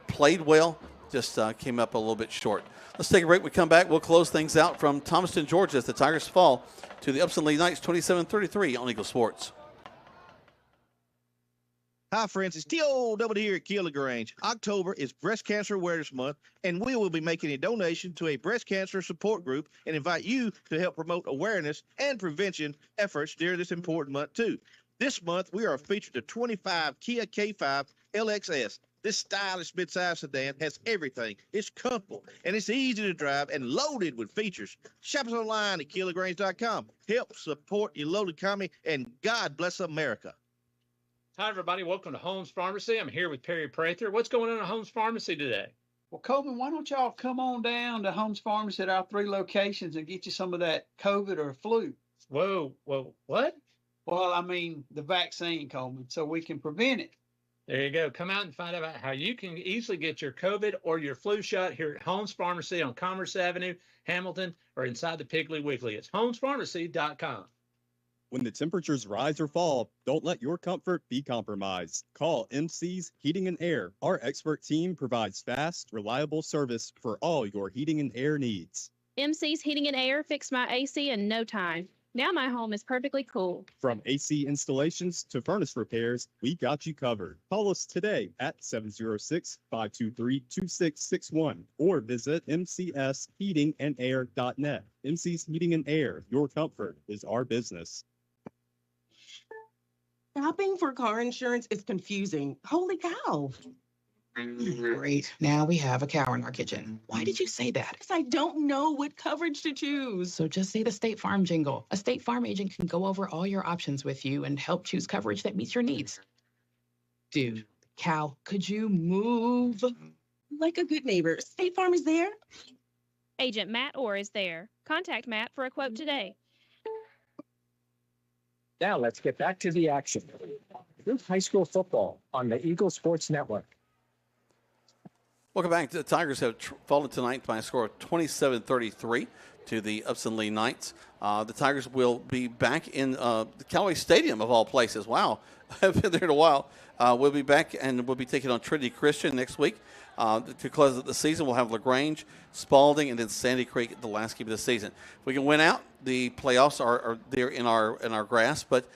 played well, just came up a little bit short. Let's take a break. We come back. We'll close things out from Thomaston, Georgia, as the Tigers fall to the Upson Lee Knights 27-33 on Eagle Sports. Hi, friends. It's T.O. here at Keeler Grange. October is Breast Cancer Awareness Month, and we will be making a donation to a breast cancer support group and invite you to help promote awareness and prevention efforts during this important month, too. This month, we are featured the 25 Kia K5 LXS. This stylish midsize sedan has everything. It's comfortable, and it's easy to drive and loaded with features. Shop us online at KeelerGrange.com. Help support your local economy, and God bless America. Hi, everybody. Welcome to Holmes Pharmacy. I'm here with Perry Prather. What's going on at Holmes Pharmacy today? Well, Coleman, why don't y'all come on down to Holmes Pharmacy at our 3 locations and get you some of that COVID or flu? Whoa, what? Well, I mean the vaccine, Coleman, so we can prevent it. There you go. Come out and find out how you can easily get your COVID or your flu shot here at Holmes Pharmacy on Commerce Avenue, Hamilton, or inside the Piggly Wiggly. It's holmespharmacy.com. When the temperatures rise or fall, don't let your comfort be compromised. Call MC's Heating and Air. Our expert team provides fast, reliable service for all your heating and air needs. MC's Heating and Air fixed my AC in no time. Now my home is perfectly cool. From AC installations to furnace repairs, we got you covered. Call us today at 706-523-2661 or visit mcsheatingandair.net. MC's Heating and Air, your comfort is our business. Shopping for car insurance is confusing. Holy cow. Great. Now we have a cow in our kitchen. Why did you say that? Because I don't know what coverage to choose. So just say the State Farm jingle. A State Farm agent can go over all your options with you and help choose coverage that meets your needs. Dude, cow, could you move? Like a good neighbor, State Farm is there. Agent Matt Orr is there. Contact Matt for a quote today. Now let's get back to the action. Troup High School football on the Eagle Sports Network. Welcome back. The Tigers have fallen tonight by a score of 27-33 to the Upson Lee Knights. The Tigers will be back in the Callaway Stadium, of all places. Wow, I've been there in a while. We'll be back, and we'll be taking on Trinity Christian next week. To close the season, we'll have LaGrange, Spalding, and then Sandy Creek at the last game of the season. If we can win out, the playoffs are there in our grasp, but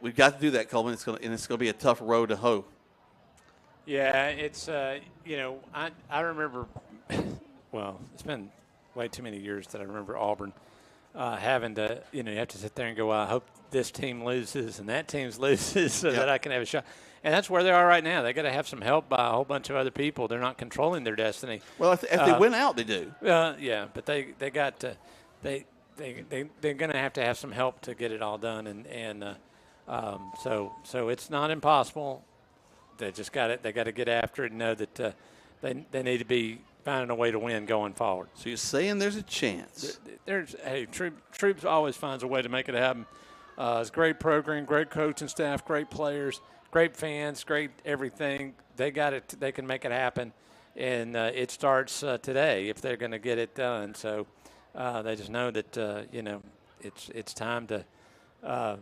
we've got to do that, Coleman. It's going to be a tough road to hoe. Yeah, it's, I remember, well, it's been way too many years that I remember Auburn having to, you have to sit there and go, well, I hope this team loses and that team loses so that I can have a shot. And that's where they are right now. They got to have some help by a whole bunch of other people. They're not controlling their destiny. Well, if they win out, they do. Yeah, but they got to, they're going to have some help to get it all done. So it's not impossible. They just got it. They got to get after it and know that they need to be finding a way to win going forward. So you're saying there's a chance? Troup always finds a way to make it happen. It's a great program, great coaching staff, great players, great fans, great everything. They got it. They can make it happen, and it starts today if they're going to get it done. So they just know that it's time to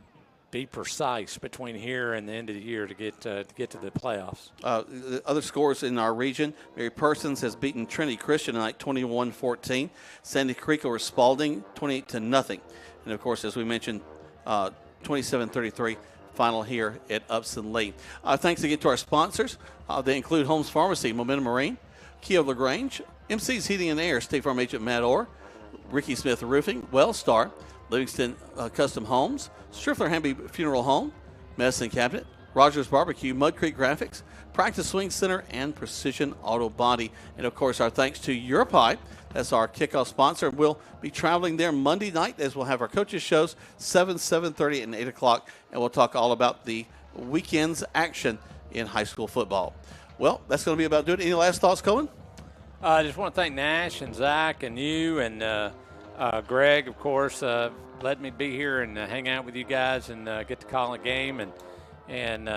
be precise between here and the end of the year to get to the playoffs. The other scores in our region: Mary Persons has beaten Trinity Christian tonight, 21-14. Sandy Creek over Spalding, 28-0, and of course, as we mentioned, 27-33. Final here at Upson Lee. Thanks again to our sponsors. They include Holmes Pharmacy, Momentum Marine, Kia LaGrange, MC's Heating and Air, State Farm Agent Matt Orr, Ricky Smith Roofing, Wellstar, Livingston Custom Homes, Striffler Hamby Funeral Home, Medicine Cabinet, Rogers Barbecue, Mud Creek Graphics, Practice Swing Center, and Precision Auto Body. And, of course, our thanks to Europipe. That's our kickoff sponsor. We'll be traveling there Monday night as we'll have our coaches shows 7:30, and 8 o'clock. And we'll talk all about the weekend's action in high school football. Well, that's going to be about doing it. Any last thoughts, Cohen? I just want to thank Nash and Zach and you and Greg, of course, letting me be here and hang out with you guys and get to call a game. And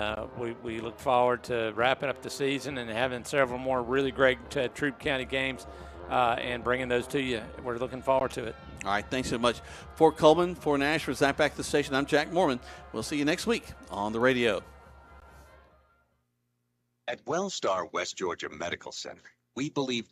we look forward to wrapping up the season and having several more really great Troup County games and bringing those to you. We're looking forward to it. All right, thanks so much. For Coleman, for Nash, for Zach back at the station, I'm Jack Mormon. We'll see you next week on the radio. At Wellstar West Georgia Medical Center, we believe